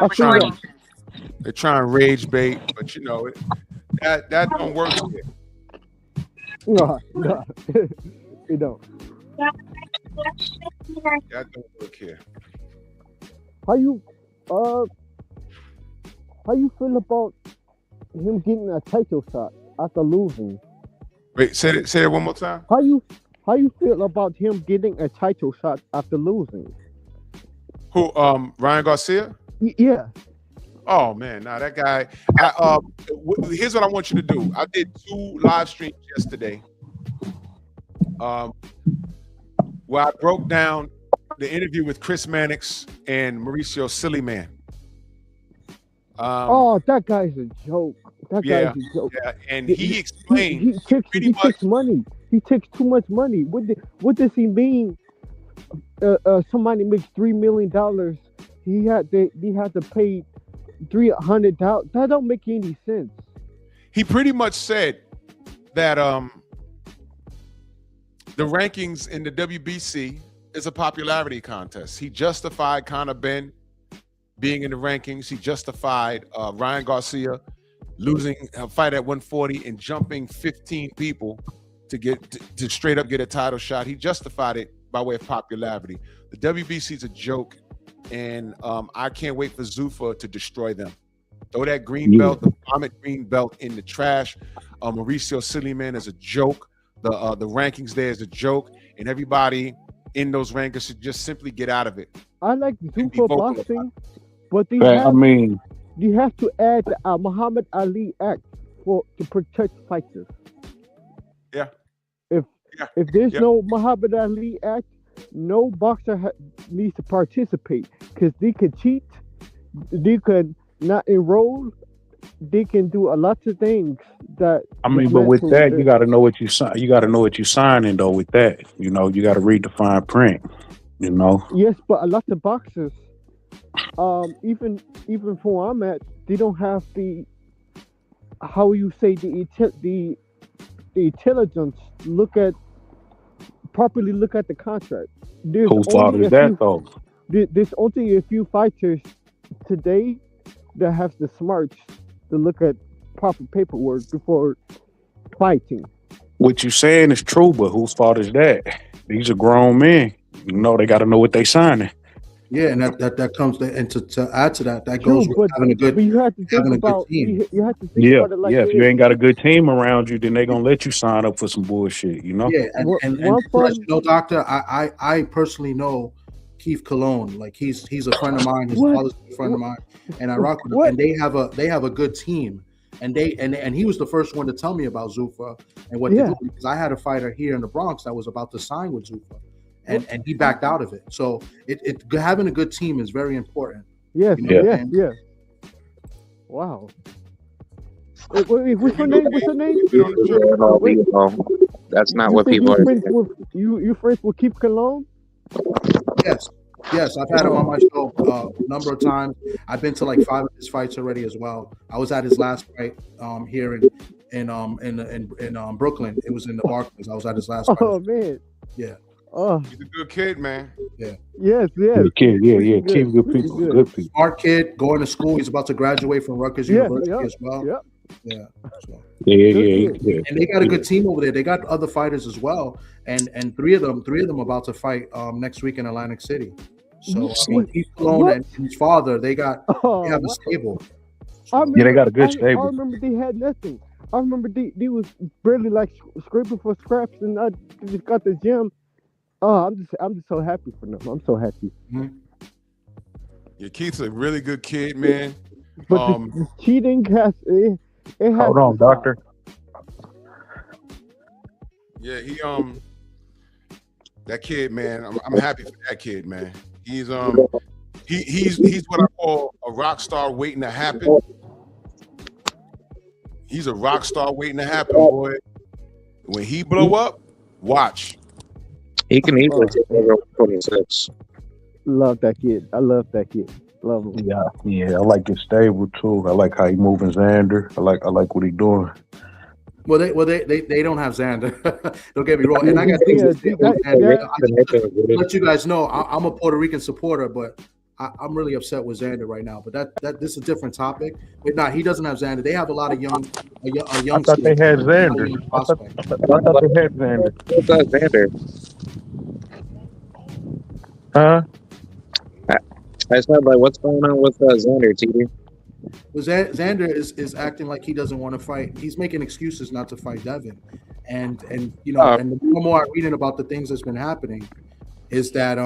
I feel that. They try and rage bait, but you know that don't work here. No, it don't. That don't work here. How you feel about him getting a title shot after losing? Wait, say that one more time. How you feel about him getting a title shot after losing? Who? Ryan Garcia? Yeah. Oh man, now that guy. Here's what I want you to do. I did 2 live streams yesterday, where I broke down the interview with Chris Mannix and Mauricio Simian. Oh, that guy's a joke. That guy's a joke. Yeah, and he explained he takes money. He takes too much money. What does he mean? Somebody makes $3 million. He had to pay $300. That don't make any sense. He pretty much said that the rankings in the WBC is a popularity contest. He justified Conor Ben being in the rankings. He justified Ryan Garcia losing a fight at 140 and jumping 15 people to straight up get a title shot. He justified it by way of popularity. The WBC is a joke, and I can't wait for Zuffa to destroy them. Throw that green belt, the vomit green belt, in the trash. Mauricio Simian is a joke. The rankings there is a joke, and everybody in those rankings should just simply get out of it. I like Zuffa boxing, but you have to add the Muhammad Ali Act to protect fighters. Yeah. If there's no Muhammad Ali Act, no boxer needs to participate, because they could cheat, they could not enroll, they can do a lot of things that. I mean, but with that, you got to know what you sign. You got to know what you signing though. With that, you know, you got to read the fine print. You know. Yes, but a lot of boxers, even from where I'm at, they don't have the intelligence properly look at the contract. Whose fault is that though? There's only a few fighters today that have the smarts to look at proper paperwork before fighting. What you saying is true, but whose fault is that? These are grown men. You know, they got to know what they signing. Yeah, and that comes and to add to that goes with having a good. But you have to think about team. you have to think about it like if you ain't got a good team around you, then they gonna let you sign up for some bullshit. You know. Yeah, and you know, Doctor, I personally know Keith Cologne. Like he's a friend of mine. His father's a friend of mine, and I rock with him. And they have a good team. And he was the first one to tell me about Zuffa and what they do, because I had a fighter here in the Bronx that was about to sign with Zuffa. And he backed out of it. So having a good team is very important. Yes, you know, yes. Wow. What's your name? That's not what people are saying. You friends with Keith Cologne? Yes, I've had him on my show a number of times. I've been to like 5 of his fights already as well. I was at his last fight here in Brooklyn. It was in the Barclays. I was at his last fight. Oh man. Yeah. Oh, he's a good kid, man. Yeah. Yes. Good kid. Yeah. Keep good people. Good people. Smart kid, going to school. He's about to graduate from Rutgers University as well. Yep. Yeah. So. Yeah. And they got a good team over there. They got other fighters as well, and three of them about to fight next week in Atlantic City. So I He- mean, he's alone, what? and his father, they have Oh, a what? stable. I So, remember, Yeah, they got a good I stable. remember they had nothing. I remember they was barely like scraping for scraps, and I just got the gym. Oh, I'm just so happy for them. I'm so happy. Yeah, Keith's a really good kid, man. But this cheating it has Hold to on, stop. doctor. Yeah, that kid, man. I'm happy for that kid, man. He's he's what I call a rock star waiting to happen. He's a rock star waiting to happen, boy. When he blow up, watch. He can easily take over 26. Love that kid. I love that kid. Love him. Yeah. I like his stable too. I like how he moving Xander. I like what he doing. well, they don't have Xander. Don't get me wrong. And I got things to say about that- Xander. I just let you guys know I'm a Puerto Rican supporter, but I'm really upset with Xander right now. But that this is a different topic. But nah, he doesn't have Xander. They have a lot of young I thought they had Xander. I thought they had Xander. What's that, Xander? Huh? I said, like, what's going on with Xander, TD? Well, Xander is acting like he doesn't want to fight. He's making excuses not to fight Devin, and you know, and the more I'm reading about the things that's been happening, is that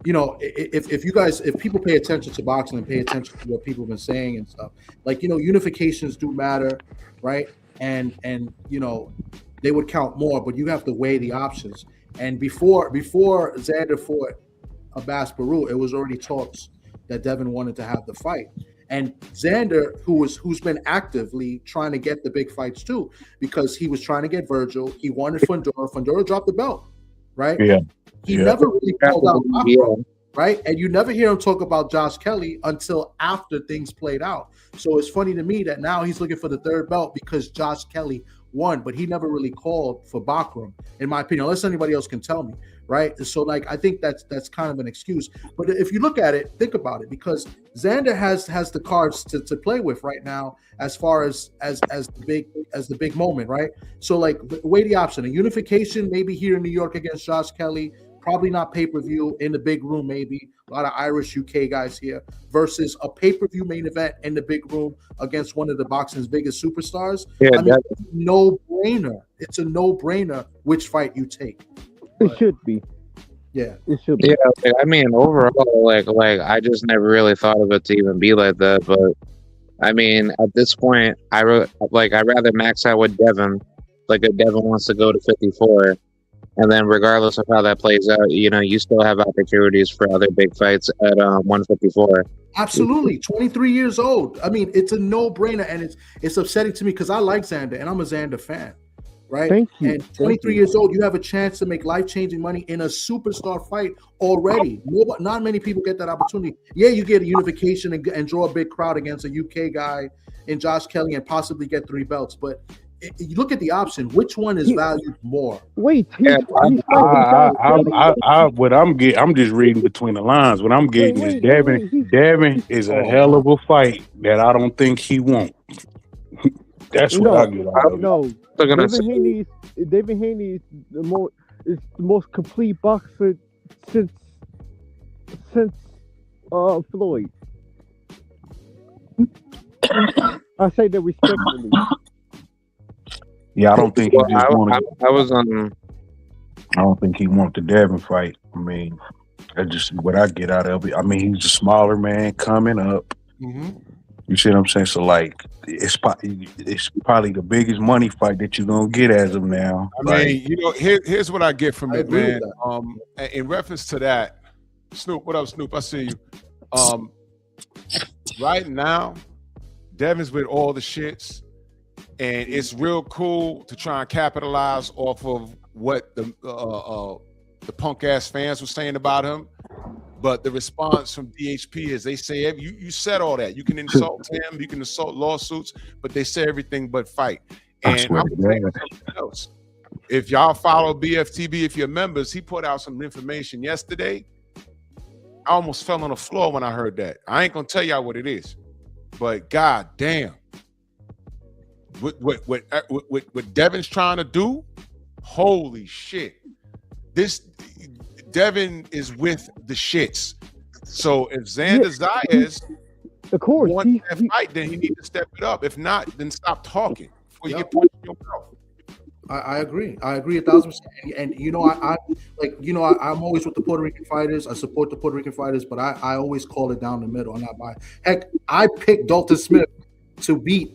you know, if people pay attention to boxing and pay attention to what people have been saying and stuff, like, you know, unifications do matter, right? And you know, they would count more, but you have to weigh the options. And before Xander fought Abbas Baru, it was already talks that Devin wanted to have the fight. And Xander, who's been actively trying to get the big fights too, because he was trying to get Virgil, he wanted Fundora. Fundora dropped the belt, right? Yeah. He never really called out Rockbro, right? And you never hear him talk about Josh Kelly until after things played out. So it's funny to me that now he's looking for the third belt because Josh Kelly won, but he never really called for Bakram, in my opinion, unless anybody else can tell me, right? So, like, I think that's kind of an excuse. But if you look at it, think about it, because Xander has the cards to play with right now, as far as the big moment, right? So, like, weigh the option: a unification, maybe here in New York against Josh Kelly. Probably not pay-per-view in the big room, maybe. A lot of Irish UK guys here, versus a pay-per-view main event in the big room against one of the boxing's biggest superstars. Yeah, I mean, it's a no-brainer. It's a no-brainer which fight you take. It should be. Yeah. It should be. Yeah, I mean, overall, like I just never really thought of it to even be like that. But I mean, at this point, I'd rather max out with Devin. Like, if Devin wants to go to 54, and then regardless of how that plays out, you know, you still have opportunities for other big fights at 154. Absolutely. 23 years old. I mean, it's a no-brainer, and it's upsetting to me because I like Xander, and I'm a Xander fan. Right? Thank you. And 23 years old, you have a chance to make life-changing money in a superstar fight already. Not many people get that opportunity. Yeah, you get a unification and draw a big crowd against a UK guy in Josh Kelly and possibly get 3 belts. But you look at the option, which one is valued more? Wait, I'm just reading between the lines. What I'm getting is Devin is a hell of a fight that I don't think he won't. That's what I get out of it. No, David Haney is the most complete boxer since Floyd. I say that respectfully. Yeah, I don't think he just wanted. I don't think he want the Devin fight. I mean, that's just what I get out of it. I mean, he's a smaller man coming up. Mm-hmm. You see what I'm saying? So, like, it's probably the biggest money fight that you're gonna get as of now. I mean, you know, here's what I get from it, man. In reference to that, Snoop, what up, Snoop? I see you. Right now, Devin's with all the shits, and it's real cool to try and capitalize off of what the punk ass fans were saying about him. But the response from DHP is they say, you said all that. You can insult him, you can insult lawsuits, but they say everything but fight. And I'm saying something else. If y'all follow BFTB, if you're members, he put out some information yesterday. I almost fell on the floor when I heard that. I ain't gonna tell y'all what it is, but god damn. What Devin's trying to do, holy shit. Devin is with the shits. So if Xander Zayas Of course, wants that fight, then he needs to step it up. If not, then stop talking before you get punched in your mouth. I agree. I agree 1,000%. And you know, I like, you know, I'm always with the Puerto Rican fighters. I support the Puerto Rican fighters, but I always call it down the middle. I'm not buying. Heck, I picked Dalton Smith to beat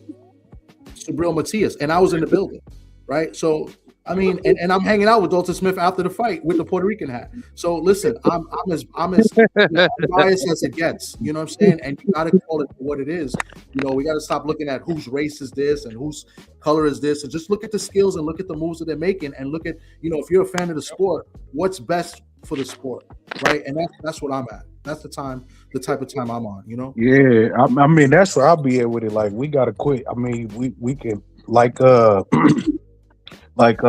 Subriel Matias, and I was in the building, right? So I mean, and I'm hanging out with Dalton Smith after the fight with the Puerto Rican hat. So listen, I'm as biased as it gets. You know what I'm saying? And you got to call it for what it is. You know, we got to stop looking at whose race is this and whose color is this, and just look at the skills and look at the moves that they're making, and look at, you know, if you're a fan of the sport, what's best for the sport, right? And that's what I'm at. That's the type of time I'm on. You know? Yeah, I mean that's where I'll be at with it. Like we gotta quit. I mean, we can like like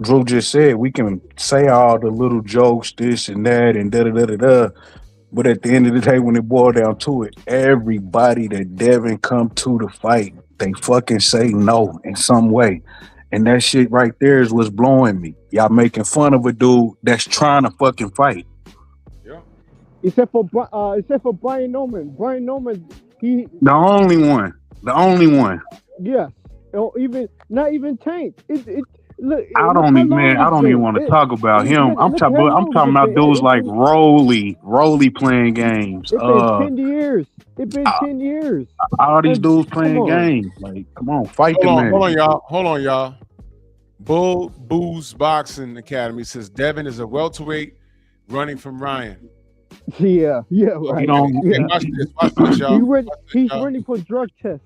Drew just said, we can say all the little jokes, this and that, and da da da da da. But at the end of the day, when it boils down to it, everybody that Devin come to the fight, they fucking say no in some way. And that shit right there is what's blowing me. Y'all making fun of a dude that's trying to fucking fight. Yeah. except for Brian Norman. Brian Norman, he The only one. The only one. yes, or even not even Tank. Look. I look don't how even, long man. I it's don't been. even want to talk about him. Look I'm how long talking it's about been. dudes like Rolly playing games. It's been 10 years. It's been 10 years. All these And dudes come playing on. games. Like, come on, fight the Hold man. on, y'all. Hold on, y'all. Bull Booze Boxing Academy says Devin is a welterweight running from Ryan. Yeah, right. You don't. Yeah. Watch this, y'all. He's running for drug tests.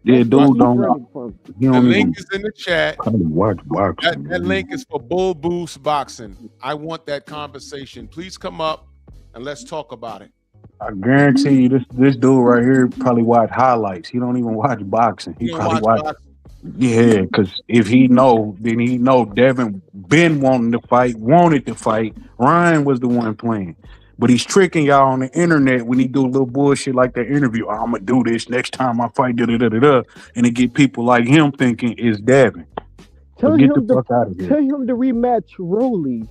Yeah, That's what dude he's don't know. running from. He The don't link even is in the chat. watch boxing. That link is for Bull Boost Boxing. I want that conversation. Please come up and let's talk about it. I guarantee you, this dude right here probably watch highlights. He don't even watch boxing. He You don't probably watch watch. boxing? Yeah, because if he know, then he know Devin been wanted to fight. Ryan was the one playing. But he's tricking y'all on the internet when he do a little bullshit like that interview. I'm gonna do this next time I fight, da da da da da, and it get people like him thinking it's Devin. So get the fuck out of here. Tell him to rematch Rolly.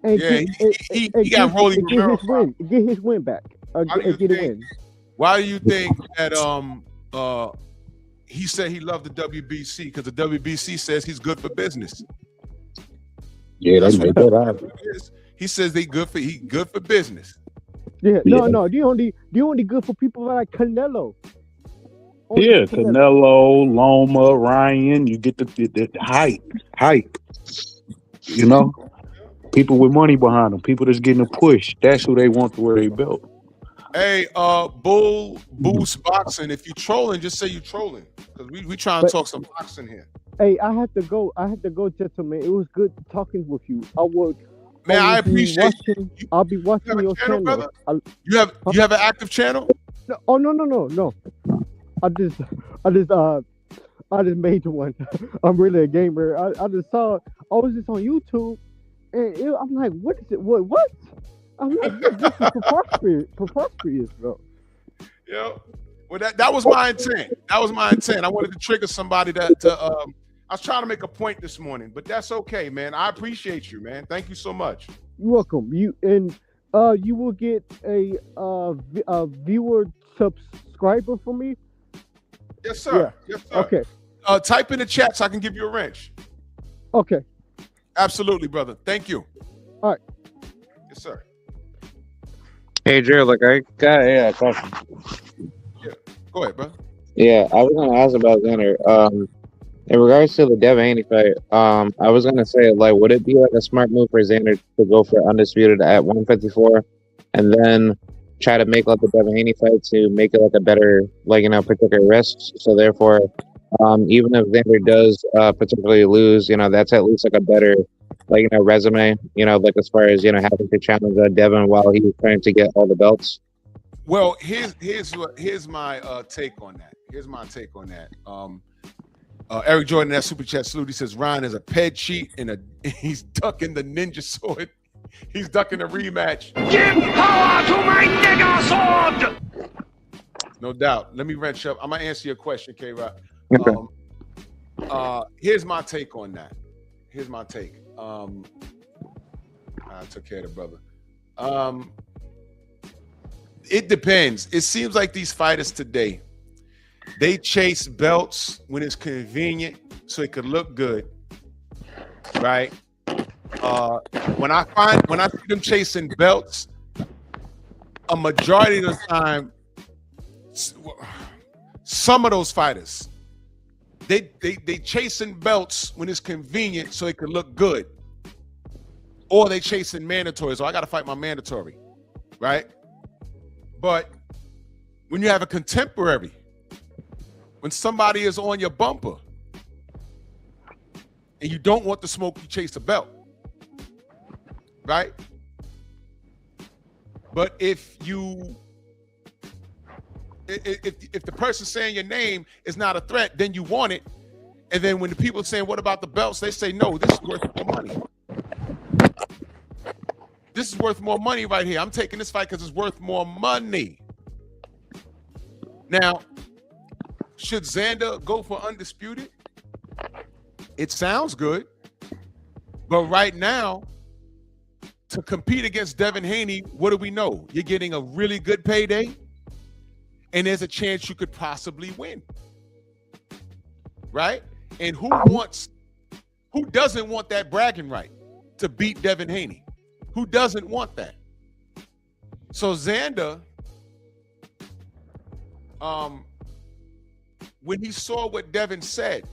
And Yeah, he got Rolly Romero. Get his win back. Get a win. Why do you think that he said he loved the WBC? Because the WBC says he's good for business. Yeah, That's they made what that out. it is. He says he good for business. Yeah, no. The only good for people like Canelo. Yeah, Canelo, Loma, Ryan. You get the hype. You know, people with money behind them, people that's getting a push. That's who they want to wear their belt. Hey, Bull Boost Boxing. If you trolling, just say you trolling, because we trying to talk some boxing here. Hey, I have to go, gentlemen. It was good talking with you. Man, I appreciate you. I'll be watching your channel. Brother? You have an active channel? No. I just made one. I'm really a gamer. I just saw. I was just on YouTube, and I'm like, what is it? What? I'm like, this is preposterous, bro. Yeah. Well, that was my intent. I wanted to trigger somebody I was trying to make a point this morning, but that's okay, man. I appreciate you, man. Thank you so much. You're welcome. You will get a viewer subscriber from me. Yes, sir. Yeah. Yes, sir. Okay. Type in the chat so I can give you a wrench. Okay. Absolutely, brother. Thank you. All right. Yes, sir. Hey, Drew, look, I got a question. Yeah. Go ahead, brother. Yeah, I was going to ask about Xander. In regards to the Devin Haney fight, I was going to say, like, would it be like a smart move for Xander to go for undisputed at 154 and then try to make like the Devin Haney fight to make it like a better, like, you know, particular risk? So therefore, even if Xander does particularly lose, you know, that's at least like a better, like, you know, resume, you know, like as far as, you know, having to challenge Devin while he was trying to get all the belts. Well, here's my take on that. Here's my take on that. Eric Jordan, that super chat salute. He says Ryan is a ped cheat and he's ducking the ninja sword. He's ducking a rematch. Give power to my nigga sword! No doubt. Let me wrench up. I'm gonna answer your question, K-Rock. Okay. Here's my take on that. I took care of the brother. it depends. It seems like these fighters today, they chase belts when it's convenient, so it could look good, right? When I see them chasing belts, a majority of the time, some of those fighters, they chasing belts when it's convenient, so it could look good, or they chasing mandatory. So I got to fight my mandatory, right? But when you have a contemporary, when somebody is on your bumper and you don't want the smoke, you chase the belt, right? But if the person saying your name is not a threat, then you want it. And then when the people are saying, what about the belts? They say, no, this is worth more money. This is worth more money right here. I'm taking this fight because it's worth more money. Now, should Xander go for undisputed? It sounds good. But right now, to compete against Devin Haney, what do we know? You're getting a really good payday, and there's a chance you could possibly win. Right? And who doesn't want that bragging right to beat Devin Haney? Who doesn't want that? So Xander, when he saw what Devin said,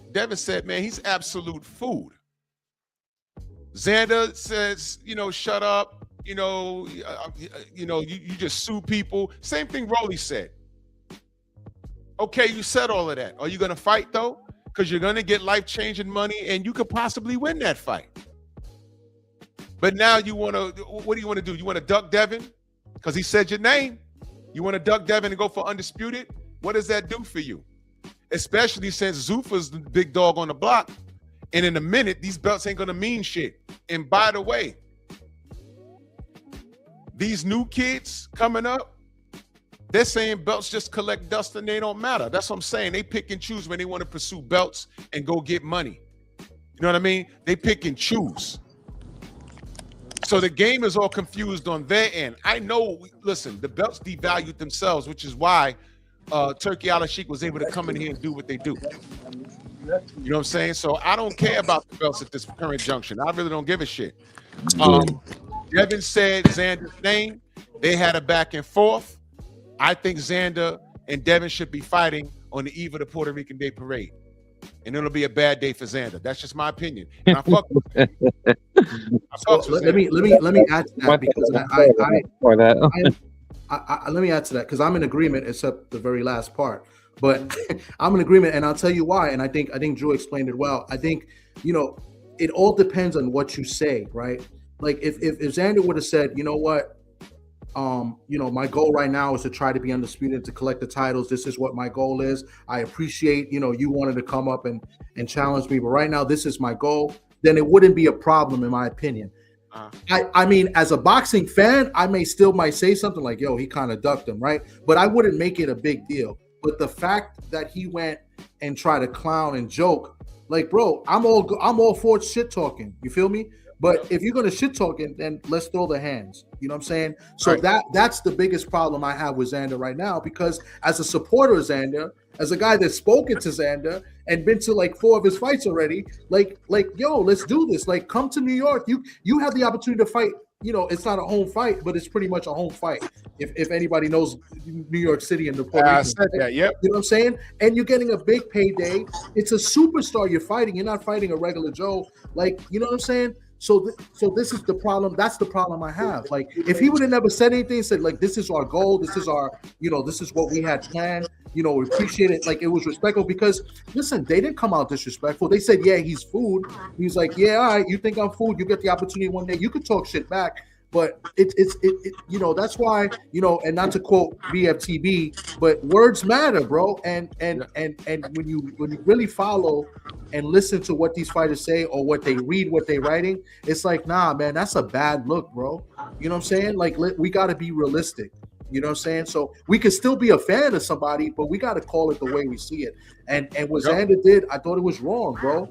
man, he's absolute food. Xander says, shut up. You just sue people. Same thing Rolly said. Okay, you said all of that. Are you going to fight though? Because you're going to get life-changing money and you could possibly win that fight. But now what do you want to do? You want to duck Devin? Because he said your name. You want to duck Devin and go for undisputed? What does that do for you? Especially since Zuffa's the big dog on the block. And in a minute, these belts ain't going to mean shit. And by the way, these new kids coming up, they're saying belts just collect dust and they don't matter. That's what I'm saying. They pick and choose when they want to pursue belts and go get money. You know what I mean? They pick and choose. So the game is all confused on their end. I know, listen, the belts devalued themselves, which is why Turkey Al-Sheikh was able to come in here and do what they do. You know what I'm saying? So I don't care about the belts at this current junction. I really don't give a shit. Devin said Xander's name. They had a back and forth. I think Xander and Devin should be fighting on the eve of the Puerto Rican Day Parade. And it'll be a bad day for Xander. That's just my opinion. And I fuck with him. Let me add to that because let me add to that because I'm in agreement, except the very last part. But I'm in agreement, and I'll tell you why. And I think Drew explained it well. I think it all depends on what you say, right? Like if Xander would have said, you know what, my goal right now is to try to be undisputed, to collect the titles. This is what my goal is. I appreciate, you wanted to come up and challenge me, but right now this is my goal. Then it wouldn't be a problem, in my opinion. I mean, as a boxing fan, I might say something like, yo, he kind of ducked him, right? But I wouldn't make it a big deal. But the fact that he went and tried to clown and joke, like, bro, I'm all for shit talking. You feel me? But if you're gonna shit talking, then let's throw the hands. You know what I'm saying? So right. That's the biggest problem I have with Xander right now, because as a supporter of Xander, as a guy that's spoken to Xander and been to like 4 of his fights already, like, yo, let's do this. Like, come to New York. You have the opportunity to fight. It's not a home fight, but it's pretty much a home fight. If anybody knows New York City and the Puerto Rican, I said that, yep. You know what I'm saying? And you're getting a big payday. It's a superstar you're fighting. You're not fighting a regular Joe. Like, you know what I'm saying? So this is the problem. That's the problem I have. Like, if he would have never said anything, said like, this is our goal, this is our, this is what we had planned. We appreciate it. Like, it was respectful because, listen, they didn't come out disrespectful. They said, yeah, he's food. He's like, yeah, all right, you think I'm food? You get the opportunity one day. You could talk shit back. But it's that's why, and not to quote BFTB, but words matter, bro. And when you really follow and listen to what these fighters say or what they read, what they're writing, it's like, nah, man, that's a bad look, bro. You know what I'm saying? Like, we got to be realistic. You know what I'm saying? So we could still be a fan of somebody, but we got to call it the way we see it. And what Xander did, I thought it was wrong, bro.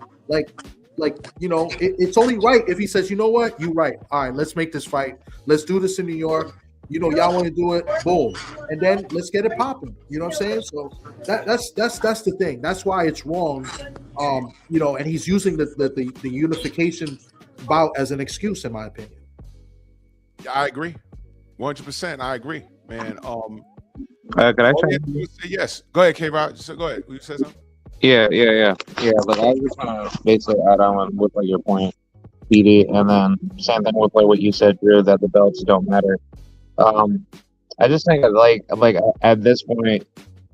It's only right if he says, you know what, you're right. All right, let's make this fight. Let's do this in New York. Y'all want to do it, boom, and then let's get it popping. You know what I'm saying? So that's the thing. That's why it's wrong. And he's using the unification bout as an excuse, in my opinion. I agree, 100%. I agree, man. Could I try? Say yes. Go ahead, K. Rod. Go ahead. You say something? Yeah. Like I was just gonna basically add on with like your point, PD, and then same thing with like what you said, Drew, that the belts don't matter. I just think that, like at this point,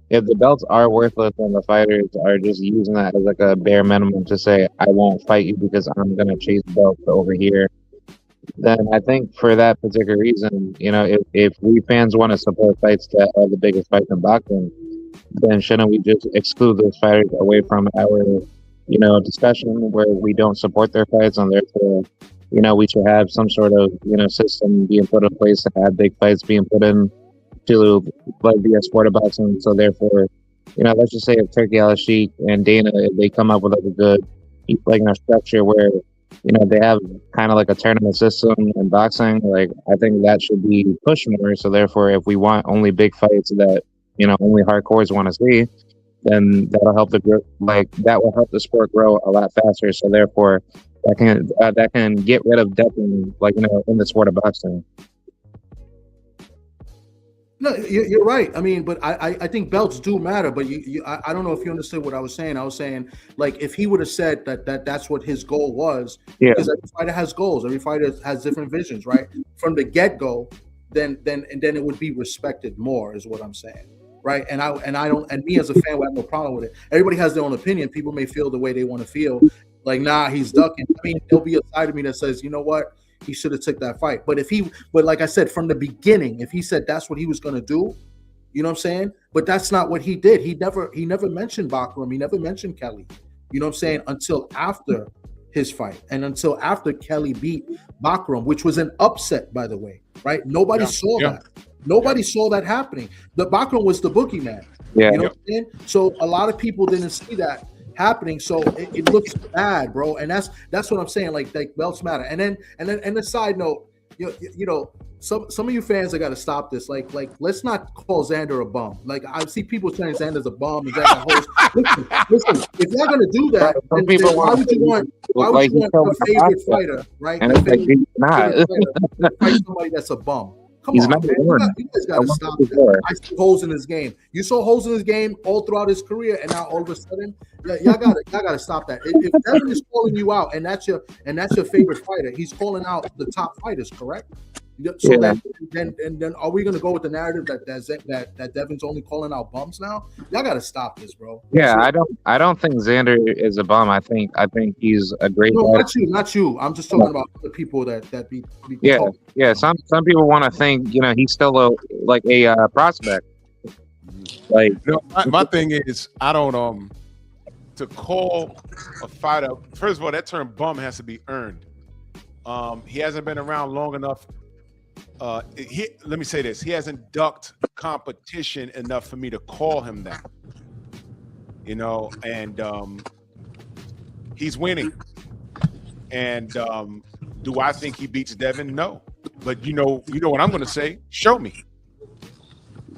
if the belts are worthless and the fighters are just using that as like a bare minimum to say I won't fight you because I'm gonna chase belts over here, then I think for that particular reason, if we fans want to support fights that are the biggest fights in boxing, then shouldn't we just exclude those fighters away from our, discussion where we don't support their fights, and therefore, we should have some sort of, system being put in place to have big fights being put in to like be a sport of boxing. So therefore, let's just say if Turkey Al Sheikh and Dana, if they come up with like a good, like structure where they have kind of like a tournament system in boxing, like I think that should be pushed more. So therefore, if we want only big fights that only hardcores want to see, then that'll help that will help the sport grow a lot faster. So therefore, that can get rid of doping, in the sport of boxing. No, you're right. I mean, but I think belts do matter. But I don't know if you understood what I was saying. I was saying, like, if he would have said that's what his goal was, because every fighter has goals. Every fighter has different visions, right? From the get go, then it would be respected more, is what I'm saying, right? And me as a fan would have no problem with it. Everybody has their own opinion. People may feel the way they want to feel. Like, nah, he's ducking. I mean, there'll be a side of me that says, you know what? He should have took that fight. But like I said, from the beginning, if he said that's what he was going to do, you know what I'm saying? But that's not what he did. He never mentioned Bakram. He never mentioned Kelly. You know what I'm saying? Until after his fight and until after Kelly beat Bakram, which was an upset, by the way, right? Nobody saw that. Nobody saw that happening. The Bakram was the boogeyman. Yeah. You know what I'm saying? So a lot of people didn't see that happening, so it looks bad, bro, and that's what I'm saying. Like belts matter. And then a side note, some of you fans, I got to stop this. Like let's not call Xander a bum. Like I see people saying Xander's a bum and Xander host. Listen, if you're gonna do that, then why would you want a favorite fighter, right? And it's like he's not fight somebody that's a bum. Come He's on, not man. You guys got to stop that. I see holes in his game. You saw holes in his game all throughout his career, and now all of a sudden, y'all gotta stop that. If Devin is calling you out, and that's your favorite fighter, he's calling out the top fighters, correct? So then are we gonna go with the narrative that Devin's only calling out bums now? Y'all gotta stop this, bro. Yeah, I don't think Xander is a bum. I think he's a great guy. Not you. I'm just talking about the people that be talking. Yeah. Some people want to think he's still a prospect. Like my thing is I don't to call a fighter. First of all, that term bum has to be earned. He hasn't been around long enough. Let me say this: he hasn't ducked competition enough for me to call him that. And he's winning. And do I think he beats Devin? No. But you know what I'm going to say? Show me.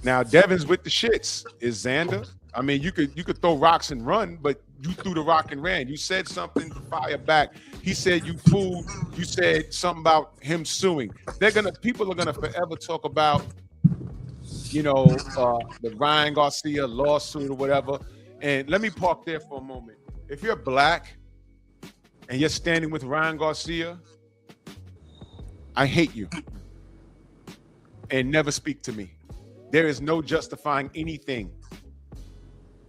Now Devin's with the shits. Is Xander? I mean, you could throw rocks and run, but you threw the rock and ran. You said something, fire back. He said you fooled. You said something about him suing. People are gonna forever talk about, the Ryan Garcia lawsuit or whatever. And let me park there for a moment. If you're black and you're standing with Ryan Garcia, I hate you. And never speak to me. There is no justifying anything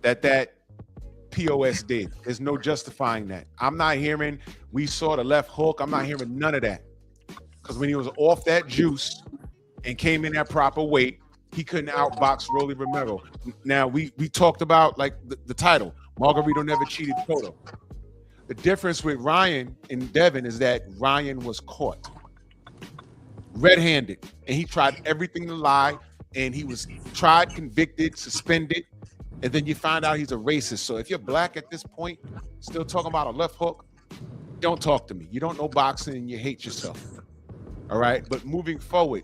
that POS did. There's no justifying that. I'm not hearing we saw the left hook. I'm not hearing none of that. Because when he was off that juice and came in that proper weight, he couldn't outbox Rolly Romero. Now, we talked about like the title. Margarito never cheated Cotto. The difference with Ryan and Devin is that Ryan was caught red-handed, and he tried everything to lie, and he was tried, convicted, suspended, and then you find out he's a racist. So if you're black at this point, still talking about a left hook, don't talk to me. You don't know boxing and you hate yourself. All right? But moving forward,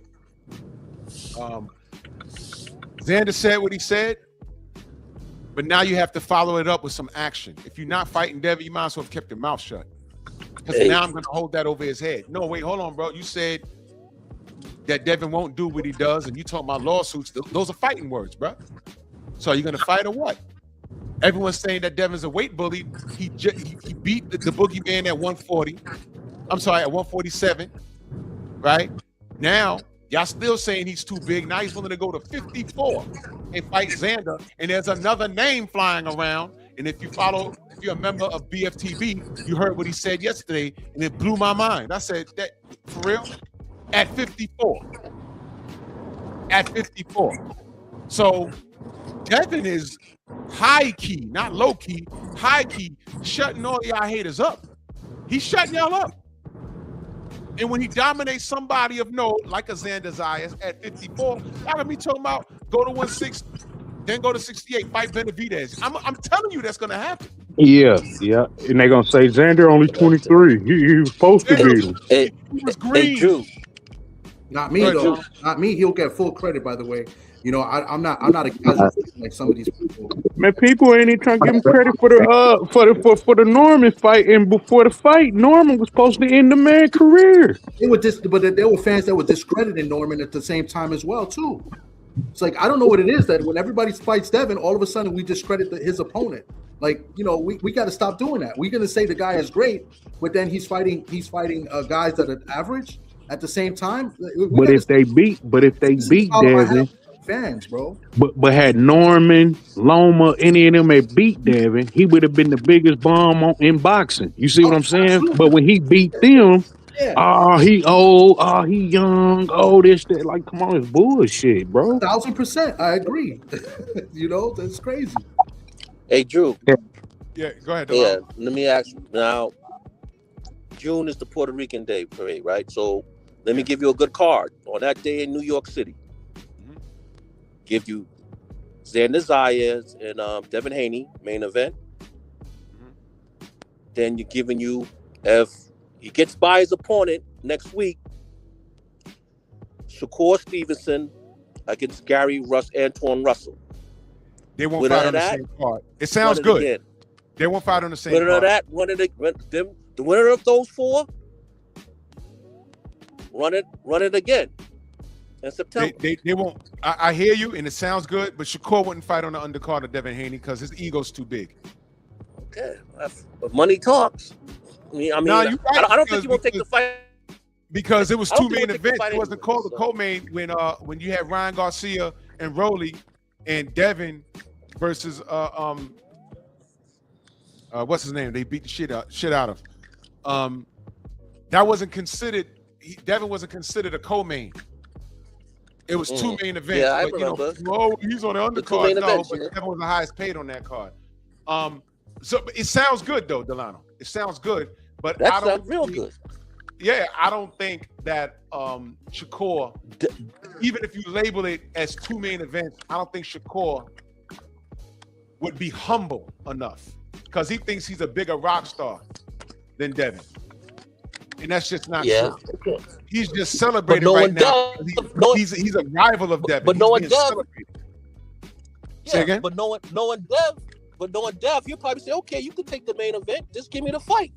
Xander said what he said, but now you have to follow it up with some action. If you're not fighting Devin, you might as well have kept your mouth shut. Because now I'm going to hold that over his head. No, wait, hold on, bro. You said that Devin won't do what he does, and you talk about lawsuits. Those are fighting words, bro. So are you going to fight or what? Everyone's saying that Devin's a weight bully. He beat the boogeyman at 140. I'm sorry, at 147, right? Now, y'all still saying he's too big. Now he's willing to go to 54 and fight Xander. And there's another name flying around. And if you're a member of BFTB, you heard what he said yesterday, and it blew my mind. I said, that for real? At 54. At 54. So Devin is high key, not low key, high key, shutting all y'all haters up. He's shutting y'all up. And when he dominates somebody of note, like a Xander Zayas at 54, y'all gonna be talking about go to 160, then go to 68, fight Benavidez. I'm telling you that's gonna happen. Yeah. And they're gonna say Xander only 23. He was supposed to be. He was green. Drew. Not me though. Not me. He'll get full credit, by the way. You know, I'm not a casual like some of these people. Man, people ain't even trying to give him credit for the Norman fight, and before the fight, Norman was supposed to end the man's career. But there were fans that were discrediting Norman at the same time as well too. It's like I don't know what it is that when everybody fights Devin, all of a sudden we discredit his opponent. Like, you know, we got to stop doing that. We're gonna say the guy is great, but then he's fighting guys that are average at the same time. But if they beat Devin. Fans, bro. But had Norman, Loma, any of them had beat Devin, he would have been the biggest bomb in boxing. You see what I'm saying? Absolutely. But when he beat them, he old, he young, this, that. Like, come on, it's bullshit, bro. 1,000%. I agree. You know, that's crazy. Hey, Drew. Yeah, go ahead. Yeah, let me ask you. Now, June is the Puerto Rican Day parade, right? So let me give you a good card. On that day in New York City, give you Xander Zayas and Devin Haney, main event. Then you're giving you, if he gets by his opponent next week, Shakur Stevenson against Antoine Russell. They won't fight on the same card. It sounds good. They won't fight on the same card. The winner of those four, run it again. In September. They won't. I hear you, and it sounds good, but Shakur wouldn't fight on the undercard of Devin Haney because his ego's too big. Okay, but money talks. I don't think you won't take the fight because it was two main events. It wasn't called the co-main when you had Ryan Garcia and Rolly and Devin versus what's his name? They beat the shit out of. That wasn't considered. Devin wasn't considered a co-main. It was two main events. Yeah, I remember. He's on the undercard. But Devin was the highest paid on that card. So it sounds good though, Delano. It sounds good, but that sounds real good. Yeah, I don't think that Shakur, even if you label it as two main events, I don't think Shakur would be humble enough because he thinks he's a bigger rock star than Devin. And that's just not true. Okay. He's just celebrating right now. He's a rival of Devin. But knowing Dev, say again? But knowing Dev, you'll probably say, okay, you can take the main event. Just give me the fight.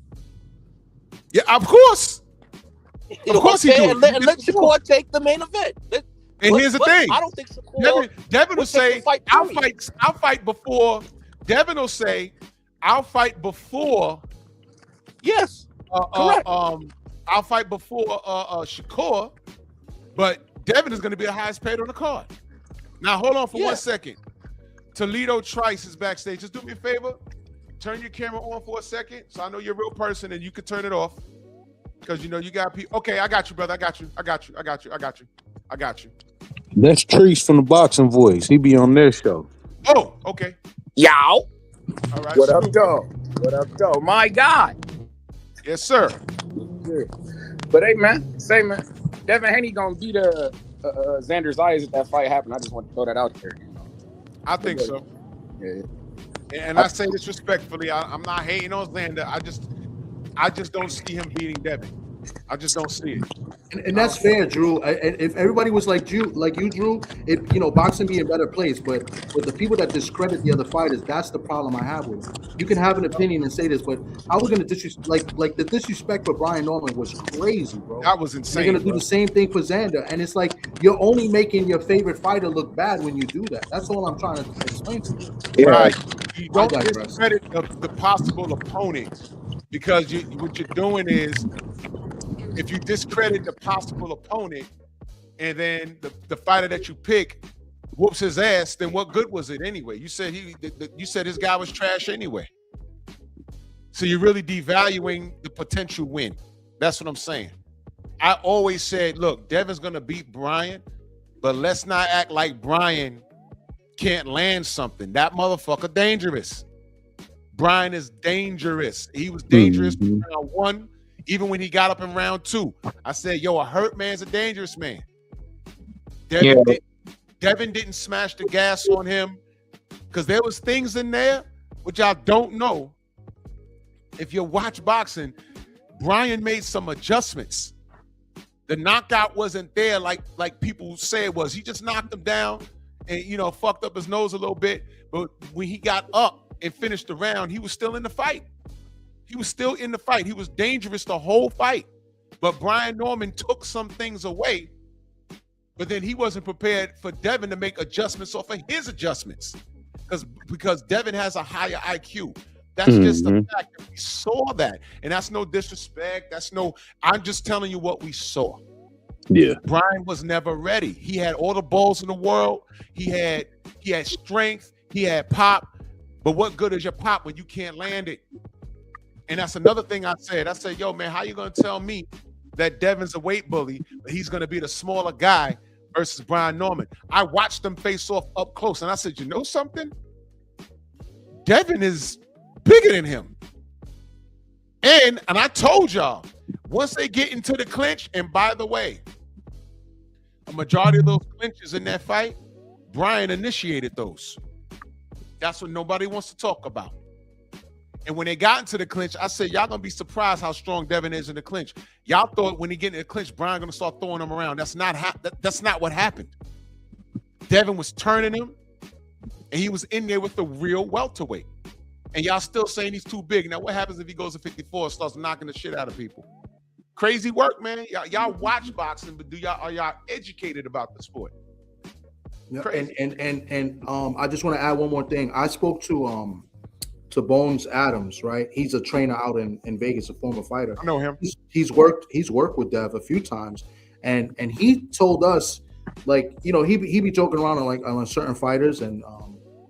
Yeah, of course. Of course he do. And let Shakur take the main event. Here's the thing. I don't think Shakur. Devin will say, I'll fight before. Devin will say, I'll fight before. Yes. Correct. I'll fight before Shakur, but Devin is going to be the highest paid on the card. Now, hold on for 1 second. Toledo Trice is backstage. Just do me a favor. Turn your camera on for a second so I know you're a real person and you can turn it off. Because, you know, you got people. Okay, I got you, brother. I got you. That's Treese from the Boxing Voice. He be on their show. Oh, okay. Yow. All right. What up, dog? What up, dog? My God. Yes, sir. Yeah. But hey, man, Devin Haney gonna beat Xander Zayas if that fight happen. I just want to throw that out there. You know? I think so. Yeah. And I say this respectfully. I'm not hating on Xander. I just don't see him beating Devin. I just don't see it. And that's fair, Drew. If everybody was like you, Drew, boxing be in better place. But with the people that discredit the other fighters, that's the problem I have with it. You can have an opinion and say this, but how we're gonna disrespect, like the disrespect for Brian Norman was crazy, bro. That was insane. They're gonna do the same thing for Xander, and it's like you're only making your favorite fighter look bad when you do that. That's all I'm trying to explain to you. Yeah. Right. You don't discredit the possible opponent because what you're doing is, if you discredit the possible opponent and then the fighter that you pick whoops his ass, then what good was it anyway? You said his guy was trash anyway. So you're really devaluing the potential win. That's what I'm saying. I always said, look, Devin's gonna beat Brian, but let's not act like Brian can't land something. That motherfucker dangerous. Brian is dangerous. He was dangerous in round 1. Even when he got up in round 2, I said, yo, a hurt man's a dangerous man. Devin didn't smash the gas on him because there was things in there which I don't know. If you watch boxing, Brian made some adjustments. The knockout wasn't there like people say it was. He just knocked him down and, fucked up his nose a little bit. But when he got up and finished the round, he was still in the fight. He was still in the fight. He was dangerous the whole fight. But Brian Norman took some things away, but then he wasn't prepared for Devin to make adjustments off of his adjustments because Devin has a higher IQ. That's just the fact that we saw that. And that's no disrespect. I'm just telling you what we saw. Yeah. Brian was never ready. He had all the balls in the world. He had strength. He had pop. But what good is your pop when you can't land it? And that's another thing I said. I said, yo, man, how you going to tell me that Devin's a weight bully, but he's going to be the smaller guy versus Brian Norman? I watched them face off up close, and I said, you know something? Devin is bigger than him. And I told y'all, once they get into the clinch, and by the way, a majority of those clinches in that fight, Brian initiated those. That's what nobody wants to talk about. And when they got into the clinch, I said, y'all gonna be surprised how strong Devin is in the clinch. Y'all thought when he get in the clinch, Brian gonna start throwing him around. That's not what happened. Devin was turning him, and he was in there with the real welterweight. And y'all still saying he's too big. Now, what happens if he goes to 54 and starts knocking the shit out of people? Crazy work, man. Y'all watch boxing, but are y'all educated about the sport? Yeah, and I just want to add one more thing. I spoke to Bones Adams, right? He's a trainer out in Vegas, a former fighter. I know him. He's worked with Dev a few times, and he told us, like, he be joking around on certain fighters, and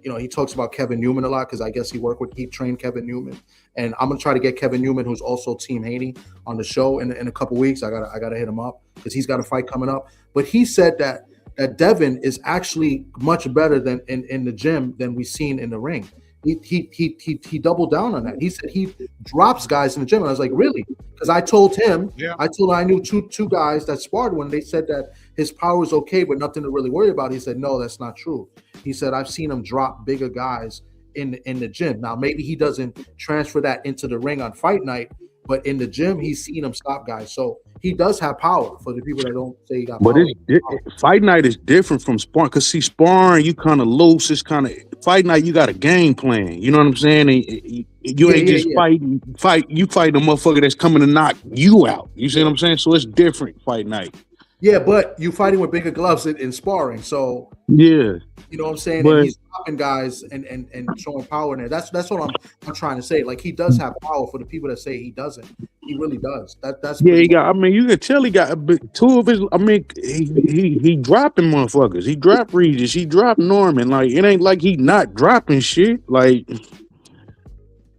he talks about Kevin Newman a lot because I guess he trained Kevin Newman, and I'm gonna try to get Kevin Newman, who's also Team Haney, on the show in a couple weeks. I gotta hit him up because he's got a fight coming up. But he said that Devin is actually much better than in the gym than we've seen in the ring. He doubled down on that. He said he drops guys in the gym. And I was like, really? Because I told him, I knew two guys that sparred when they said that his power is okay, but nothing to really worry about. He said, no, that's not true. He said, I've seen him drop bigger guys in the gym. Now, maybe he doesn't transfer that into the ring on fight night, but in the gym, he's seen him stop guys. So he does have power, for the people that don't say he got power. But fight night is different from sparring, because see, sparring, you kind of loose. It's kind of, fight night, you got a game plan. You know what I'm saying? And you ain't just fighting. You fighting a motherfucker that's coming to knock you out. You see what I'm saying? So it's different fight night. Yeah, but you fighting with bigger gloves in sparring. So yeah, you know what I'm saying? But, and he's stopping guys and showing power in there. That's what I'm trying to say. Like, he does have power, for the people that say he doesn't. He really does. That's he got. I mean, you can tell he got two of his. I mean, he dropping motherfuckers. He dropped Regis. He dropped Norman. Like, it ain't like he not dropping shit. Like,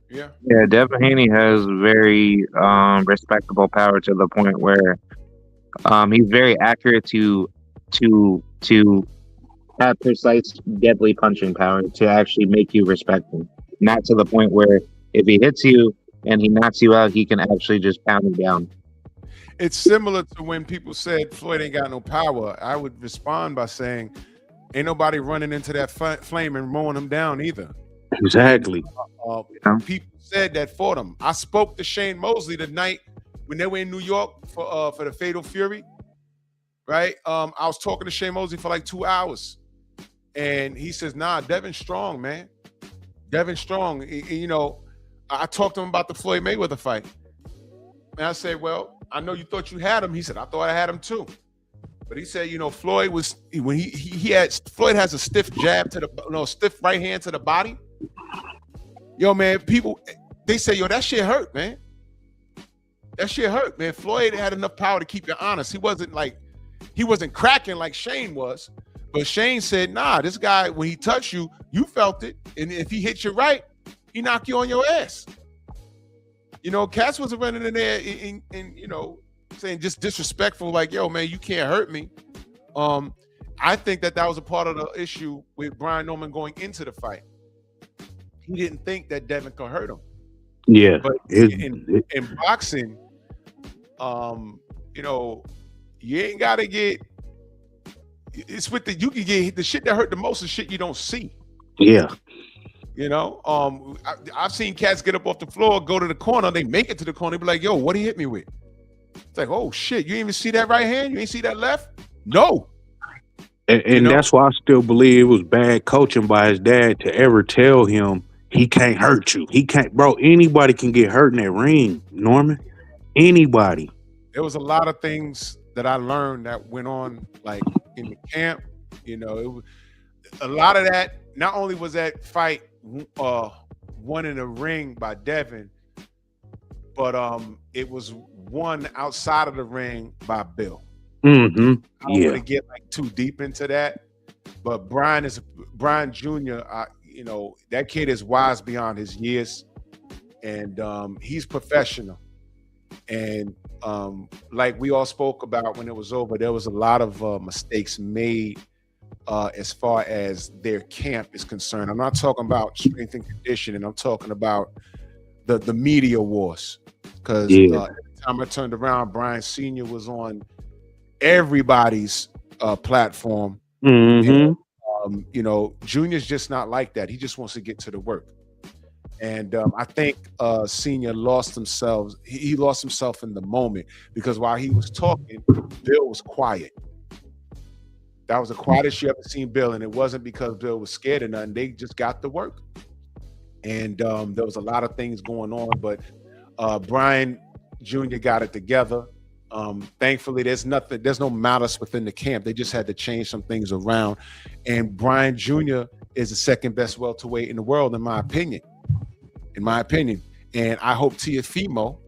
yeah. Devin Haney has very respectable power to the point where he's very accurate to have precise, deadly punching power to actually make you respect him. Not to the point where if he hits you and he knocks you out, he can actually just pound you down. It's similar to when people said Floyd ain't got no power. I would respond by saying, ain't nobody running into that flame and mowing him down either. Exactly. People said that for them. I spoke to Shane Mosley the night when they were in New York for the Fatal Fury, right? I was talking to Shane Mosley for like 2 hours, and he says, "Nah, Devin's strong, man. Devin's strong." You know, I talked to him about the Floyd Mayweather fight, and I said, "Well, I know you thought you had him." He said, "I thought I had him too." But he said, you know, Floyd was when Floyd has a stiff jab to the stiff right hand to the body. Yo, man, people they say, yo, that shit hurt, man. That shit hurt, man. Floyd had enough power to keep you honest. He wasn't cracking like Shane was. But Shane said, nah, this guy, when he touched you, you felt it. And if he hit you right, he knocked you on your ass. You know, Cass was running in there and you know, saying just disrespectful, like, yo, man, you can't hurt me. I think that was a part of the issue with Brian Norman going into the fight. He didn't think that Devin could hurt him. Yeah. But in boxing, you know, you ain't got to get, it's with you can get the shit that hurt the most is shit you don't see. Yeah. You know, I've seen cats get up off the floor, go to the corner, they make it to the corner, they be like, yo, what he hit me with? It's like, oh shit, you didn't even see that right hand? You ain't see that left? No. And you know? That's why I still believe it was bad coaching by his dad to ever tell him he can't hurt you. He can't, bro. Anybody can get hurt in that ring, Norman. Anybody. There was a lot of things that I learned that went on, like in the camp. You know, it was a lot of that. Not only was that fight won in the ring by Devin, but it was won outside of the ring by Bill. Mm-hmm. I don't want to get like too deep into that, but Brian Jr. You know, that kid is wise beyond his years, and he's professional. And like we all spoke about when it was over, there was a lot of mistakes made as far as their camp is concerned. I'm not talking about strength and conditioning. I'm talking about the media wars. Because every time I turned around, Brian Sr. was on everybody's platform. Mm-hmm. And, you know, Junior's just not like that. He just wants to get to the work. And I think Senior lost himself. He lost himself in the moment because while he was talking, Bill was quiet. That was the quietest you ever seen Bill, and it wasn't because Bill was scared or nothing. They just got to work. And there was a lot of things going on, but Brian Jr. got it together. Thankfully, there's no malice within the camp. They just had to change some things around. And Brian Jr. is the second best welterweight in the world, in my opinion. And I hope Teofimo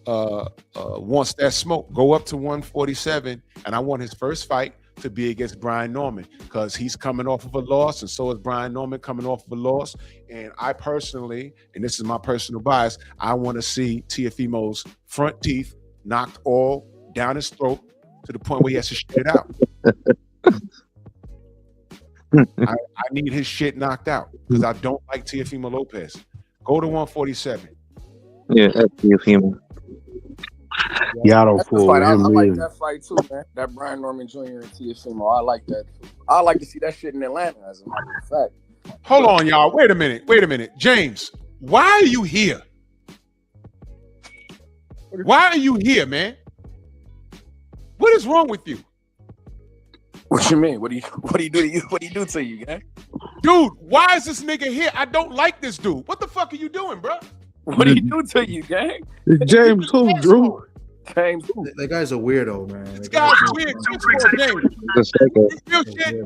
wants that smoke. Go up to 147, and I want his first fight to be against Brian Norman because he's coming off of a loss, and so is Brian Norman coming off of a loss. And I personally, and this is my personal bias, I want to see Teofimo's front teeth knocked all down his throat to the point where he has to shit it out. I need his shit knocked out because I don't like Teofimo Lopez. Go to 147. Yeah, that's Teofimo. Y'all don't fool I him. like that fight too, man. That Brian Norman Jr. and Teofimo. I like that too. I like to see that shit in Atlanta, as a matter of fact. Hold on, y'all. Wait a minute. James, why are you here? Why are you here, man? What is wrong with you? What you mean? What do you do to you? What do you do to you, man? Dude, why is this nigga here? I don't like this dude. What the fuck are you doing, bro? What do you do to you, gang? James who, Drew? James who? That guy's a weirdo, man. This guy's weird.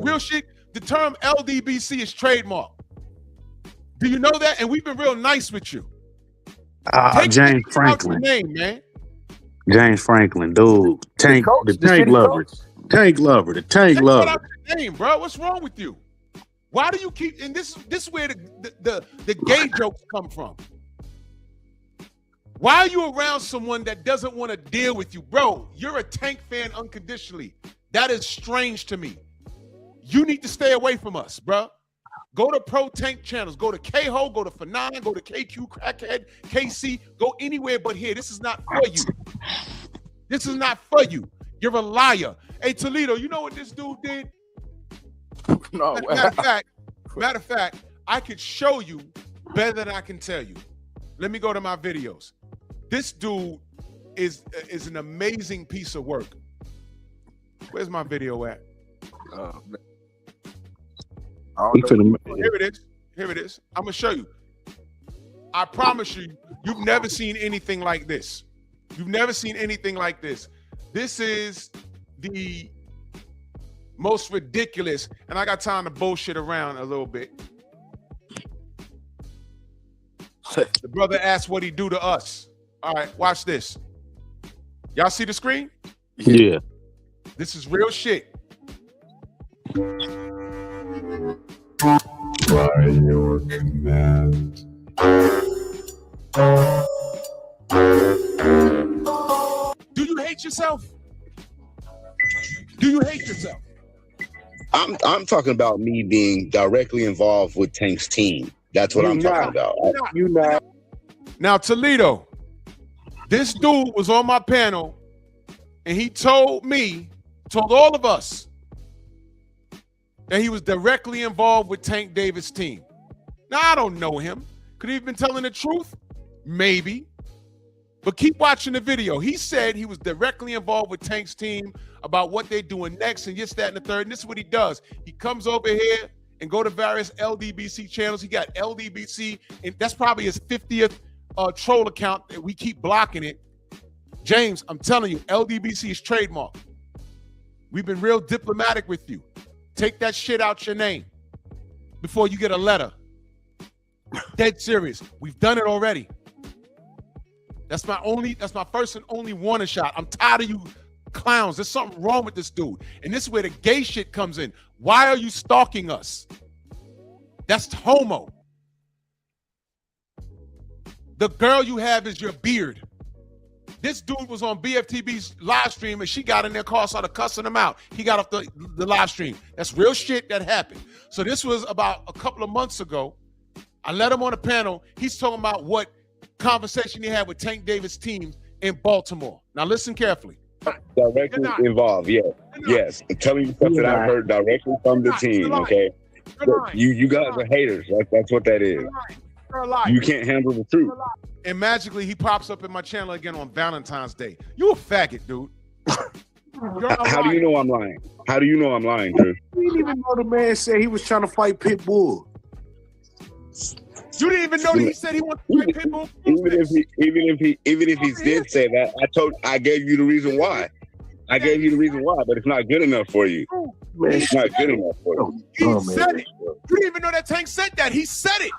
Real shit. The term LDBC is trademark. Do you know that? And we've been real nice with you. James Franklin. Name, man. James Franklin, dude. Tank lover. Tank lover. The tank lover. Out your name, bro. What's wrong with you? Why do you keep? And this is where the gay jokes come from. Why are you around someone that doesn't want to deal with you, bro? You're a Tank fan unconditionally. That is strange to me. You need to stay away from us, bro. Go to Pro Tank channels. Go to K-Ho. Go to Fanon. Go to KQ Crackhead. KC. Go anywhere but here. This is not for you. This is not for you. You're a liar. Hey, Toledo, you know what this dude did? No. Matter of fact, I could show you better than I can tell you. Let me go to my videos. This dude is an amazing piece of work. Where's my video at? Here it is. Here it is. I'm gonna show you. I promise you, you've never seen anything like this. You've never seen anything like this. This is the most ridiculous, and I got time to bullshit around a little bit. The brother asked what he do to us. All right, watch this. Y'all see the screen? Yeah. This is real shit. By your command. Do you hate yourself? Do you hate yourself? I'm talking about me being directly involved with Tank's team. That's what I'm talking about. You not. Now, Toledo, this dude was on my panel, and he told all of us, that he was directly involved with Tank Davis' team. Now, I don't know him. Could he have been telling the truth? Maybe. But keep watching the video. He said he was directly involved with Tank's team about what they're doing next and this, that, and the third. And this is what he does. He comes over here and go to various LDBC channels. He got LDBC, and that's probably his 50th troll account. We keep blocking it. James, I'm telling you, LDBC is trademark. We've been real diplomatic with you. Take that shit out your name before you get a letter. Dead serious. We've done it already. That's my first and only warning shot. I'm tired of you clowns. There's something wrong with this dude. And this is where the gay shit comes in. Why are you stalking us? That's homo. The girl you have is your beard. This dude was on BFTB's live stream and she got in their car, started cussing him out. He got off the live stream. That's real shit that happened. So this was about a couple of months ago. I let him on the panel. He's talking about what conversation he had with Tank Davis' team in Baltimore. Now listen carefully. Directly involved, yeah. Yes. I'm telling you stuff that I've heard directly from the team, okay? You guys are haters. That's what that is. You can't handle the truth. And magically, he pops up in my channel again on Valentine's Day. You a faggot, dude. How do you know I'm lying? How do you know I'm lying, dude? You didn't even know the man said he was trying to fight Pitbull. You didn't even know that he said he wanted to fight Pitbull? Even if he did say that, I gave you the reason why. I gave you the reason why, but it's not good enough for you. Man, it's not good enough for you. He said it. You didn't even know that Tank said that. He said it.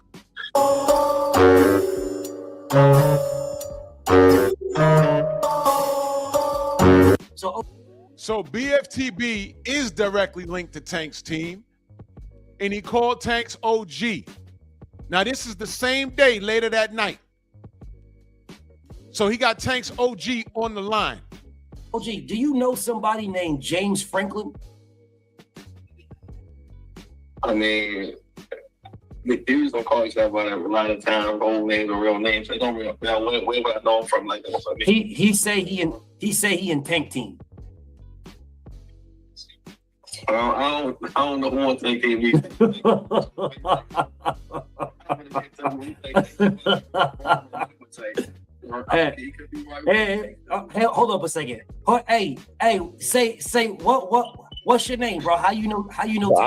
So BFTB is directly linked to Tank's team, and he called Tank's OG. Now this is the same day later that night. So he got Tank's OG on the line. OG, do you know somebody named James Franklin? I mean, the dudes don't call each other a lot of times old names or real names. They don't really know where would I know him from like that. So, I mean, He say he in Tank team. I don't know who wants to think Hey, hold up a second. Hey, say what's your name, bro? How you know? Well,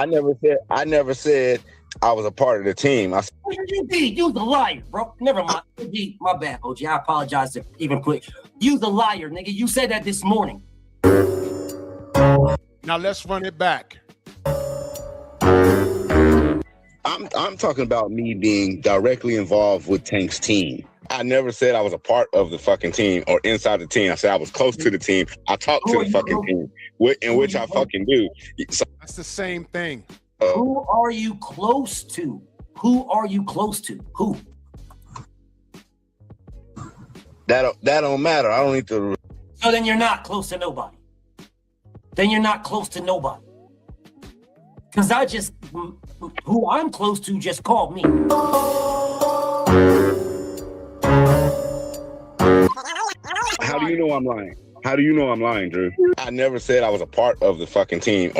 I never said I was a part of the team. You did. You was a liar, bro. Never mind. OG, my bad, OG. I apologize to even put you the liar, nigga. You said that this morning. Now let's run it back. I'm talking about me being directly involved with Tank's team. I never said I was a part of the fucking team or inside the team. I said I was close to the team. I talked to the fucking team, in which I fucking do. So, that's the same thing. Who are you close to? Who are you close to? Who? That don't matter. I don't need to. So then you're not close to nobody. Then you're not close to nobody. Because who I'm close to just called me. How do you know I'm lying? How do you know I'm lying, Drew? I never said I was a part of the fucking team.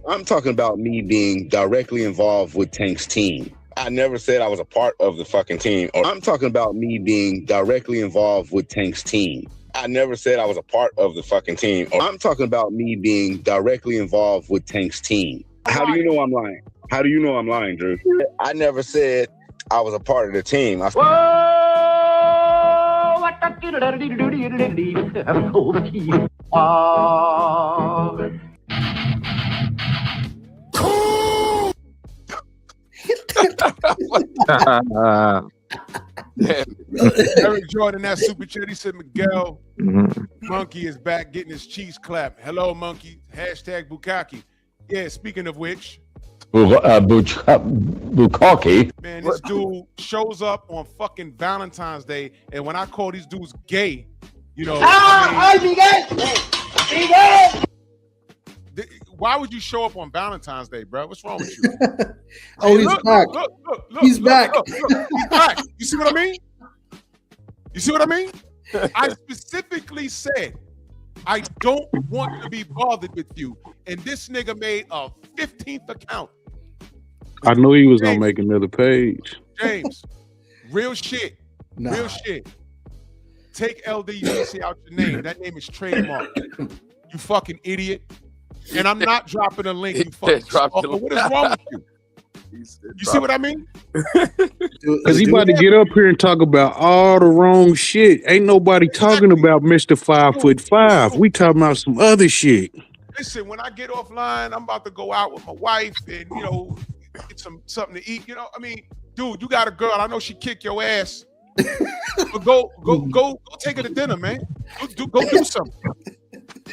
I'm talking about me being directly involved with Tank's team. I never said I was a part of the fucking team. I'm talking about me being directly involved with Tank's team. I never said I was a part of the fucking team. I'm talking about me being directly involved with Tank's team. How do you know I'm lying? How do you know I'm lying, Drew? I never said I was a part of the team. Eric Jordan, that super chat. He said Miguel Monkey is back getting his cheese clapped. Hello, Monkey. Hashtag Bukaki. Yeah, speaking of which, Bukaki. man, this dude shows up on fucking Valentine's Day, and when I call these dudes gay, you know, why would you show up on Valentine's Day, bro? What's wrong with you? Oh, he's back. He's back. He's back. You see what I mean? You see what I mean? I specifically said I don't want to be bothered with you, and this nigga made a 15th account. I knew he was gonna make another page. James, real shit. Nah. Real shit. Take LDUC out your name. That name is trademark. You fucking idiot. And I'm not dropping a link. You fucking stalker. What is wrong with you? You see what I mean? Because he about to get up here and talk about all the wrong shit. Ain't nobody talking about Mr. 5'5". We talking about some other shit. Listen, when I get offline, I'm about to go out with my wife and, you know, get something to eat. You know, I mean, dude, you got a girl. I know she kick your ass. But go take her to dinner, man. Go do something.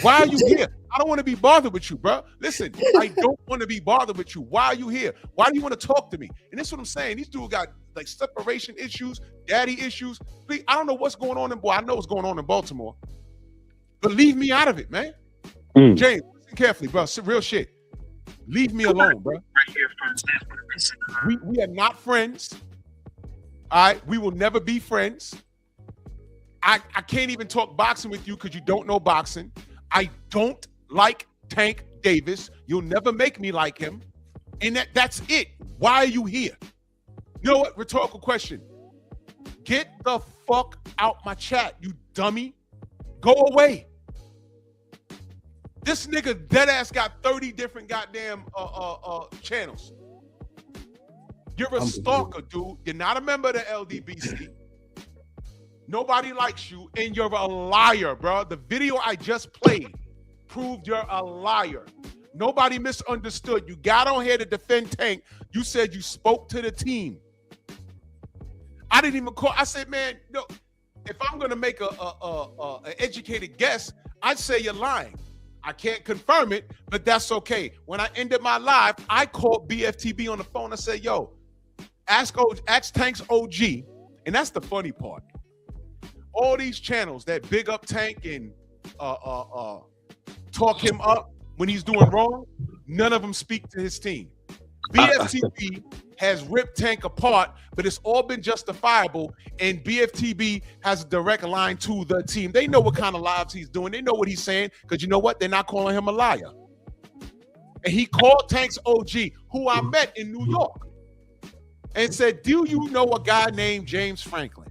Why are you here? I don't want to be bothered with you, bro. Listen, I don't want to be bothered with you. Why are you here? Why do you want to talk to me? And that's what I'm saying. These dudes got like separation issues, daddy issues. I don't know what's going on I know what's going on in Baltimore. But leave me out of it, man. James, listen carefully, bro. Real shit. Leave me alone, bro. We are not friends. All right, we will never be friends. I can't even talk boxing with you because you don't know boxing. I don't like Tank Davis. You'll never make me like him. And that's it. Why are you here? You know what? Rhetorical question. Get the fuck out my chat, you dummy. Go away. This nigga dead ass got 30 different goddamn channels. You're a stalker, dude. You're not a member of the LDBC. Nobody likes you, and you're a liar, bro. The video I just played proved you're a liar. Nobody misunderstood. You got on here to defend Tank. You said you spoke to the team. I didn't even call. I said, man, no. If I'm gonna make an educated guess, I'd say you're lying. I can't confirm it, but that's okay. When I ended my live, I called BFTB on the phone. I said, yo, ask Tank's OG, and that's the funny part. All these channels that big up Tank and talk him up when he's doing wrong, none of them speak to his team. BFTB has ripped Tank apart, but it's all been justifiable, and BFTB has a direct line to the team. They know what kind of lives he's doing. They know what he's saying, because you know what? They're not calling him a liar. And he called Tank's OG, who I met in New York, and said, do you know a guy named James Franklin?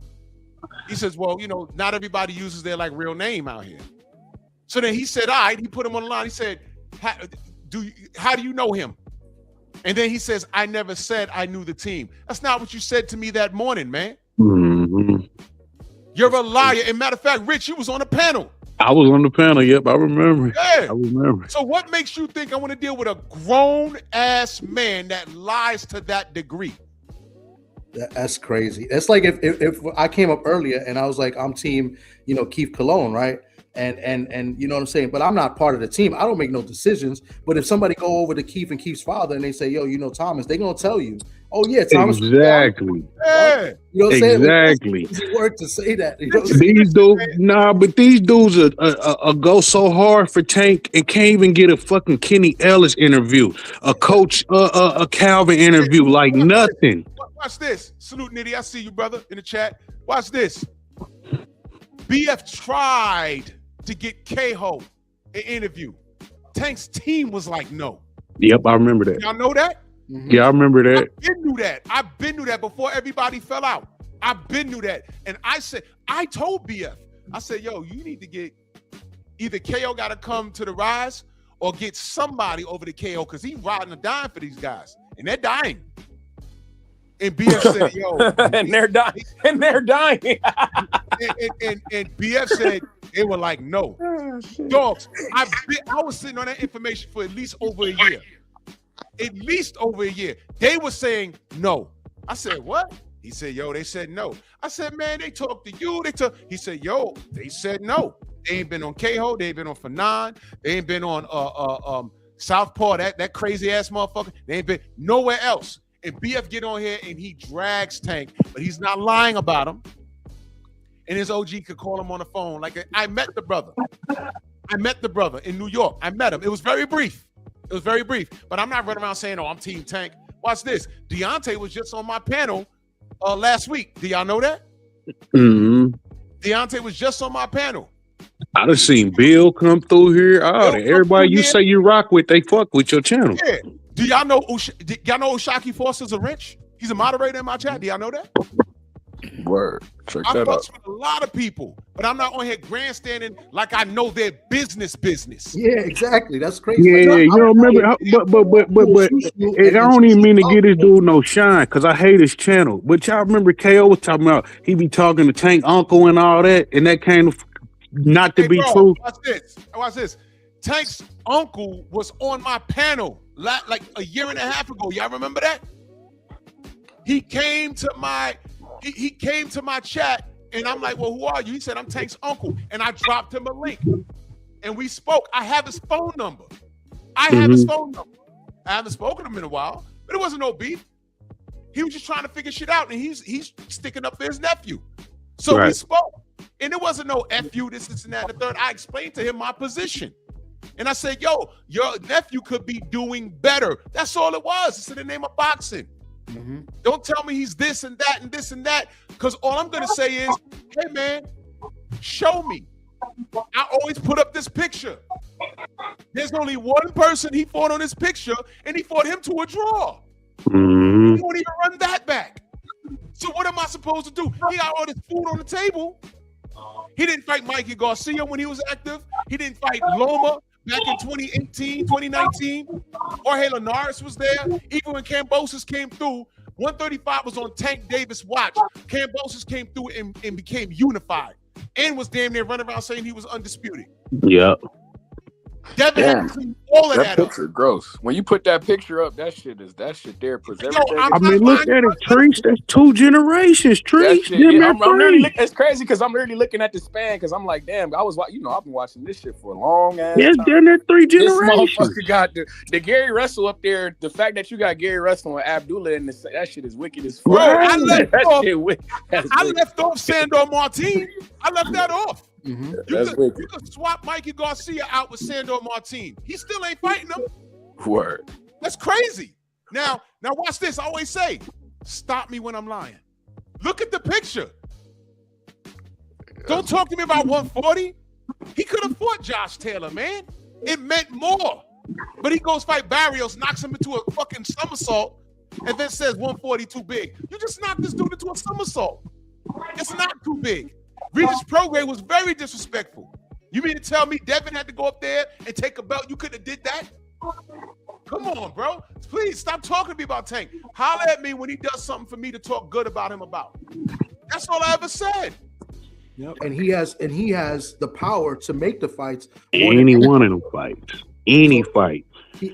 He says, well, you know, not everybody uses their like real name out here. So then he said, all right, he put him on the line. He said, how do you know him? And then he says, I never said I knew the team. That's not what you said to me that morning, man. Mm-hmm. You're a liar. And matter of fact, Rich, you was on the panel. I was on the panel. Yep, I remember. Yeah. I remember. So what makes you think I want to deal with a grown-ass man that lies to that degree? That's crazy. It's like if I came up earlier and I was like, I'm team, you know, Keith Cologne, right? And you know what I'm saying? But I'm not part of the team. I don't make no decisions. But if somebody go over to Keith and Keith's father and they say, yo, you know Thomas, they're gonna tell you, oh yeah, Thomas. Exactly. Yeah. You know what I'm saying? Exactly. It's easy word to say that. You know what I'm These dudes, but these dudes are go so hard for Tank and can't even get a fucking Kenny Ellis interview, a coach, a Calvin interview, like nothing. Watch this. Salute, Nitty. I see you, brother, in the chat. Watch this. BF tried to get K-Ho an interview. Tank's team was like, no. Yep, I remember that. Y'all know that? Mm-hmm. Yeah, I remember that. I've been knew that before everybody fell out. I've been knew that. And I said, I told BF, I said, yo, you need to get either KO got to come to the rise or get somebody over to KO because he's riding a dime for these guys and they're dying. And BF said, yo, and they're dying. And they're dying. and BF said they were like, no. Dogs, I was sitting on that information for at least over a year. At least over a year. They were saying no. I said, what? He said, yo, they said no. I said, man, they talked to you. He said, yo, they said no. They ain't been on Keho. They ain't been on Fanon. They ain't been on Southpaw, that crazy ass motherfucker. They ain't been nowhere else. And BF get on here and he drags Tank, but he's not lying about him. And his OG could call him on the phone. Like, I met the brother. In New York. I met him. It was very brief. But I'm not running around saying, oh, I'm Team Tank. Watch this. Deontay was just on my panel last week. Do y'all know that? Mm-hmm. Deontay was just on my panel. I done seen Bill come through here. Everybody you say you rock with, they fuck with your channel. Yeah. Do y'all know Oshaki Foster's a wrench? He's a moderator in my chat. Do y'all know that? Word. Check I that out. fucks with a lot of people, but I'm not on here grandstanding like I know their business. Yeah, exactly. That's crazy. Yeah, Like, you don't remember, but I don't even mean to get this dude no shine because I hate his channel. But y'all remember KO was talking about he be talking to Tank Uncle and all that, and that came not to be true. Watch this. Tank's uncle was on my panel like a year and a half ago. Y'all remember that? He came to my chat and I'm like, well, who are you? He said, I'm Tank's uncle. And I dropped him a link and we spoke. I have his phone number. I haven't spoken to him in a while, but it wasn't no beef. He was just trying to figure shit out and he's sticking up for his nephew. So we spoke and it wasn't no F you, this and that, and the third. I explained to him my position. And I said, yo, your nephew could be doing better. That's all it was. It's in the name of boxing. Mm-hmm. Don't tell me he's this and that and this and that, because all I'm going to say is, hey, man, show me. I always put up this picture. There's only one person he fought on this picture, and he fought him to a draw. Mm-hmm. He won't even run that back. So what am I supposed to do? He got all this food on the table. He didn't fight Mikey Garcia when he was active. He didn't fight Loma back in 2018, 2019. Jorge Linares was there. Even when Kambosos came through, 135 was on Tank Davis' watch. Kambosos came through and became unified and was damn near running around saying he was undisputed. Yep. Devin had to clean all of that picture up. gross. When you put that picture up, that shit there puts everything. I mean, look at it, Trees. That's 2 generations, Trees. It's crazy because I'm literally looking at the span because I'm like, damn, I've been watching this shit for a long ass time. Damn near 3 generations. This motherfucker got the Gary Russell up there. The fact that you got Gary Russell and Abdullah in this, that shit is wicked as fuck. Bro, I left off Sandor Martin. I left that off. Mm-hmm. You could swap Mikey Garcia out with Sandor Martin. He still ain't fighting him. Word. That's crazy. Now watch this. I always say, stop me when I'm lying. Look at the picture. Don't talk to me about 140. He could have fought Josh Taylor, man. It meant more. But he goes fight Barrios, knocks him into a fucking somersault, and then says 140 too big. You just knocked this dude into a somersault. It's not too big. Regis Prograis was very disrespectful. You mean to tell me Devin had to go up there and take a belt? You couldn't have did that? Come on, bro. Please stop talking to me about Tank. Holler at me when he does something for me to talk good about him about. That's all I ever said. Yep. And he has the power to make the fights. Any one of them fights. Any fight.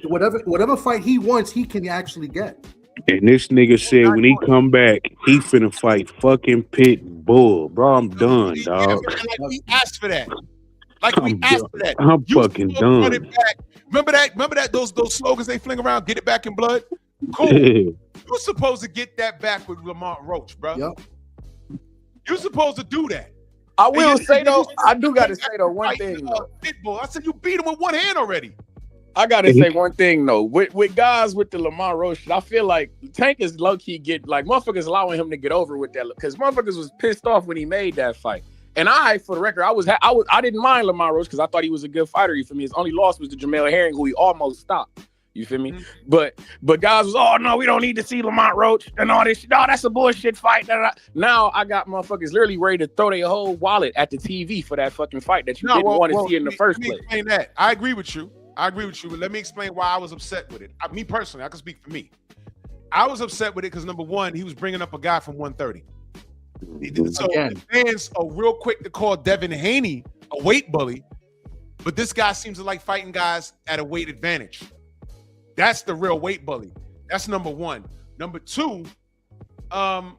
Whatever fight he wants, he can actually get. And this nigga said when he come back, he finna fight fucking Pitbull. Bro, I'm done, dog. Like we asked for that. I'm fucking done. Remember that those slogans they fling around, get it back in blood? Cool. You're supposed to get that back with Lamont Roach, bro. Yep. You're supposed to do that. I will say though, I do gotta say though one thing. Pitbull. I said you beat him with one hand already. I gotta say one thing though, with guys with the Lamont Roach, I feel like Tank is low key motherfuckers allowing him to get over with that because motherfuckers was pissed off when he made that fight. And for the record, I didn't mind Lamont Roach because I thought he was a good fighter. For me, his only loss was to Jamel Herring, who he almost stopped. You feel me? But guys was, oh no, we don't need to see Lamont Roach and all this shit. No, that's a bullshit fight. Now I got motherfuckers literally ready to throw their whole wallet at the TV for that fucking fight that you didn't want to see in the first place. Explain that. I agree with you. But let me explain why I was upset with it. Me personally, I can speak for me. I was upset with it because number one, he was bringing up a guy from 130. So the fans are real quick to call Devin Haney a weight bully, but this guy seems to like fighting guys at a weight advantage. That's the real weight bully. That's number one. Number two, I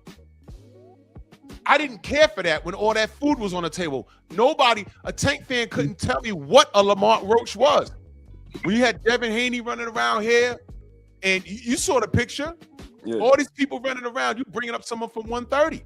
didn't care for that when all that food was on the table. A Tank fan couldn't tell me what a Lamont Roach was. When you had Devin Haney running around here, and you saw the picture, all these people running around, you bringing up someone from 130.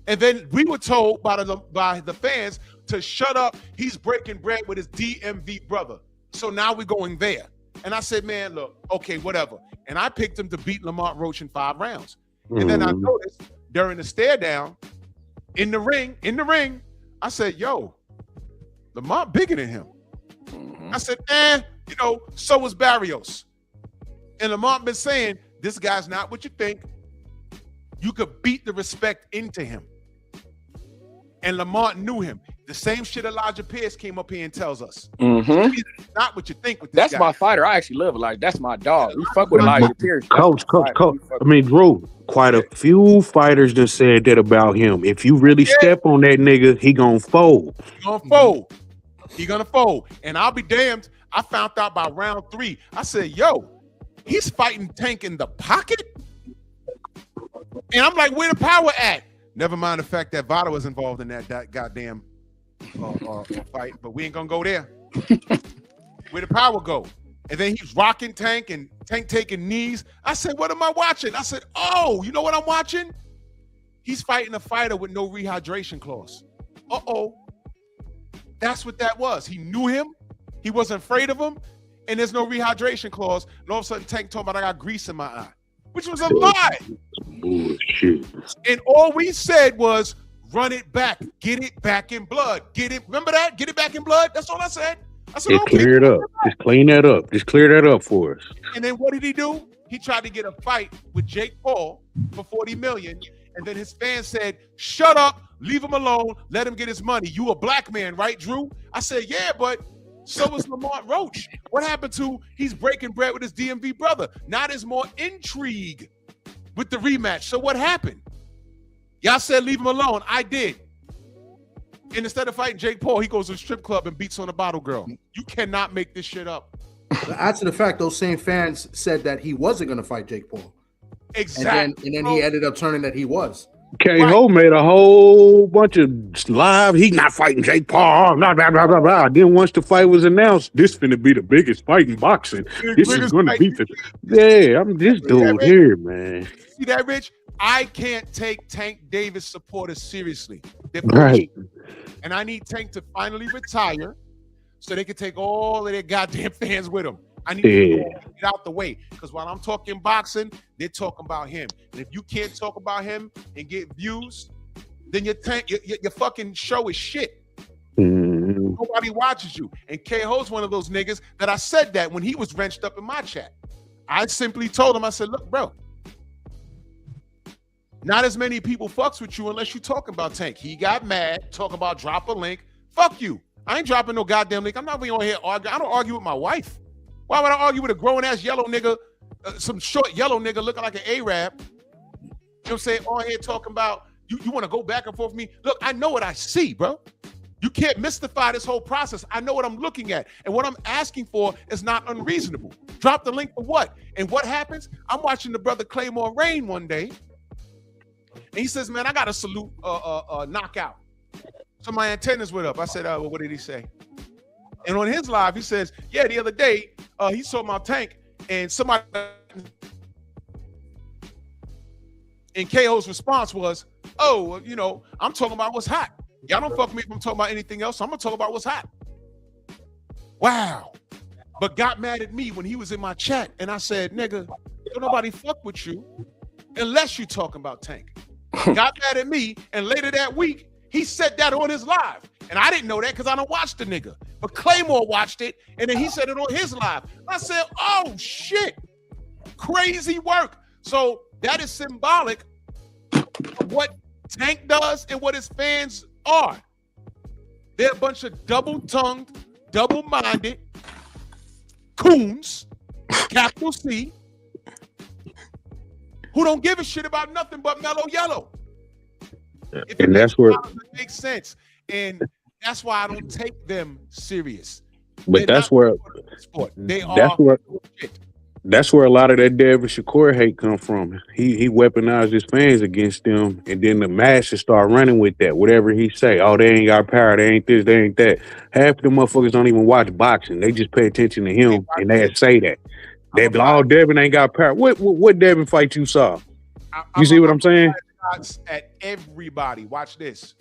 And then we were told by the fans to shut up. He's breaking bread with his DMV brother. So now we're going there. And I said, man, look, okay, whatever. And I picked him to beat Lamont Roach in 5 rounds. And then I noticed during the stare down, in the ring, I said, yo, Lamont bigger than him. I said, so was Barrios. And Lamont been saying, this guy's not what you think. You could beat the respect into him. And Lamont knew him. The same shit Elijah Pierce came up here and tells us. Not what you think with this That's guy. My fighter. I actually love Elijah. That's my dog. We fuck with Elijah Pierce. Coach. I mean, Drew, quite a few fighters just said that about him. If you really step on that nigga, he gonna fold. He gonna fold. And I'll be damned. I found out by round 3. I said, yo, he's fighting Tank in the pocket? And I'm like, where the power at? Never mind the fact that Vada was involved in that goddamn fight, but we ain't gonna go there. Where the power go? And then he's rocking Tank and Tank taking knees. I said, what am I watching? I said, oh, you know what I'm watching? He's fighting a fighter with no rehydration clause. That's what that was. He knew him. He wasn't afraid of him. And there's no rehydration clause. And all of a sudden, Tank told me I got grease in my eye, which was a lie. Bullshit. And all we said was, run it back. Get it back in blood. Get it. Remember that? Get it back in blood. That's all I said. I said, okay. Clear it up. Just clean that up. Just clear that up for us. And then what did he do? He tried to get a fight with Jake Paul for $40 million. And then his fans said, shut up. Leave him alone. Let him get his money. You a black man, right, Drew? I said, yeah, but so was Lamont Roach. What happened to he's breaking bread with his DMV brother? Now there's more intrigue with the rematch. So what happened? Y'all said leave him alone. I did. And instead of fighting Jake Paul, he goes to a strip club and beats on a bottle girl. You cannot make this shit up. After the fact, those same fans said that he wasn't going to fight Jake Paul. Exactly. And then he ended up turning that he was. K-Ho made a whole bunch of live. He's not fighting Jake Paul. Blah, blah, blah, blah, blah. Then once the fight was announced, this finna be the biggest fight in boxing. This is going to be the... Yeah, I'm this dude here, man. See that, Rich? I can't take Tank Davis supporters seriously. Right. And I need Tank to finally retire so they can take all of their goddamn fans with them. I need to get out the way, because while I'm talking boxing, they're talking about him. And if you can't talk about him and get views, then your fucking show is shit. Nobody watches you. And K-Ho's one of those niggas that I said that when he was wrenched up in my chat. I simply told him, I said, look, bro, not as many people fucks with you unless you talking about Tank. He got mad, talking about drop a link. Fuck you. I ain't dropping no goddamn link. I'm not even on here arguing. I don't argue with my wife. Why would I argue with a grown-ass yellow nigga, some short yellow nigga looking like an Arab? You know what I'm saying? On here talking about, you want to go back and forth with me? Look, I know what I see, bro. You can't mystify this whole process. I know what I'm looking at. And what I'm asking for is not unreasonable. Drop the link for what? And what happens? I'm watching the brother Claymore Rain one day, and he says, man, I got to salute knockout. So my antennas went up. I said, well, what did he say? And on his live, he says, yeah, the other day, he saw my Tank, and somebody, and KO's response was, oh, you know, I'm talking about what's hot. Y'all don't fuck me if I'm talking about anything else. I'm going to talk about what's hot. Wow. But got mad at me when he was in my chat, and I said, nigga, don't nobody fuck with you unless you talking about Tank. Got mad at me, and later that week, he said that on his live. And I didn't know that because I don't watch the nigga. but Claymore watched it, and then he said it on his live. I said, oh, shit. Crazy work. So that is symbolic of what Tank does and what his fans are. They're a bunch of double-tongued, double-minded coons, capital C, who don't give a shit about nothing but Mellow Yellow. And that's where it makes sense. And that's why I don't take them serious. But that's where that's where a lot of that Devin Shakur hate come from. He weaponized his fans against them, and then the masses start running with that. Whatever he say, oh, they ain't got power, they ain't this, they ain't that. Half of the motherfuckers don't even watch boxing. They just pay attention to him, and they say that. They be like, oh, Devin ain't got power. What Devin fight you saw? You see what I'm saying? At everybody, watch this.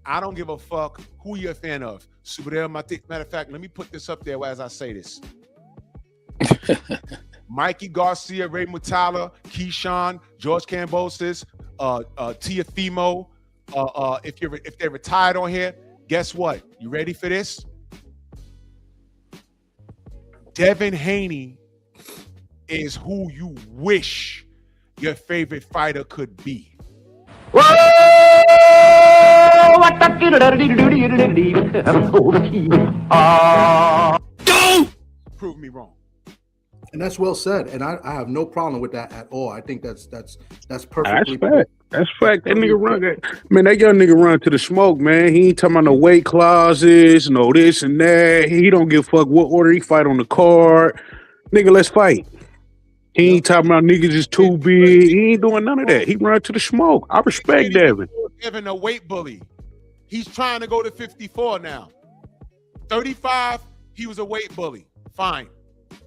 I don't give a fuck who you're a fan of. Matter of fact, let me put this up there as I say this. Mikey Garcia, Ray Mutala, Keyshawn, George Kambosos, Teofimo. If they're retired on here, guess what? You ready for this? Devin Haney is who you wish your favorite fighter could be. Prove me wrong. And that's well said. And I have no problem with that at all. I think that's perfectly. That's fact. That's fact. That nigga run. Man, that young nigga run to the smoke, man. He ain't talking about no weight clauses, no this and that. He don't give a fuck what order he fight on the card. Nigga, let's fight. He ain't talking about niggas is too big. He ain't doing none of that. He run to the smoke. I respect Devin. Devin a weight bully. He's trying to go to 54 now. 35, he was a weight bully. Fine.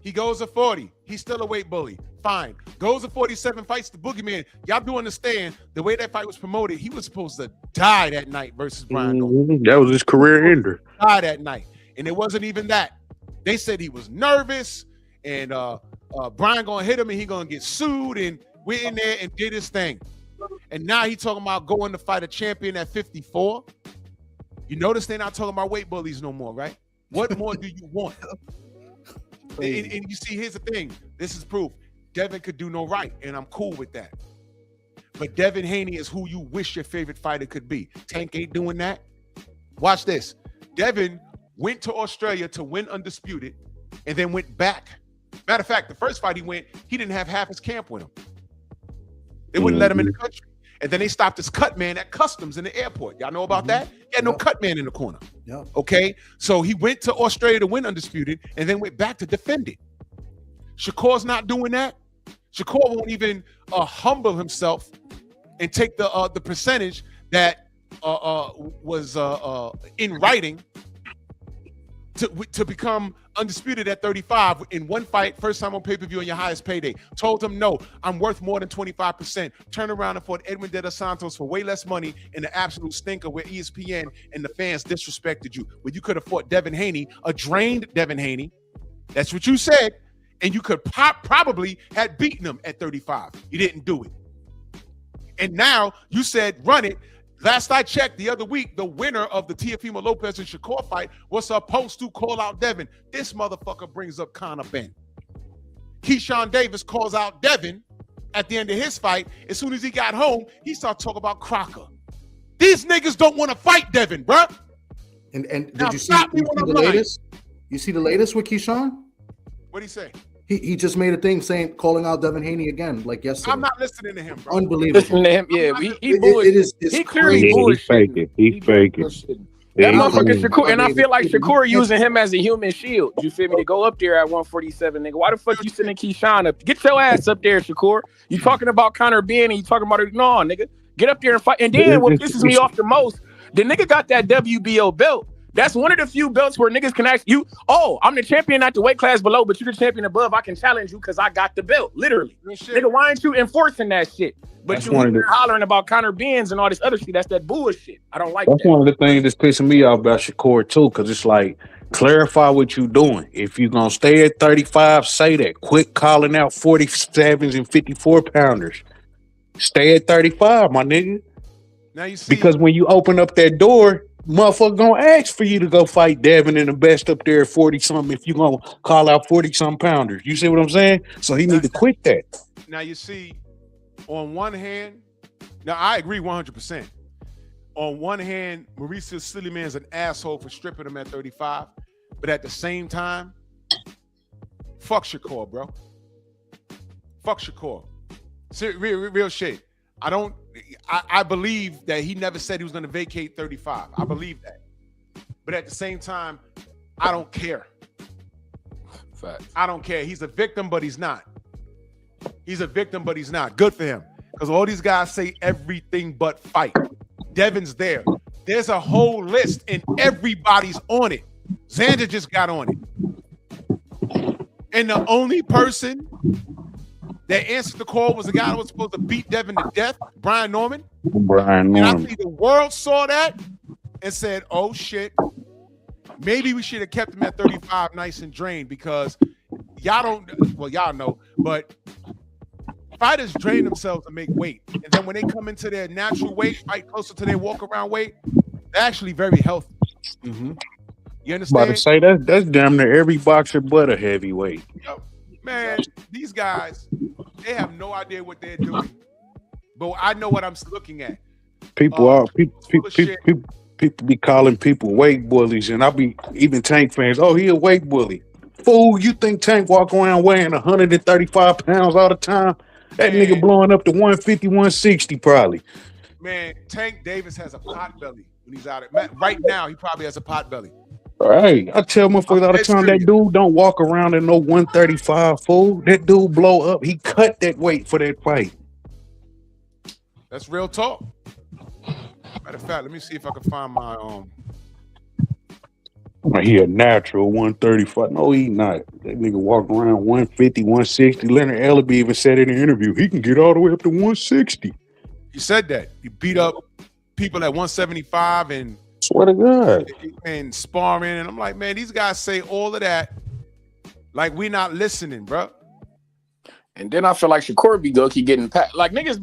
He goes to 40. He's still a weight bully. Fine. Goes to 47, fights the Boogeyman. Y'all do understand the way that fight was promoted. He was supposed to die that night versus Brian. That was his career ender. Die that night. And it wasn't even that. They said he was nervous and Brian gonna hit him and he gonna get sued, and we're in there and did his thing. And now he talking about going to fight a champion at 54. You notice they're not talking about weight bullies no more, right? What more do you want? And you see, here's the thing. This is proof. Devin could do no right, and I'm cool with that. But Devin Haney is who you wish your favorite fighter could be. Tank ain't doing that. Watch this. Devin went to Australia to win Undisputed and then went back. Matter of fact, the first fight he went, he didn't have half his camp with him. They wouldn't let him in the country. And then they stopped his cut man at customs in the airport. Y'all know about that? He had no cut man in the corner. Yeah. Okay? So he went to Australia to win Undisputed and then went back to defend it. Shakur's not doing that. Shakur won't even humble himself and take the percentage that was in writing to become undisputed at 35 in one fight, first time on pay-per-view on your highest payday. Told him, no, I'm worth more than 25%. Turn around and fought Edwin De Los Santos for way less money in the absolute stinker where ESPN and the fans disrespected you. Where you could have fought Devin Haney, a drained Devin Haney. That's what you said. And you could probably had beaten him at 35. You didn't do it. And now you said, run it. Last I checked the other week, the winner of the Teofimo Lopez and Shakur fight was supposed to call out Devin. This motherfucker brings up Conor Ben. Keyshawn Davis calls out Devin at the end of his fight. As soon as he got home, he started talking about Crocker. These niggas don't want to fight Devin, bruh. And did you see the latest? You see the latest with Keyshawn? What'd he say? He just made a thing calling out Devin Haney again, like yesterday. I'm not listening to him, bro. Unbelievable. Listening to him, yeah. He clearly bullshitting. He faking. That motherfucker Shakur, and I feel like Shakur using him as a human shield. You feel me? To go up there at 147, nigga. Why the fuck you sending Keyshawn up? Get your ass up there, Shakur. You talking about Conor Ben and you talking about it? No, nigga. Get up there and fight. And then what pisses me off the most, the nigga got that WBO belt. That's one of the few belts where niggas can ask you, oh, I'm the champion at the weight class below, but you're the champion above. I can challenge you because I got the belt, literally. Nigga, why ain't you enforcing that shit? But that's you hollering about Conor Benz and all this other shit. That's that bullshit. I don't like that. That's one of the things that's pissing me off about Shakur, too, because it's like, clarify what you're doing. If you're going to stay at 35, say that. Quit calling out 47s and 54-pounders. Stay at 35, my nigga. Now you see, because when you open up that door, motherfucker gonna ask for you to go fight Devin and the best up there at 40 something if you gonna call out 40 something pounders. You see what I'm saying? So he need to quit that. Now you see, on one hand, now I agree 100%. On one hand, Mauricio Simian is an asshole for stripping him at 35, but at the same time, fuck Shakur, bro. Fuck Shakur. Real shit. I believe that he never said he was going to vacate 35. I believe that. But at the same time, I don't care. Facts. I don't care. He's a victim, but he's not. He's a victim, but he's not. Good for him. Because all these guys say everything but fight. Devin's there. There's a whole list and everybody's on it. Xander just got on it. And the only person that answered the call was the guy that was supposed to beat Devin to death, Brian Norman. Brian And I Norman. think the world saw that and said, oh shit, maybe we should have kept him at 35 nice and drained, because y'all know, but fighters drain themselves to make weight. And then when they come into their natural weight, fight closer to their walk around weight, they're actually very healthy. Mm-hmm. You About understand? to say that's damn near every boxer but a heavyweight. Man, these guys, they have no idea what they're doing. But I know what I'm looking at. People be calling people weight bullies, and I be even Tank fans. Oh, he a weight bully. Fool, you think Tank walk around weighing 135 pounds all the time? That nigga blowing up to 150, 160 probably. Man, Tank Davis has a pot belly when he's out. Right now, he probably has a pot belly. Right. I tell motherfuckers all the time, that dude don't walk around in no 135, fool. That dude blow up. He cut that weight for that fight. That's real talk. Matter of fact, let me see if I can find my He a natural 135. No, he not. That nigga walk around 150, 160. Leonard Ellaby even said in the interview, he can get all the way up to 160. He said that. He beat up people at 175 and swear to God. And sparring. And I'm like, man, these guys say all of that like we not listening, bro. And then I feel like Shakur be low-key getting like niggas.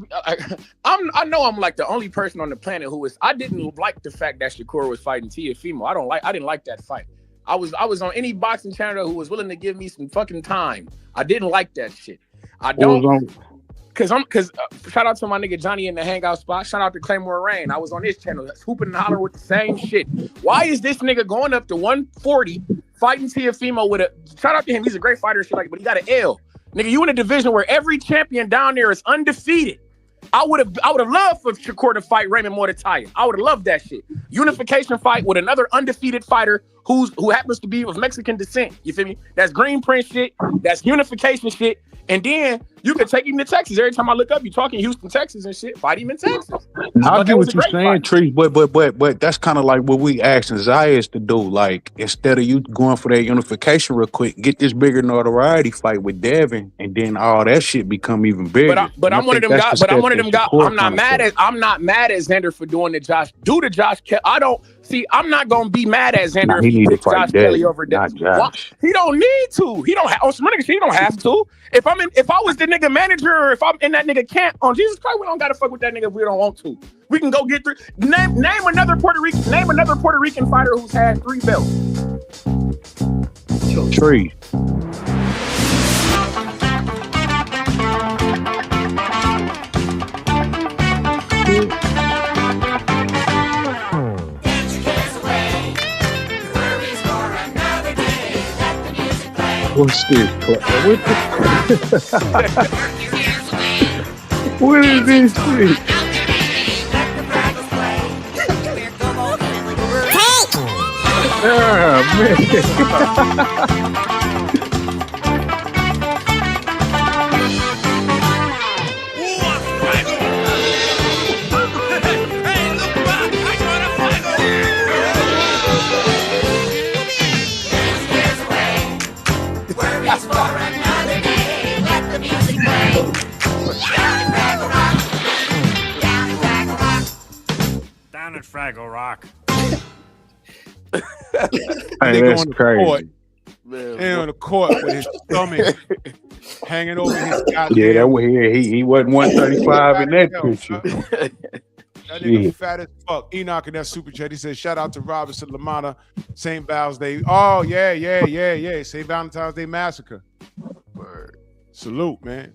I know I'm like the only person on the planet who is. I didn't like the fact that Shakur was fighting Teofimo. I didn't like that fight. I was on any boxing channel who was willing to give me some fucking time. I didn't like that shit. I don't. Cause shout out to my nigga Johnny in the hangout spot. Shout out to Claymore Rain. I was on his channel, hooping and hollering with the same shit. Why is this nigga going up to 140 fighting Teofimo with a? Shout out to him. He's a great fighter, shit like, but he got an L. Nigga, you in a division where every champion down there is undefeated. I would have loved for Shakur to fight Raymond Mortataya. I would have loved that shit. Unification fight with another undefeated fighter who happens to be of Mexican descent. You feel me? That's green print shit. That's unification shit. And then you can take him to Texas. Every time I look up, you talking Houston, Texas and shit. Fight him in Texas. I get what you're saying, Tree, but that's kind of like what we asking Zayas to do. Like, instead of you going for that unification real quick, get this bigger notoriety fight with Devin, and then all that shit become even bigger. But I'm one of them guys. But I'm one of them guys. I'm not mad at Xander for doing the Josh. Do the Josh. I don't see. I'm not gonna be mad at Xander if he picks Josh Kelly over Devin. He don't need to. He don't have. On some niggas, he don't have to. If I was the nigga manager, or if I'm in that nigga camp, on Jesus Christ, we don't gotta fuck with that nigga if we don't want to. We can go get through. Name another Puerto Rican fighter who's had 3 belts. Tree. What's this? What is this shit? Down at Fraggle Rock. Hey, that's crazy. And on the court with his stomach hanging over his goddamn. Yeah, that was he wasn't 135 in that picture. That nigga fat as fuck. Enoch in that super chat. He said, shout out to Robinson Lamana, St. Val's Day. Oh, yeah. St. Valentine's Day Massacre. Word. Salute, man.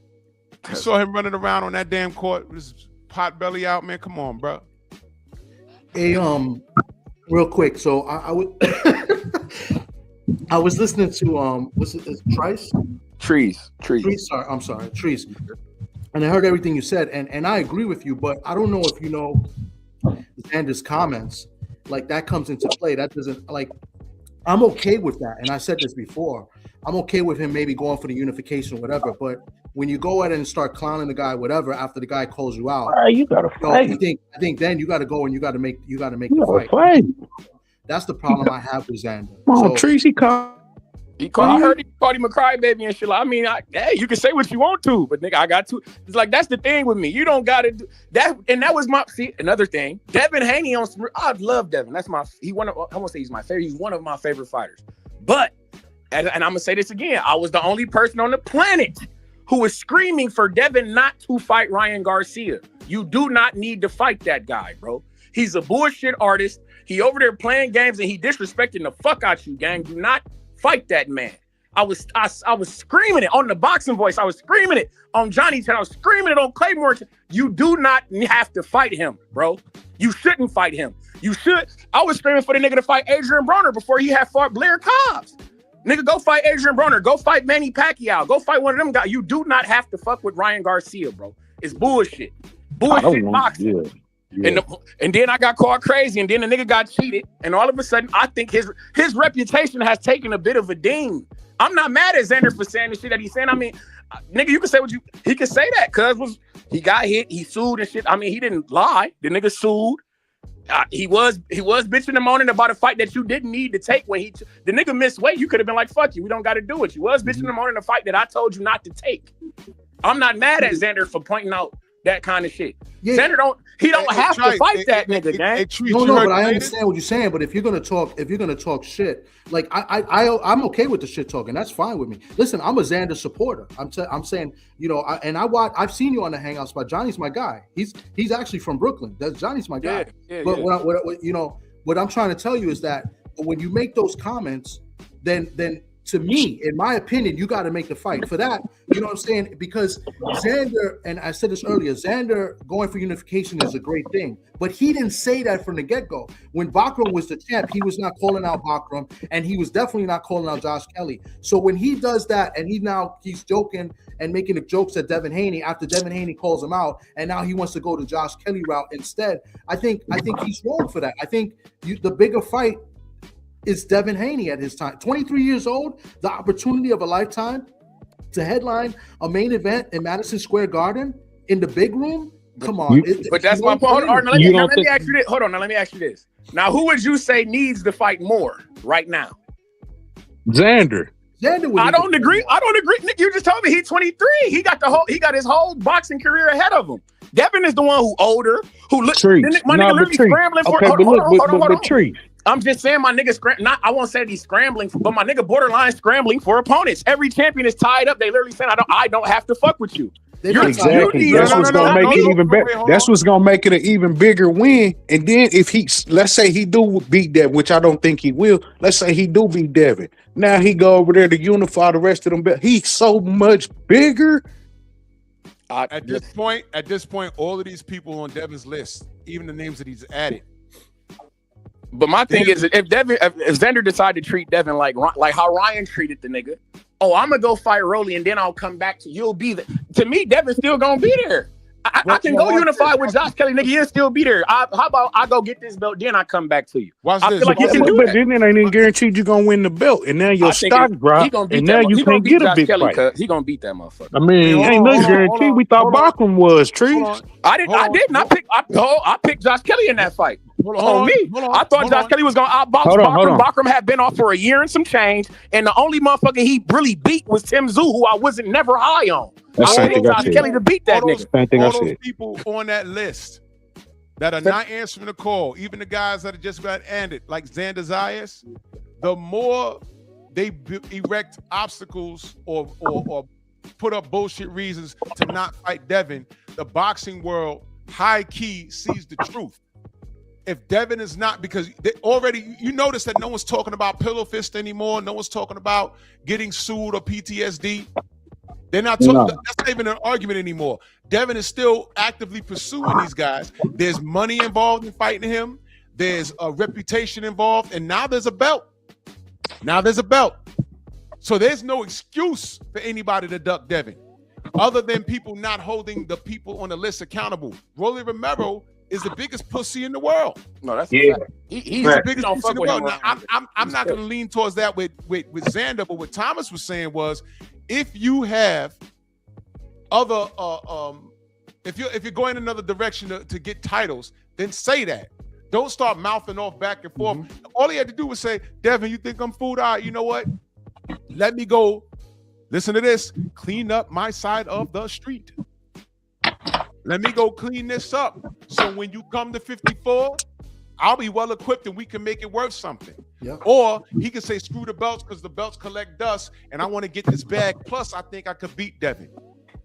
You saw him running around on that damn court with his pot belly out, man. Come on, bro. Hey, real quick. So I would I was listening to what's it? Trice? Trees. Sorry, I'm sorry, Trees. And I heard everything you said, and I agree with you, but I don't know if you know Xander's comments. Like that comes into play. That doesn't like. I'm okay with that, and I said this before. I'm okay with him maybe going for the unification, or whatever. But when you go ahead and start clowning the guy, whatever, after the guy calls you out, you gotta fight. I think then you got to go and you got to make the fight. That's the problem I have with Xander. Come on, Trees, I heard he called him a crybaby and shit. I mean, hey, you can say what you want to, but nigga, I got to. It's like that's the thing with me. You don't gotta do that. And that was another thing. Devin Haney on. I love Devin. That's I won't say he's my favorite. He's one of my favorite fighters. But and I'm gonna say this again. I was the only person on the planet who was screaming for Devin not to fight Ryan Garcia. You do not need to fight that guy, bro. He's a bullshit artist. He over there playing games and he disrespecting the fuck out you, gang. Do not fight that man. I was screaming it on the boxing voice. I was screaming it on Johnny Chan. I was screaming it on Claymore. You do not have to fight him, bro. You shouldn't fight him. You should. I was screaming for the nigga to fight Adrian Broner before he had fought Blair Cobbs. Nigga, go fight Adrian Broner. Go fight Manny Pacquiao. Go fight one of them guys. You do not have to fuck with Ryan Garcia, bro. It's bullshit. Bullshit boxing. Yeah. And then I got called crazy, and then the nigga got cheated, and all of a sudden I think his reputation has taken a bit of a ding. I'm not mad at Xander for saying the shit that he's saying. I mean, nigga, you can say he can say that because he got hit, he sued and shit. I mean, he didn't lie. The nigga sued. He was bitching and moaning about a fight that you didn't need to take when the nigga missed weight. You could have been like, fuck you, we don't got to do it. You was bitching and moaning a fight that I told you not to take. I'm not mad at Xander for pointing out that kind of shit. Yeah. Xander don't have to fight that nigga, gang. No, but I understand what you're saying. But if you're gonna talk shit, like I'm okay with the shit talking. That's fine with me. Listen, I'm a Xander supporter. I'm saying, I've seen you on the Hangout spot. Johnny's my guy. He's actually from Brooklyn. Johnny's my guy. But what I'm trying to tell you is that when you make those comments, then to me, in my opinion, you got to make the fight for that. You know what I'm saying? Because Xander, and I said this earlier, Xander going for unification is a great thing, but he didn't say that from the get-go. When Bakram was the champ, he was not calling out Bakram, and he was definitely not calling out Josh Kelly. So when he does that, and he's joking and making the jokes at Devin Haney after Devin Haney calls him out, and now he wants to go the Josh Kelly route instead. I think he's wrong for that. I think the bigger fight is Devin Haney at his time. 23 years old, the opportunity of a lifetime to headline a main event in Madison Square Garden in the big room. Come on. But that's my point. Now let me ask you this. Hold on. Now let me ask you this. Now, who would you say needs to fight more right now? Xander. I don't agree. Nick, you just told me he's 23. He got his whole boxing career ahead of him. Devin is the one who older, who look. My nigga literally scrambling for. Hold on. I'm just saying my nigga I won't say he's scrambling, but my nigga borderline scrambling for opponents. Every champion is tied up. They literally saying I don't have to fuck with you. Exactly. That's what's gonna make it even better. That's what's gonna make it an even bigger win. And then if let's say he do beat Devin, which I don't think he will. Let's say he do beat Devin. Now he go over there to unify the rest of them. He's so much bigger. At this point, all of these people on Devin's list, even the names that he's added. But my thing is, if Xander decided to treat Devin like how Ryan treated the nigga, I'm gonna go fight Rolly and then I'll come back to you'll be there. To me, Devin's still gonna be there. I can go unify with Josh Kelly, nigga. He'll still be there. How about I go get this belt, then I come back to you. Watch I this. feel like you can do that. Then it ain't even guaranteed you're gonna win the belt, and now your stock dropped, and now you can't get a big fight. He gonna beat that motherfucker. I mean, ain't no guarantee. We thought Bakram was Trees. I didn't. I picked Josh Kelly in that fight. I thought Josh Kelly was gonna outbox Bakram. Bakram had been off for a year and some change, and the only motherfucker he really beat was Tim Tszyu, who I wasn't never high on. I picked Josh Kelly to beat that nigga. All those people on that list that are not answering the call, even the guys that have just got ended, like Xander Zayas, the more they erect obstacles or put up bullshit reasons to not fight Devin, the boxing world high key sees the truth. If Devin is not, because they already, you notice that no one's talking about pillow fist anymore. No one's talking about getting sued or PTSD. They're not talking. No. That's not even an argument anymore. Devin is still actively pursuing these guys. There's money involved in fighting him. There's a reputation involved, and now there's a belt. So there's no excuse for anybody to duck Devin, other than people not holding the people on the list accountable. Rolly Romero is the biggest pussy in the world. No, that's Yeah. he's the biggest don't pussy fuck in the with world. him. Now, I'm not going to lean towards that with Xander, but what Thomas was saying was, if you have other, if you're going another direction to get titles, then say that. Don't start mouthing off back and forth. All he had to do was say, Devin, you think I'm food? All right, you know what? Let me go. Listen to this. Clean up my side of the street. Let me go clean this up. So when you come to 54, I'll be well equipped and we can make it worth something. Yep. Or he could say, screw the belts because the belts collect dust and I want to get this bag. Plus, I think I could beat Devin.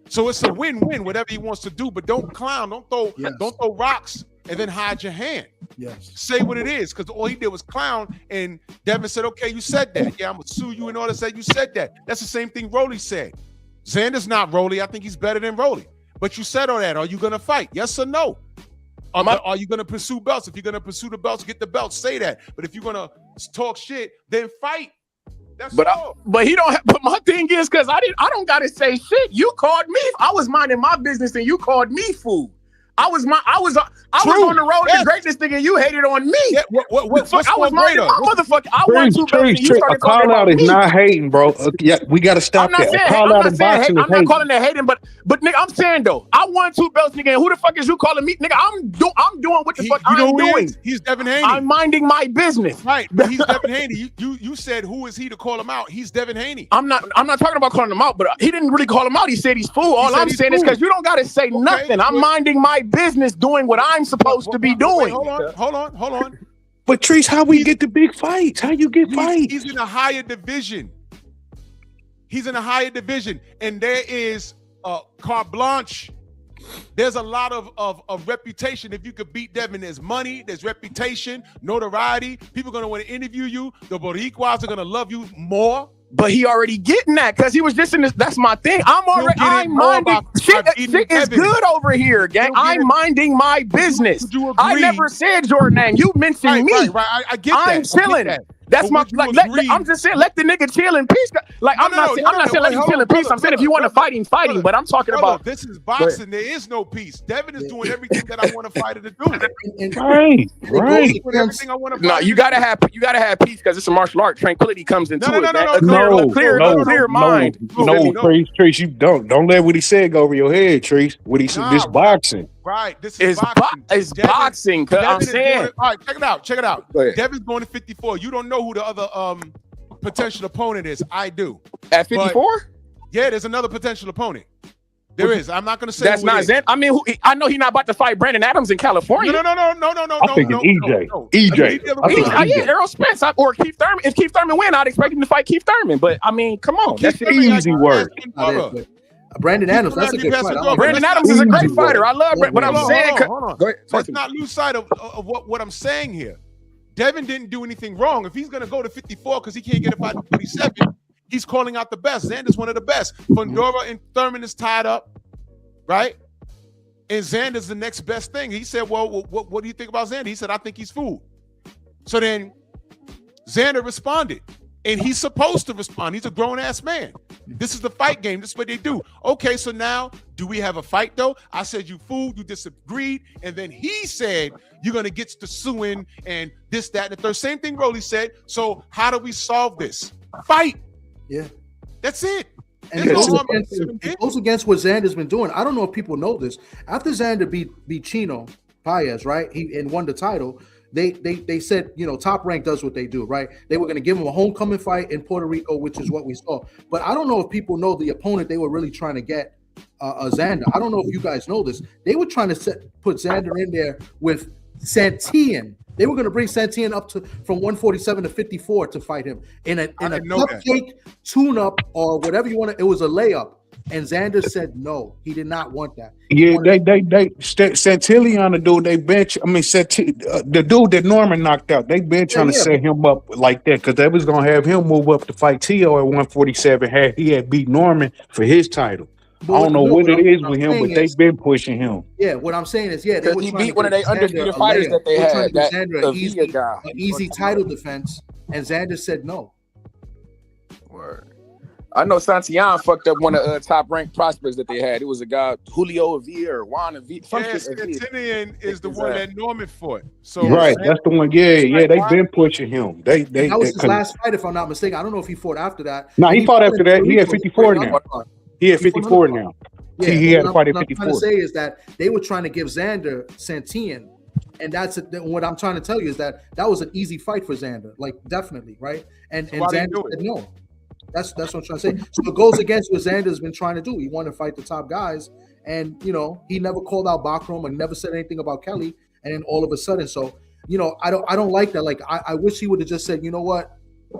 So it's a win-win, whatever he wants to do. But don't clown. Don't throw rocks and then hide your hand. Yes. Say what it is, because all he did was clown, and Devin said, okay, you said that. Yeah, I'm going to sue you and all that. Said you said that. That's the same thing Rolly said. Xander's not Rolly. I think he's better than Rolly. But you said all that. Are you going to fight? Yes or no? Are you going to pursue belts? If you're going to pursue the belts, get the belts. Say that. But if you're going to talk shit, then fight. That's all. But he don't have, but my thing is, because I don't gotta say shit. You called me. I was minding my business and you called me fool. I was on the road to greatness, nigga. You hated on me. Yeah, what's I was minding my motherfucker. I won two belts and you A started call talking out about is me. not hating, bro. Yeah, we got to stop that. A call out in boxing is I'm not hating. calling that hating, but nigga, I'm saying though, I won two belts, nigga. And who the fuck is you calling me, nigga? I'm doing what the fuck I'm doing. He's Devin Haney. I'm minding my business. Right, but he's Devin Haney. You said who is he to call him out? He's Devin Haney. I'm not talking about calling him out, but he didn't really call him out. He said he's fool. All I'm saying is because you don't got to say nothing. I'm minding my business, doing what I'm supposed to be doing. Hold on. But Treese, how we get the big fights? How you get fights? He's in a higher division. And there is carte blanche. There's a lot of reputation. If you could beat Devin, there's money, there's reputation, notoriety. People are going to want to interview you. The Boricuas are going to love you more. But he already getting that because he was just in this. That's my thing. I'm minding. Shit is good over here, gang. I'm minding my business. I never said your name. You mentioned me. Right. I get that. I'm chilling. That's my I'm just saying, let the nigga chill in peace. Like I'm not saying let him chill in peace. I'm saying if you want to fight him, fight him. But I'm talking about this is boxing. There is no peace. Devin is doing everything that I want to fight her to do. Right. Everything I want to. No, you gotta have peace because it's a martial art. Tranquility comes into it. No, clear mind. No, Treese, you don't let what he said go over your head, Treese. What he said, this boxing. Right, this is boxing. It's boxing. Cause I'm saying. All right, check it out. Devin's going to 54. You don't know who the other potential opponent is. I do. At 54? Yeah, there's another potential opponent. There is. I'm not going to say that's not Zen. I mean, I know he's not about to fight Brandon Adams in California. No. I'm thinking EJ. Yeah, Errol Spence or Keith Thurman. If Keith Thurman win, I'd expect him to fight Keith Thurman. But I mean, come on, that's easy work. Brandon Adams, that's a good fight. Brandon Adams is a great fighter. I love Brandon. But I'm saying, hold on. Let's not lose sight of what I'm saying here. Devin didn't do anything wrong. If he's going to go to 54 because he can't get a fight at 47, he's calling out the best. Xander's one of the best. Fundora and Thurman is tied up, right? And Xander's the next best thing. He said, well, what do you think about Xander? He said, I think he's food. So then Xander responded. And he's supposed to respond. He's a grown-ass man. This is the fight game. This is what they do. Okay, so now, do we have a fight, though? I said, you fool, you disagreed. And then he said, you're going to get to suing and this, that, and the third. Same thing Rolly said. So how do we solve this? Fight. Yeah. That's it. And it goes against what Xander's been doing. I don't know if people know this. After Xander beat Chino Paez, right, and won the title, They said, Top Rank does what they do, right? They were going to give him a homecoming fight in Puerto Rico, which is what we saw. But I don't know if people know the opponent they were really trying to get, Xander. I don't know if you guys know this. They were trying to put Xander in there with Santillan. They were going to bring Santillan up from 147 to 54 to fight him in a cupcake tune-up or whatever you want to. It was a layup. and Xander said no, he did not want that. Yeah, Santillan, the dude they bench. I mean, the dude that Norman knocked out, they been trying to set him up like that because they was gonna have him move up to fight Tio at 147. He had beat Norman for his title. I don't know what it is with him, but they've been pushing him. Yeah, what I'm saying is, they were he trying beat to one of their give undisputed Xander fighters a that they layer. had, They were that trying to give Xander the Villa guy. an easy title defense, and Xander said no. Word. I know Santillan fucked up one of the top ranked prospects that they had. It was a guy, Julio Avila or Juan Avila. Santillan is the one that Norman fought. So right, that's the one. Yeah, they've been pushing him. That was his last fight, if I'm not mistaken. I don't know if he fought after that. No, he fought after that. He had 54 now. He had 54 now. Yeah, he had to fight at what I'm 54. trying to say is that they were trying to give Xander Santillan, and what I'm trying to tell you is that was an easy fight for Xander, like definitely, right? And Xander said no. That's what I'm trying to say. So it goes against what Xander's been trying to do. He wanted to fight the top guys, and he never called out Bakram and never said anything about Kelly. And then all of a sudden, so I don't like that. Like I wish he would have just said, you know what,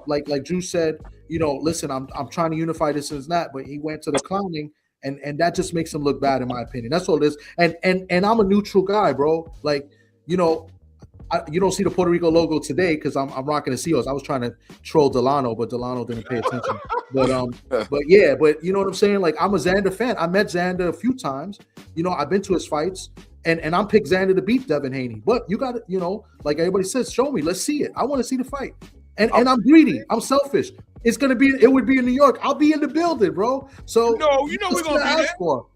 like Drew said, listen, I'm trying to unify this and that, but he went to the clowning, and that just makes him look bad in my opinion. That's all it is. And I'm a neutral guy, bro. Like you don't see the Puerto Rico logo today because I'm rocking the Seals. I was trying to troll Delano, but Delano didn't pay attention. But you know what I'm saying? Like I'm a Xander fan. I met Xander a few times. I've been to his fights, and I'm picked Xander to beat Devin Haney. But you got to, like everybody says, show me. Let's see it. I want to see the fight. And I'm greedy. I'm selfish. It would be in New York. I'll be in the building, bro. So we're gonna be there. For.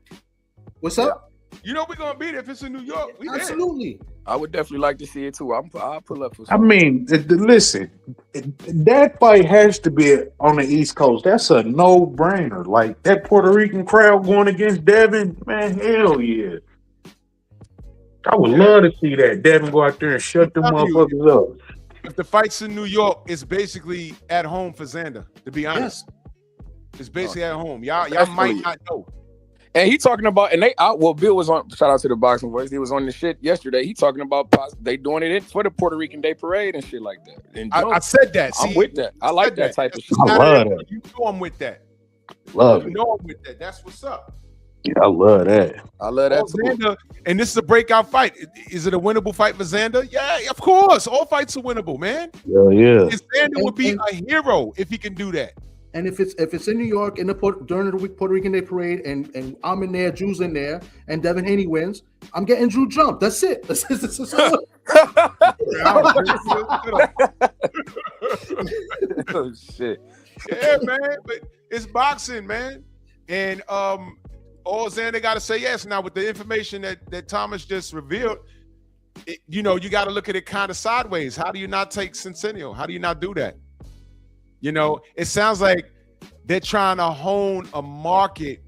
What's up? We're gonna be there if it's in New York. Absolutely. There. I would definitely like to see it too. I'll pull up for I mean, listen, that fight has to be on the East Coast. That's a no-brainer. Like that Puerto Rican crowd going against Devin, man, hell yeah. I would love to see that. Devin go out there and shut them motherfuckers up. If the fight's in New York, it's basically at home for Xander, to be honest. Yes. It's basically at home. Y'all might not know. And he talking about, Bill was on, shout out to the Boxing Voice. He was on the shit yesterday. He talking about they doing it for the Puerto Rican Day Parade and shit like that. And I said that. I'm with that. I like that type of shit. I love that. You know I'm with that. Love it. You know I'm with that. That's what's up. Yeah, I love that. I love that. Xander, and this is a breakout fight. Is it a winnable fight for Xander? Yeah, of course. All fights are winnable, man. Yeah. And Xander would be a hero if he can do that. And if it's in New York during the Puerto Rican Day Parade and I'm in there, Drew's in there, and Devin Haney wins, I'm getting Drew jumped. That's it. That's oh shit. Yeah, man. But it's boxing, man. And all Xander got to say yes. Now with the information that Thomas just revealed, you got to look at it kind of sideways. How do you not take Centennial? How do you not do that? It sounds like they're trying to hone a market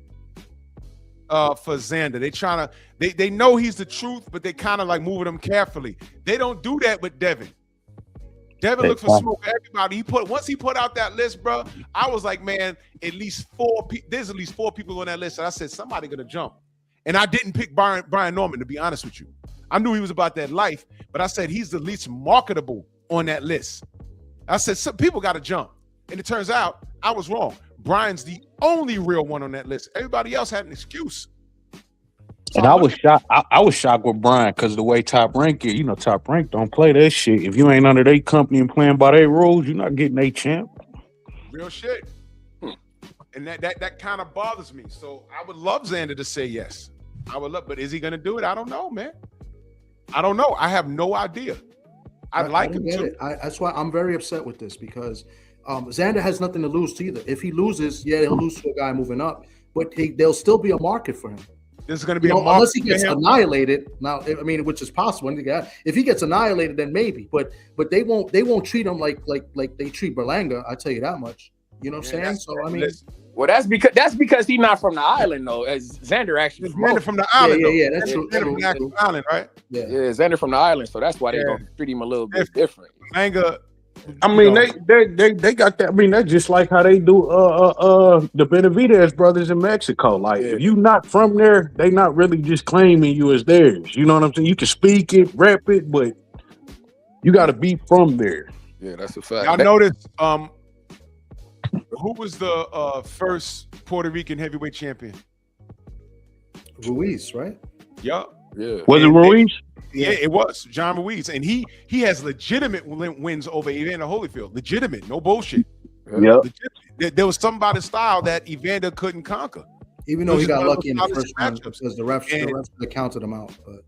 for Xander. They know he's the truth, but they kind of like moving him carefully. They don't do that with Devin. Devin looked for smoke for everybody. Once he put out that list, bro, I was like, man, there's at least four people on that list. And I said, somebody gonna jump. And I didn't pick Brian Norman, to be honest with you. I knew he was about that life, but I said he's the least marketable on that list. I said, some people got to jump. And it turns out I was wrong. Brian's the only real one on that list. Everybody else had an excuse. And I was shocked. I was shocked with Brian because the way Top Rank is, Top Rank don't play that shit. If you ain't under their company and playing by their rules, you're not getting a champ. Real shit. And that kind of bothers me. So I would love Xander to say yes. But is he gonna do it? I don't know, man. I don't know. I have no idea. I'd like him to. That's why I'm very upset with this because Xander has nothing to lose to either. If he loses, he'll lose to a guy moving up, but there'll still be a market for him. There's going to be a market unless he gets annihilated. Now, I mean, which is possible. If he gets annihilated, then maybe. But they won't treat him like they treat Berlanga. I tell you that much. You know what I'm saying? So I mean, well, that's because he's not from the island though. As Xander actually from the island. Yeah, that's true. Xander from the actual island, right? Yeah, Xander from the island. So that's why they're gonna treat him a little bit different. Berlanga. I mean, they got that. I mean, that's just like how they do the Benavidez brothers in Mexico. Like, if you not from there, they not really just claiming you as theirs. You know what I'm saying? You can speak it, rap it, but you got to be from there. Yeah, that's a fact. Y'all notice Who was the first Puerto Rican heavyweight champion? Ruiz, right? Yup. Yeah. Was it Ruiz? Yeah, it was John Ruiz, and he has legitimate wins over Evander Holyfield. Legitimate, no bullshit. Yep. There was something about his style that Evander couldn't conquer. Even though he got lucky in the solid first round matchups. because the refs counted him out. But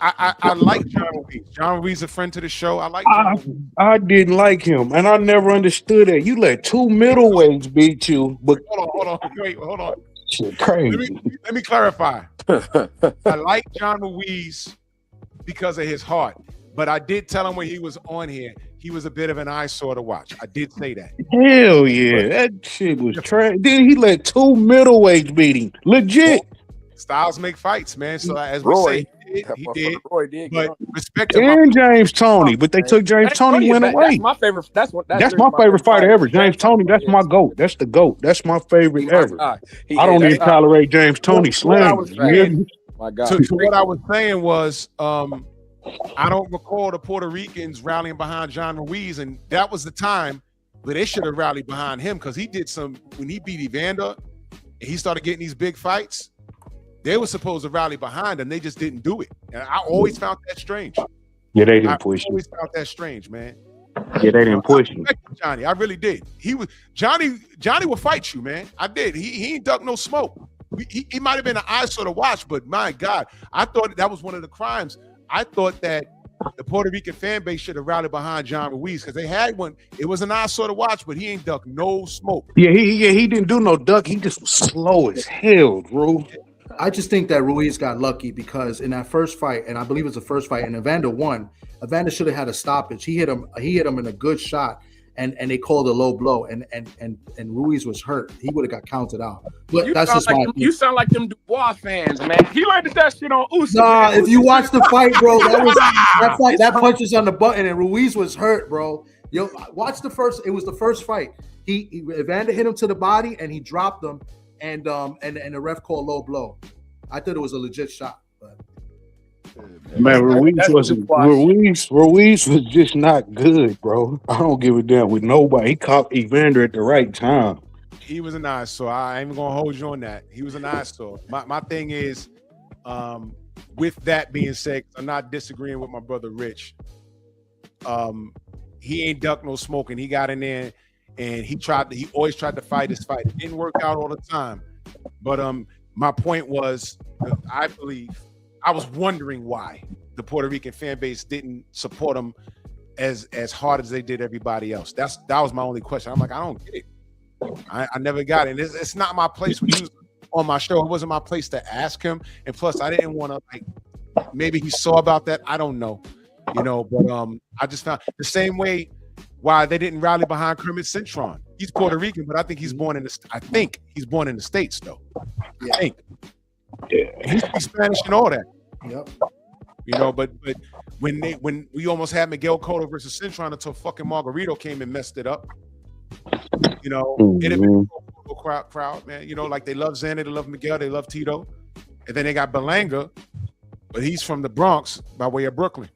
I like John Ruiz. John Ruiz, a friend to the show. I like John Ruiz. I didn't like him, and I never understood it. You let two middleweights beat you, but Hold on, wait, hold on. shit crazy. Let me clarify. I like John Ruiz because of his heart, but I did tell him when he was on here, he was a bit of an eyesore to watch. I did say that. Hell yeah, that shit was trash. Then he let two middleweights beat him. Legit. Styles make fights, man. So as Roy. we say, he did. Roy did. But respect to And James Tony, but they took James Tony went away. That's my favorite. That's my favorite fighter ever. James Tony, that's my GOAT. That's the GOAT. That's my favorite ever. I don't even tolerate James Tony slam. My God. So what I was saying was, I don't recall the Puerto Ricans rallying behind John Ruiz, and that was the time where they should have rallied behind him because he did some when he beat Evander and he started getting these big fights. They were supposed to rally behind him. They just didn't do it. And I always found that strange. Yeah, they didn't push I always found that strange, man. Yeah, they didn't push him. Johnny, I really did. He was Johnny will fight you, man. I did. He ain't duck no smoke. He might have been an eyesore to watch, but my God, I thought that was one of the crimes. I thought that the Puerto Rican fan base should have rallied behind John Ruiz because they had one. It was an eyesore to watch, but he ain't duck no smoke. Yeah, he didn't do no duck. He just was slow as hell, bro. I just think that Ruiz got lucky because in that first fight, and I believe it's the first fight, and Evander won. Evander should have had a stoppage. He hit him in a good shot, and they called a low blow, and Ruiz was hurt. He would have got counted out. But that's just my. You sound like them Dubois fans, man. He learned that shit on Usyk. Nah, if you watch the fight, bro, that punch is on the button, and Ruiz was hurt, bro. Yo, watch the first. It was the first fight. Evander hit him to the body, and he dropped him. And the ref called low blow. I thought it was a legit shot, but man, Ruiz was just not good, bro. I don't give a damn with nobody. He caught Evander at the right time. He was an eyesore. I ain't even gonna hold you on that. He was an eyesore. My thing is, with that being said, I'm not disagreeing with my brother Rich. He ain't duck no smoking. He got in there. And he always tried to fight his fight. It didn't work out all the time. But my point was, I believe, I was wondering why the Puerto Rican fan base didn't support him as hard as they did everybody else. That was my only question. I'm like, I don't get it. I never got it. And it's not my place when he was on my show. It wasn't my place to ask him. And plus, I didn't want to, maybe he saw about that. I don't know. But I just found the same way why they didn't rally behind Kermit Cintron. He's Puerto Rican, but I think he's born in the States, though. I think. Yeah. He speaks Spanish and all that. Yep. But when we almost had Miguel Cotto versus Cintron until fucking Margarito came and messed it up. It had been a crowd, man. Like they love Xander, they love Miguel, they love Tito. And then they got Berlanga, but he's from the Bronx by way of Brooklyn.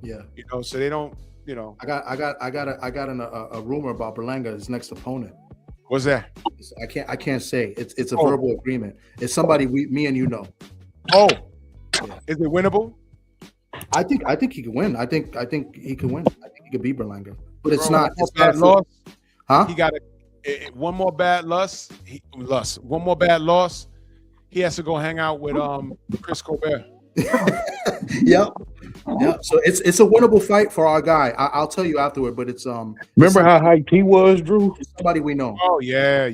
Yeah. So they don't. I got a rumor about Berlanga's next opponent. What's that? I can't say. It's a verbal agreement. It's somebody me and you know. Oh, yeah. Is it winnable? I think he can win. I think he can win. I think he could beat Berlanga, but it's not. It's bad loss. Huh? He got one more bad loss. One more bad loss. He has to go hang out with Chris Colbert. Yep. Yeah, so it's a winnable fight for our guy. I'll tell you afterward, but it's Remember how hyped he was, Drew? It's somebody we know. Oh yeah.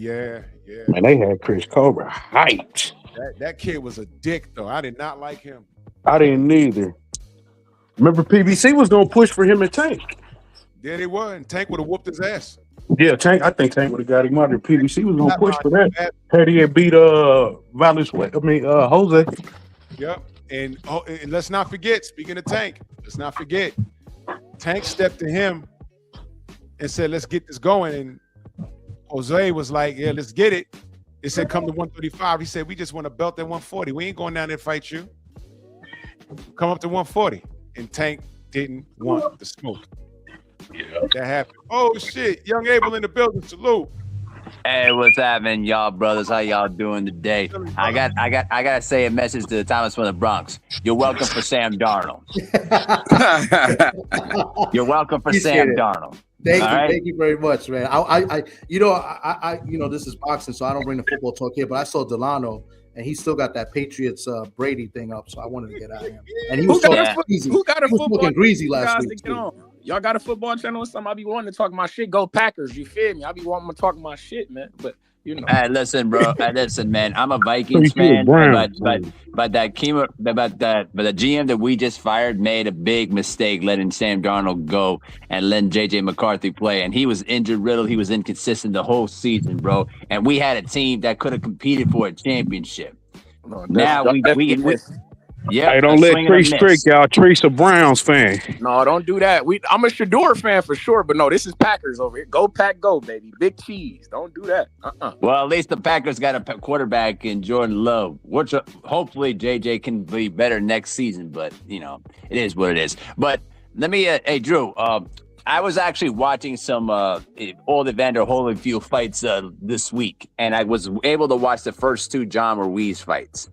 Man, they had Chris Colbert hyped. That kid was a dick, though. I did not like him. I didn't either. Remember, PBC was gonna push for him and Tank. Yeah, they were, and Tank would have whooped his ass. Yeah, I think Tank would have got him out there. PBC was gonna push for that. Had he had beat Jose. Yep. And let's not forget, speaking of Tank, Tank stepped to him and said, let's get this going. And Jose was like, yeah, let's get it. They said, come to 135. He said, we just want to belt at 140. We ain't going down there to fight you. Come up to 140. And Tank didn't want the smoke. Yeah. That happened. Oh, shit. Young Abel in the building. Salute. Hey, what's happening, y'all brothers? How y'all doing today? I gotta say a message to Thomas from the Bronx. You're welcome for Sam Darnold. You're welcome for Appreciate Sam it. Darnold. Thank you very much, man. I this is boxing, so I don't bring the football talk here, but I saw Delano, and he still got that Patriots Brady thing up, so I wanted to get at him. And he was talking greasy. Who got a He was football talking greasy channel last guys week. to get on? Y'all got a football channel or something? I be wanting to talk my shit. Go Packers, you feel me? I be wanting to talk my shit, man. But you know. Hey, listen, bro. Listen, man. I'm a Vikings fan, but the GM that we just fired made a big mistake letting Sam Darnold go and letting JJ McCarthy play. And he was injured riddled. He was inconsistent the whole season, bro. And we had a team that could have competed for a championship. Now we Hey, don't let Treese trick y'all. Treese a Browns fan. No, don't do that. I'm a Shador fan for sure, but no, this is Packers over here. Go Pack, go, baby. Big cheese. Don't do that. Well, at least the Packers got a quarterback in Jordan Love, which hopefully JJ can be better next season. But you know, it is what it is. But let me, hey Drew, I was actually watching some all the Evander Holyfield fights this week, and I was able to watch the first two John Ruiz fights,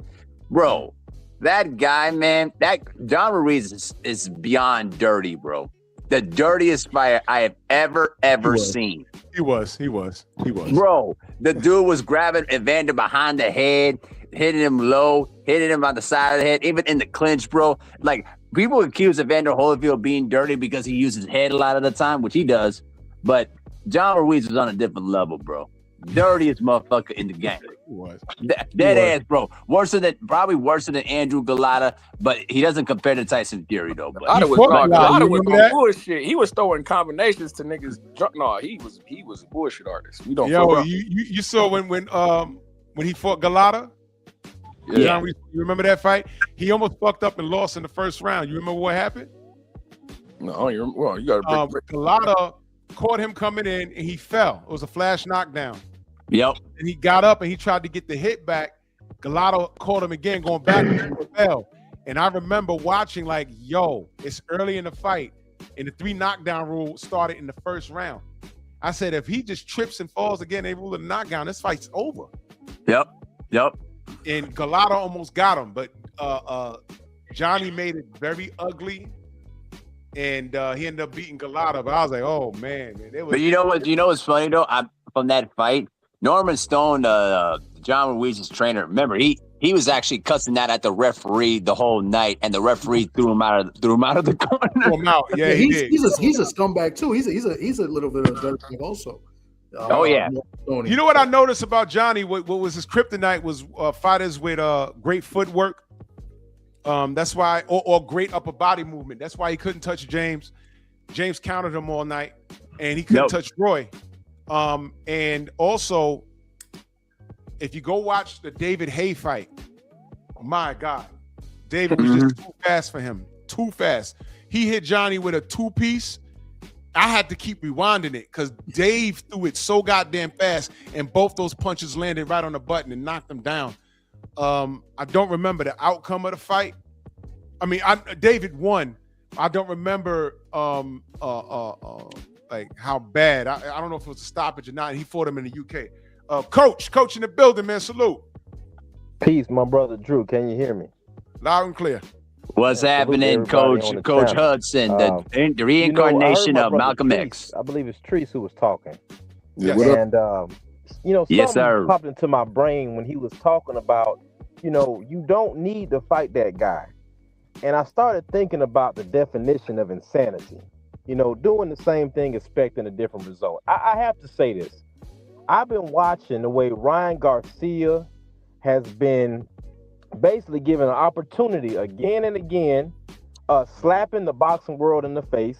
bro. That guy, man, that John Ruiz is beyond dirty, bro. The dirtiest fighter I have ever seen. He was. Bro, the dude was grabbing Evander behind the head, hitting him low, hitting him on the side of the head, even in the clinch, bro. Like, people accuse Evander Holyfield of being dirty because he uses his head a lot of the time, which he does. But John Ruiz was on a different level, bro. Dirtiest motherfucker in the game. He was. Dead ass, bro. Probably worse than Andrew Galata, but he doesn't compare to Tyson Fury though. But Galata was on bullshit. He was throwing combinations to niggas. No, he was a bullshit artist. We don't. Yo, you saw when he fought Galata. Yeah. John, you remember that fight? He almost fucked up and lost in the first round. You remember what happened? No, you got to Galata caught him coming in and he fell. It was a flash knockdown. Yep. And he got up and he tried to get the hit back. Galata caught him again, going back and he fell. And I remember watching like, yo, it's early in the fight. And the 3 knockdown rule started in the first round. I said, if he just trips and falls again, they rule a knockdown, this fight's over. Yep. And Galata almost got him, but Johnny made it very ugly. And he ended up beating Galata. But I was like, oh, man. But you know what's funny, though? From that fight, Norman Stone, John Ruiz's trainer, remember, he was actually cussing that at the referee the whole night, and the referee threw him out of the corner. Threw him out. Yeah, he's a scumbag too. He's a little bit of a dirtbag also. Oh yeah. You know what I noticed about Johnny? What was his kryptonite was fighters with great footwork. That's why, or great upper body movement. That's why he couldn't touch James. James countered him all night, and he couldn't touch Roy. And also, if you go watch the David Hay fight, my God, David was just too fast for him. Too fast. He hit Johnny with a 2-piece. I had to keep rewinding it because Dave threw it so goddamn fast, and both those punches landed right on the button and knocked him down. I don't remember the outcome of the fight. I mean, David won. I don't remember like how bad. I don't know if it was a stoppage or not. He fought him in the UK. Coach in the building, man. Salute. Peace, my brother Drew. Can you hear me? Loud and clear. What's happening, Coach Hudson? The reincarnation of Malcolm X. I believe it's Treese who was talking. Yes. And yes, sir. Popped into my brain when he was talking about, you don't need to fight that guy. And I started thinking about the definition of insanity. Doing the same thing, expecting a different result. I have to say this. I've been watching the way Ryan Garcia has been basically given an opportunity again and again, slapping the boxing world in the face.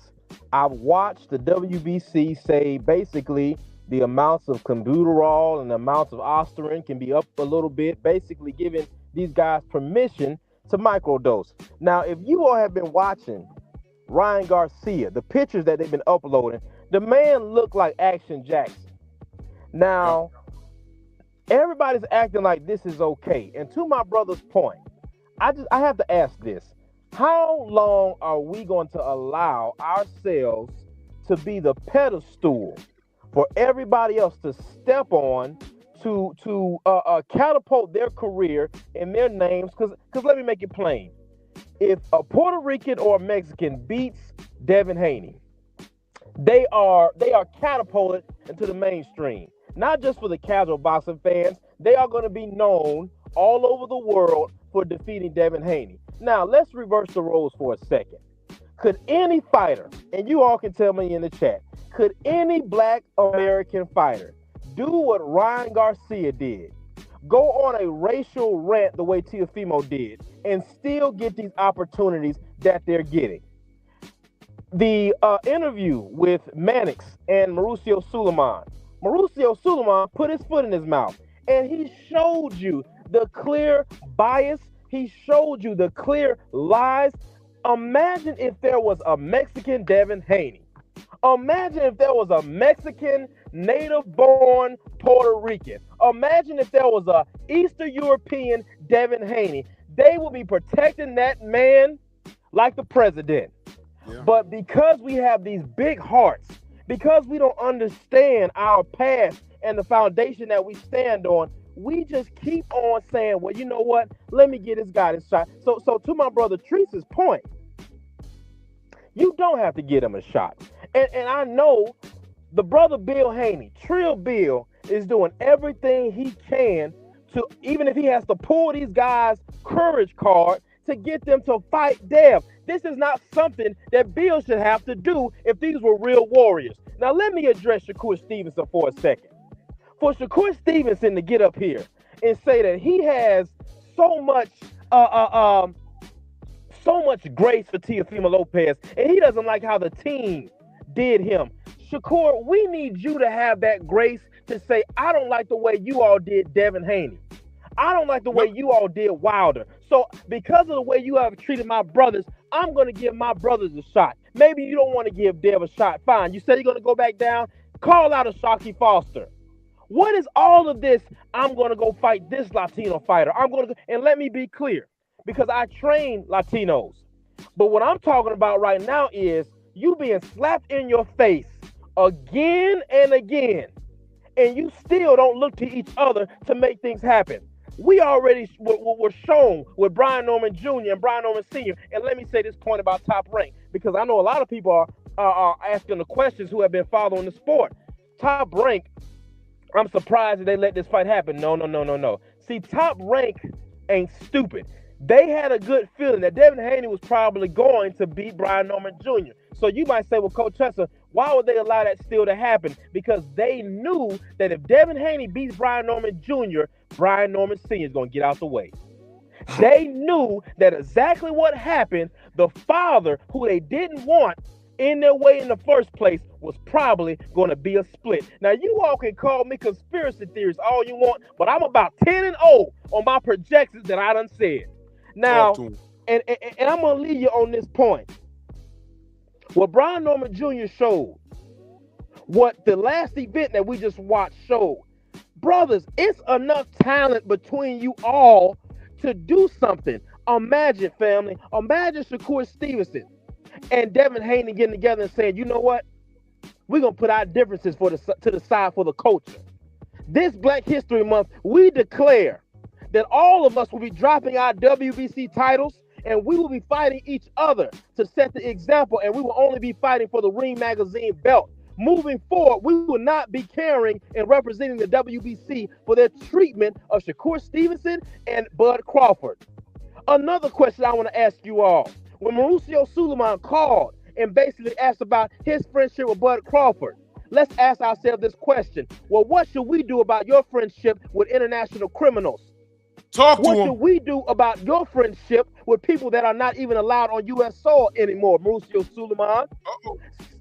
I've watched the WBC say basically the amounts of clenbuterol and the amounts of Osterin can be up a little bit, basically giving these guys permission to microdose. Now, if you all have been watching Ryan Garcia, the pictures that they've been uploading, the man looked like Action Jackson. Now, everybody's acting like this is okay. And to my brother's point, I have to ask this. How long are we going to allow ourselves to be the pedestal for everybody else to step on to catapult their career and their names. Because let me make it plain. If a Puerto Rican or a Mexican beats Devin Haney, they are catapulted into the mainstream. Not just for the casual boxing fans, they are going to be known all over the world for defeating Devin Haney. Now, let's reverse the roles for a second. Could any fighter, and you all can tell me in the chat, could any black American fighter do what Ryan Garcia did? Go on a racial rant the way Teofimo did and still get these opportunities that they're getting. The interview with Mannix and Mauricio Suleiman. Mauricio Suleiman put his foot in his mouth and he showed you the clear bias. He showed you the clear lies. Imagine if there was a Mexican Devin Haney. Imagine if there was a Mexican native-born Puerto Rican. Imagine if there was a Eastern European Devin Haney. They would be protecting that man like the president. Yeah. But because we have these big hearts, because we don't understand our past and the foundation that we stand on, we just keep on saying, well, you know what? Let me get this guy this shot. So to my brother Treese's point, you don't have to get him a shot. And I know the brother Bill Haney, Trill Bill, is doing everything he can to, even if he has to pull these guys' courage card to get them to fight Dev. This is not something that Bill should have to do if these were real warriors. Now, let me address Shakur Stevenson for a second. For Shakur Stevenson to get up here and say that he has so much grace for Teofimo Lopez and he doesn't like how the team did him. Shakur, we need you to have that grace to say, I don't like the way you all did Devin Haney. I don't like the way you all did Wilder. So because of the way you have treated my brothers, I'm going to give my brothers a shot. Maybe you don't want to give Dev a shot. Fine. You said you're going to go back down. Call out a Shockey Foster. What is all of this? I'm going to go fight this Latino fighter. And let me be clear, because I train Latinos. But what I'm talking about right now is you being slapped in your face again and again, and you still don't look to each other to make things happen. We already were shown with Brian Norman Jr. and Brian Norman Sr. And let me say this point about Top Rank, because I know a lot of people are asking the questions who have been following the sport. Top Rank, I'm surprised that they let this fight happen. No. See, Top Rank ain't stupid. They had a good feeling that Devin Haney was probably going to beat Brian Norman Jr. So you might say, well, Coach Chester, why would they allow that still to happen? Because they knew that if Devin Haney beats Brian Norman Jr., Brian Norman Sr. is going to get out the way. They knew that exactly what happened, the father, who they didn't want in their way in the first place, was probably going to be a split. Now, you all can call me conspiracy theorists all you want, but I'm about 10-0 on my projections that I done said. Now, and I'm going to leave you on this point. What Brian Norman Jr. showed, what the last event that we just watched showed, brothers, it's enough talent between you all to do something. Imagine, family, imagine Shakur Stevenson and Devin Haney getting together and saying, you know what? We're going to put our differences to the side for the culture. This Black History Month, we declare that all of us will be dropping our WBC titles and we will be fighting each other to set the example, and we will only be fighting for the Ring Magazine belt. Moving forward, we will not be carrying and representing the WBC for their treatment of Shakur Stevenson and Bud Crawford. Another question I want to ask you all. When Mauricio Suleiman called and basically asked about his friendship with Bud Crawford, let's ask ourselves this question. Well, what should we do about your friendship with international criminals? What should we do about your friendship with people that are not even allowed on U.S. soil anymore, Mauricio Suleiman?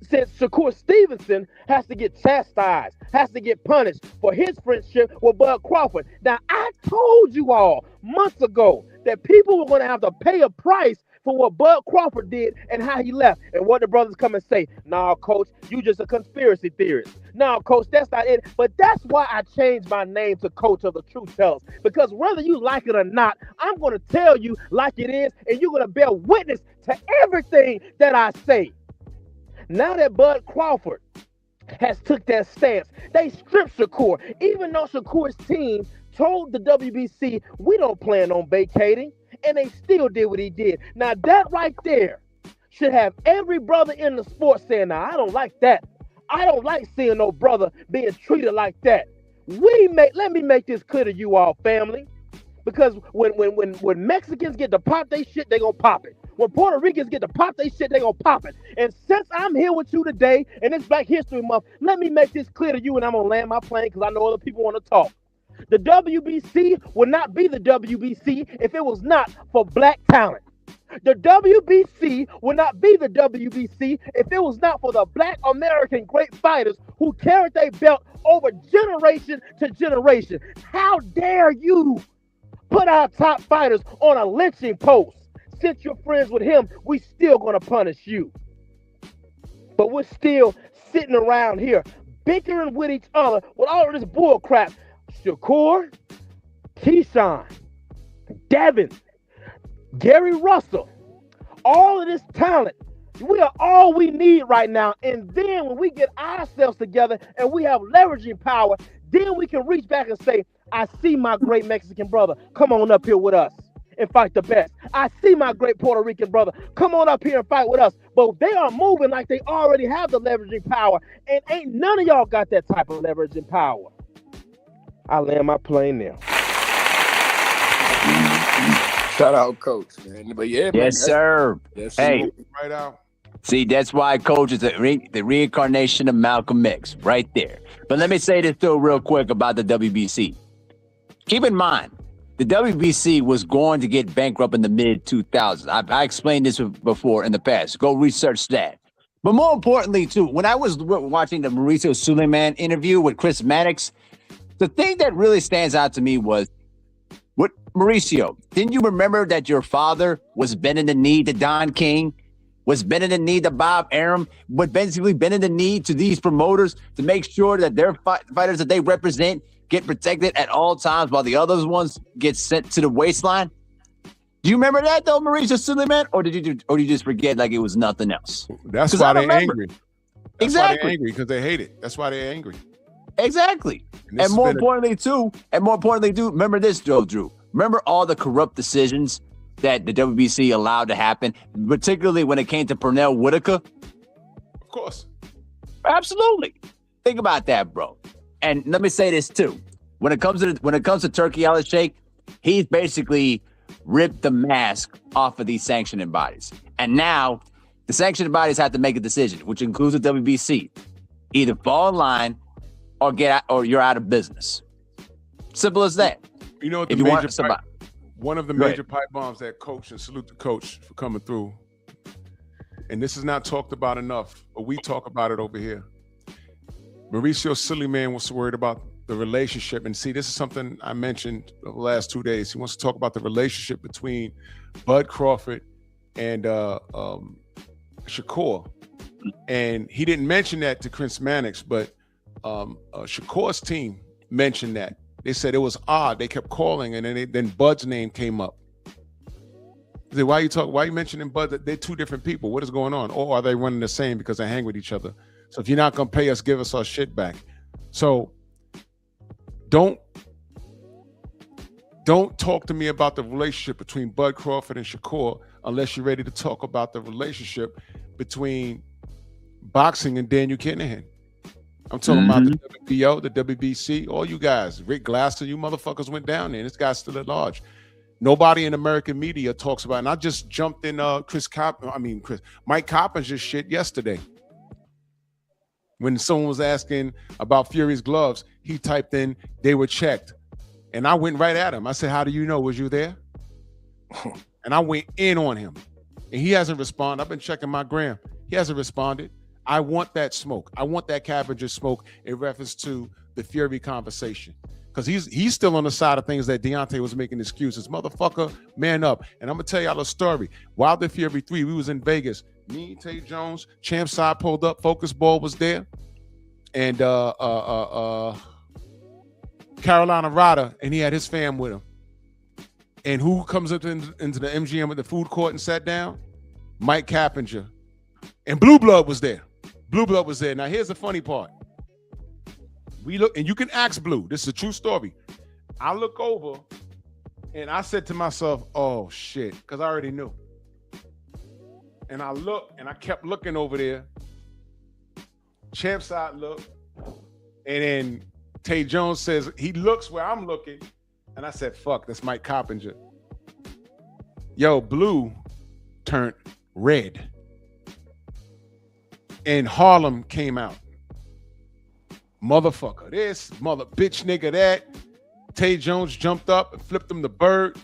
Since Shakur Stevenson has to get chastised, has to get punished for his friendship with Bud Crawford. Now, I told you all months ago that people were going to have to pay a price for what Bud Crawford did and how he left. And what the brothers come and say, nah, Coach, you just a conspiracy theorist. Nah, Coach, that's not it. But that's why I changed my name to Coach of the Truth Tellers. Because whether you like it or not, I'm going to tell you like it is, and you're going to bear witness to everything that I say. Now that Bud Crawford has took that stance. They stripped Shakur, even though Shakur's team told the WBC, we don't plan on vacating, and they still did what he did. Now that right there should have every brother in the sport saying, now I don't like that. I don't like seeing no brother being treated like that. Let me make this clear to you all, family. Because when Mexicans get to pop they shit, they gonna pop it. When Puerto Ricans get to pop they shit, they gonna pop it. And since I'm here with you today, and it's Black History Month, let me make this clear to you, and I'm gonna land my plane because I know other people want to talk. The WBC would not be the WBC if it was not for black talent. The WBC would not be the WBC if it was not for the Black American great fighters who carried their belt over generation to generation. How dare you put our top fighters on a lynching post? Since you're friends with him, we still gonna punish you. But we're still sitting around here bickering with each other with all of this bull crap. Shakur, Keyshawn, Devin, Gary Russell, all of this talent, we are all we need right now. And then when we get ourselves together and we have leveraging power, then we can reach back and say, I see my great Mexican brother. Come on up here with us and fight the best. I see my great Puerto Rican brother. Come on up here and fight with us. But they are moving like they already have the leveraging power. And ain't none of y'all got that type of leveraging power. I land my plane there. Shout out, Coach, man. But yeah, man, Yes, sir. Hey, Right out. see, that's why Coach is the reincarnation of Malcolm X, right there. But let me say this too real quick about the WBC. Keep in mind, the WBC was going to get bankrupt in the mid-2000s. I explained this before in the past. Go research that. But more importantly, too, when I was watching the Mauricio Suleiman interview with Chris Mannix, the thing that really stands out to me was, what, Mauricio, didn't you remember that your father was bending the knee to Don King, was bending the knee to Bob Arum, but basically bending the knee to these promoters to make sure that their fighters that they represent get protected at all times while the other ones get sent to the waistline? Do you remember that though, Mauricio Suleiman, or did you just forget like it was nothing else? That's why they're angry. That's why Exactly. they're angry, because they hate it. That's why they're angry. Exactly. And this And more has been importantly, too, remember this, Drew. Remember all the corrupt decisions that the WBC allowed to happen, particularly when it came to Pernell Whitaker? Of course. Absolutely. Think about that, bro. And let me say this too. When it comes to Turkey Al-Sheikh, he's basically ripped the mask off of these sanctioning bodies. And now the sanctioning bodies have to make a decision, which includes the WBC. Either fall in line or get out, or you're out of business. Simple as that. You know what? If you want somebody, One of the Go major pipe bombs that Coach, and salute the Coach for coming through. And this is not talked about enough, but we talk about it over here. Mauricio Suleiman was worried about the relationship. And see, this is something I mentioned the last 2 days. He wants to talk about the relationship between Bud Crawford and Shakur. And he didn't mention that to Chris Mannix, but Shakur's team mentioned that. They said it was odd. They kept calling, and then Bud's name came up. They said, why are you mentioning Bud? They're two different people. What is going on? Or are they running the same because they hang with each other? So if you're not gonna pay us, give us our shit back. So don't talk to me about the relationship between Bud Crawford and Shakur unless you're ready to talk about the relationship between boxing and Daniel Kinahan. I'm talking about the WBO, the WBC, all you guys, Rick Glasser, you motherfuckers went down there, and this guy's still at large. Nobody in American media talks about it. And I just jumped in Mike Coppinger's shit yesterday. When someone was asking about Fury's gloves, he typed in, they were checked. And I went right at him. I said, how do you know? Was you there? And I went in on him. And he hasn't responded. I've been checking my gram. He hasn't responded. I want that smoke. I want that Coppinger smoke in reference to the Fury conversation. Because he's still on the side of things that Deontay was making excuses. Motherfucker, man up. And I'm going to tell y'all a story. Wilder Fury 3, we was in Vegas. Me, Tay Jones, Champ Side pulled up, Focus Ball was there. And Carolina Rada, and he had his fam with him. And who comes up into the MGM at the food court and sat down? Mike Coppinger. And Blue Blood was there. Blue Blood was there. Now, here's the funny part. we look, and you can ask Blue. This is a true story. I look over, and I said to myself, "Oh shit," because I already knew. And I look, and I kept looking over there. Champ side look, and then Tay Jones says he looks where I'm looking, and I said, "Fuck, that's Mike Coppinger." Yo, Blue turned red, and Harlem came out. Motherfucker this, mother bitch nigga that. Tay Jones jumped up and flipped him the bird.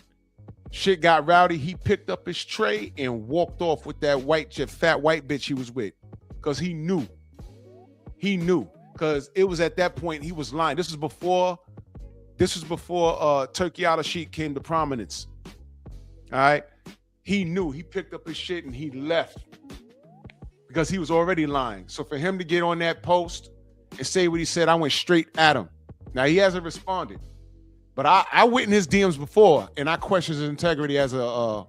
Shit got rowdy. He picked up his tray and walked off with that fat white bitch he was with, because he knew. He knew, because it was at that point he was lying. This was before Turkey Out of Sheet came to prominence. All right, he knew. He picked up his shit and he left because he was already lying. So for him to get on that post and say what he said, I went straight at him. Now he hasn't responded, but I went in his DMs before and I questioned his integrity as a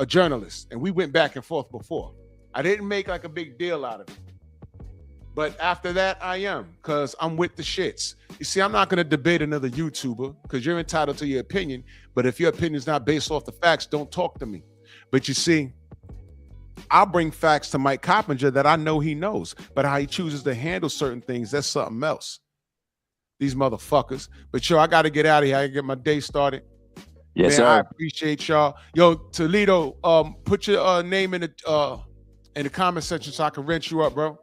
journalist, and we went back and forth before. I didn't make like a big deal out of it. But after that, I am, because I'm with the shits. You see, I'm not going to debate another YouTuber, because you're entitled to your opinion. But if your opinion is not based off the facts, don't talk to me. But you see, I'll bring facts to Mike Coppinger that I know he knows. But how he chooses to handle certain things, that's something else. These motherfuckers. But yo, I got to get out of here. I got to get my day started. Yes, Man, sir. I appreciate y'all. Yo, Toledo, put your name in the comment section so I can rent you up, bro.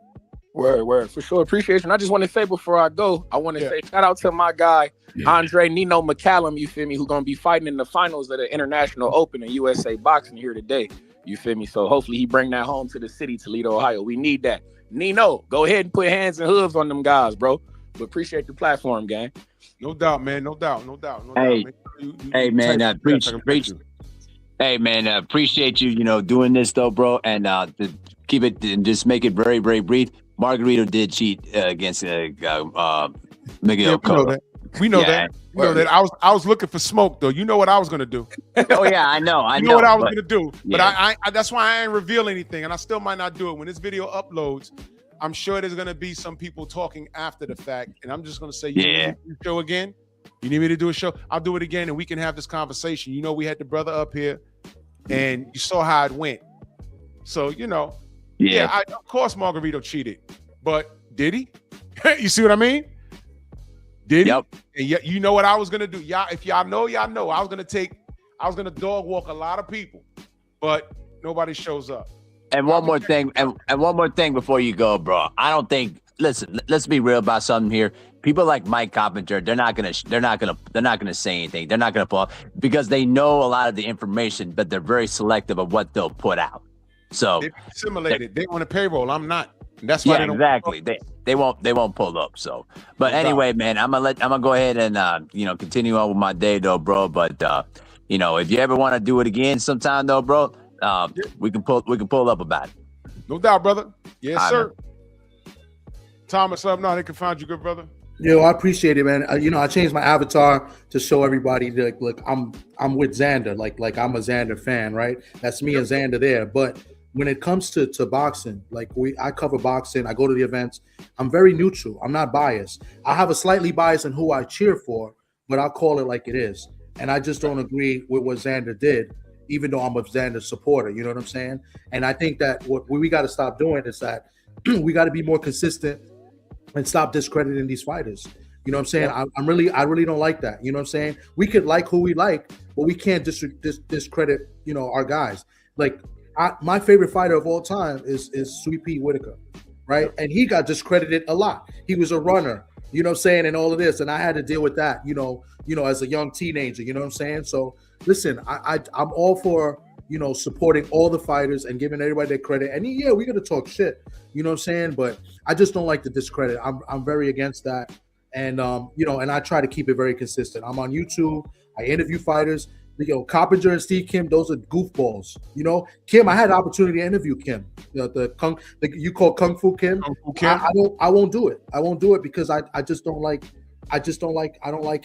Word, for sure. Appreciation. I just want to say before I go, I want to say shout out to my guy, Andre Nino McCallum, you feel me, who's going to be fighting in the finals of the International Open in USA Boxing here today. You feel me? So hopefully he bring that home to the city, Toledo, Ohio. We need that. Nino, go ahead and put hands and hooves on them guys, bro. But appreciate the platform, gang. No doubt, man. No doubt. Hey, hey, man, appreciate you, doing this though, bro. And to keep it and just make it very, very brief. Margarito did cheat against Miguel Cotto. We know that. I was looking for smoke though. You know what I was gonna do. Oh yeah, I know. You know what I was gonna do. But yeah. I that's why I ain't reveal anything, and I still might not do it. When this video uploads, I'm sure there's gonna be some people talking after the fact, and I'm just gonna say, you need me to do a show again? You need me to do a show? I'll do it again, and we can have this conversation. You know, we had the brother up here, and you saw how it went. So of course Margarito cheated, but did he? You see what I mean? Did he? And you know what I was gonna do? Y'all, if y'all know, I was gonna dog walk a lot of people, but nobody shows up. And one more thing, and one more thing before you go, bro. I don't think. Listen, let's be real about something here. People like Mike Coppinger, they're not gonna say anything. They're not gonna pull up because they know a lot of the information, but they're very selective of what they'll put out. So they assimilated. They on a payroll. I'm not. And that's why exactly. They won't pull up. So, but anyway, man, I'm gonna go ahead and continue on with my day though, bro. But if you ever want to do it again sometime though, bro, we can pull up about it. No doubt, brother. Yes, sir. Thomas, let them know how they can find you, good brother. Yo, I appreciate it, man. I changed my avatar to show everybody that look, I'm with Xander, like I'm a Xander fan, right? That's me and Xander there. But when it comes to boxing, I cover boxing, I go to the events. I'm very neutral. I'm not biased. I have a slightly bias in who I cheer for, but I'll call it like it is. And I just don't agree with what Xander did, even though I'm a Xander supporter. You know what I'm saying? And I think that what we got to stop doing is that we got to be more consistent and stop discrediting these fighters. You know what I'm saying? I really don't like that. You know what I'm saying? We could like who we like, but we can't discredit, our guys. Like my favorite fighter of all time is Sweet Pea Whitaker, right? And he got discredited a lot. He was a runner, you know what I'm saying, and all of this. And I had to deal with that, as a young teenager, you know what I'm saying? So listen, I'm all for, supporting all the fighters and giving everybody their credit. And yeah, we're gonna talk shit, you know what I'm saying? But I just don't like the discredit. I'm very against that. And and I try to keep it very consistent. I'm on YouTube, I interview fighters. Coppinger and Steve Kim, those are goofballs. Kim, I had the opportunity to interview Kim. You call Kung Fu Kim. Kung Fu Kim. I won't do it. I won't do it because I don't like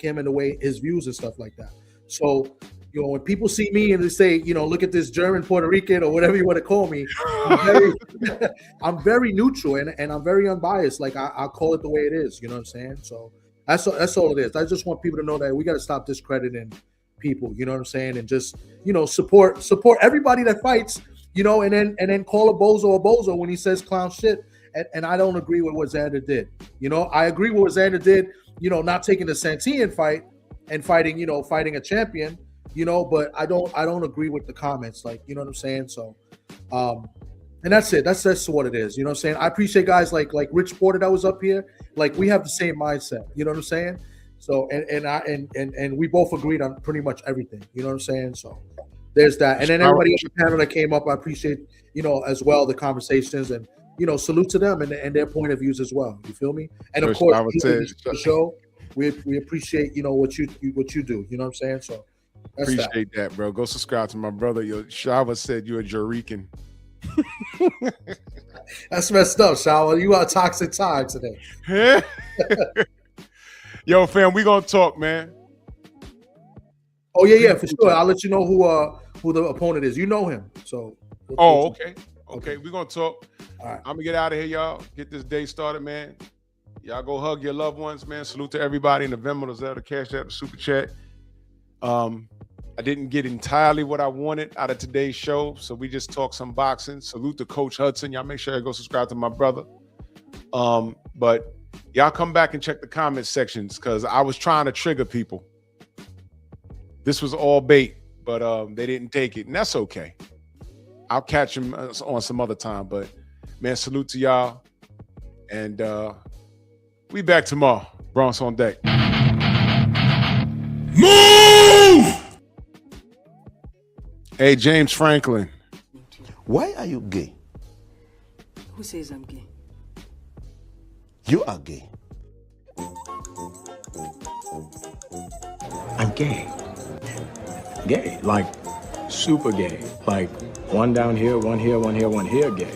him and the way his views and stuff like that. So You know, when people see me and they say, you know, look at this German Puerto Rican or whatever you want to call me, I'm very, I'm very neutral and I'm very unbiased. Like I'll call it the way it is. You know what I'm saying? So that's all it is. I just want people to know that we got to stop discrediting people. You know what I'm saying? And just, you know, support everybody that fights. You know, and then call a bozo when he says clown shit. And I don't agree with what Xander did. You know, I agree with what Xander did. You know, not taking the Santillan fight and fighting a champion. You know, but I don't agree with the comments. Like, you know what I'm saying? So, and that's it. That's what it is. You know what I'm saying? I appreciate guys like Rich Porter that was up here. Like, we have the same mindset. You know what I'm saying? So, and we both agreed on pretty much everything. You know what I'm saying? So. There's that. And then everybody on the panel that came up, I appreciate, you know, as well, the conversations and, you know, salute to them and their point of views as well. You feel me? And of course, the show, we appreciate, you know, what you do. You know what I'm saying? So that's appreciate that, bro. Go subscribe to my brother. Yo, Shava said you're a Jerican. That's messed up, Shava. You are a toxic time today. Yo, fam, we gonna talk, man. Oh yeah, for sure. I'll let you know who the opponent is. You know him, so. Okay. We're gonna talk. All right. I'm gonna get out of here, y'all. Get this day started, man. Y'all go hug your loved ones, man. Salute to everybody in the Venmo, the Zelle, the Cash App, the Super Chat. I didn't get entirely what I wanted out of today's show, so we just talked some boxing. Salute to Coach Hudson. Y'all make sure you go subscribe to my brother. But y'all come back and check the comment sections because I was trying to trigger people. This was all bait, but they didn't take it, and that's okay. I'll catch them on some other time, but man, salute to y'all, and we back tomorrow. Bronx on deck. Move! Hey, James Franklin. Why are you gay? Who says I'm gay? You are gay. I'm gay. Gay, like super gay, like one down here, one here, one here, one here gay.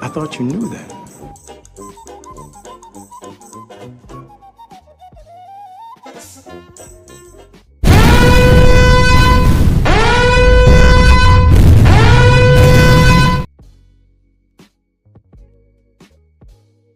I thought you knew that.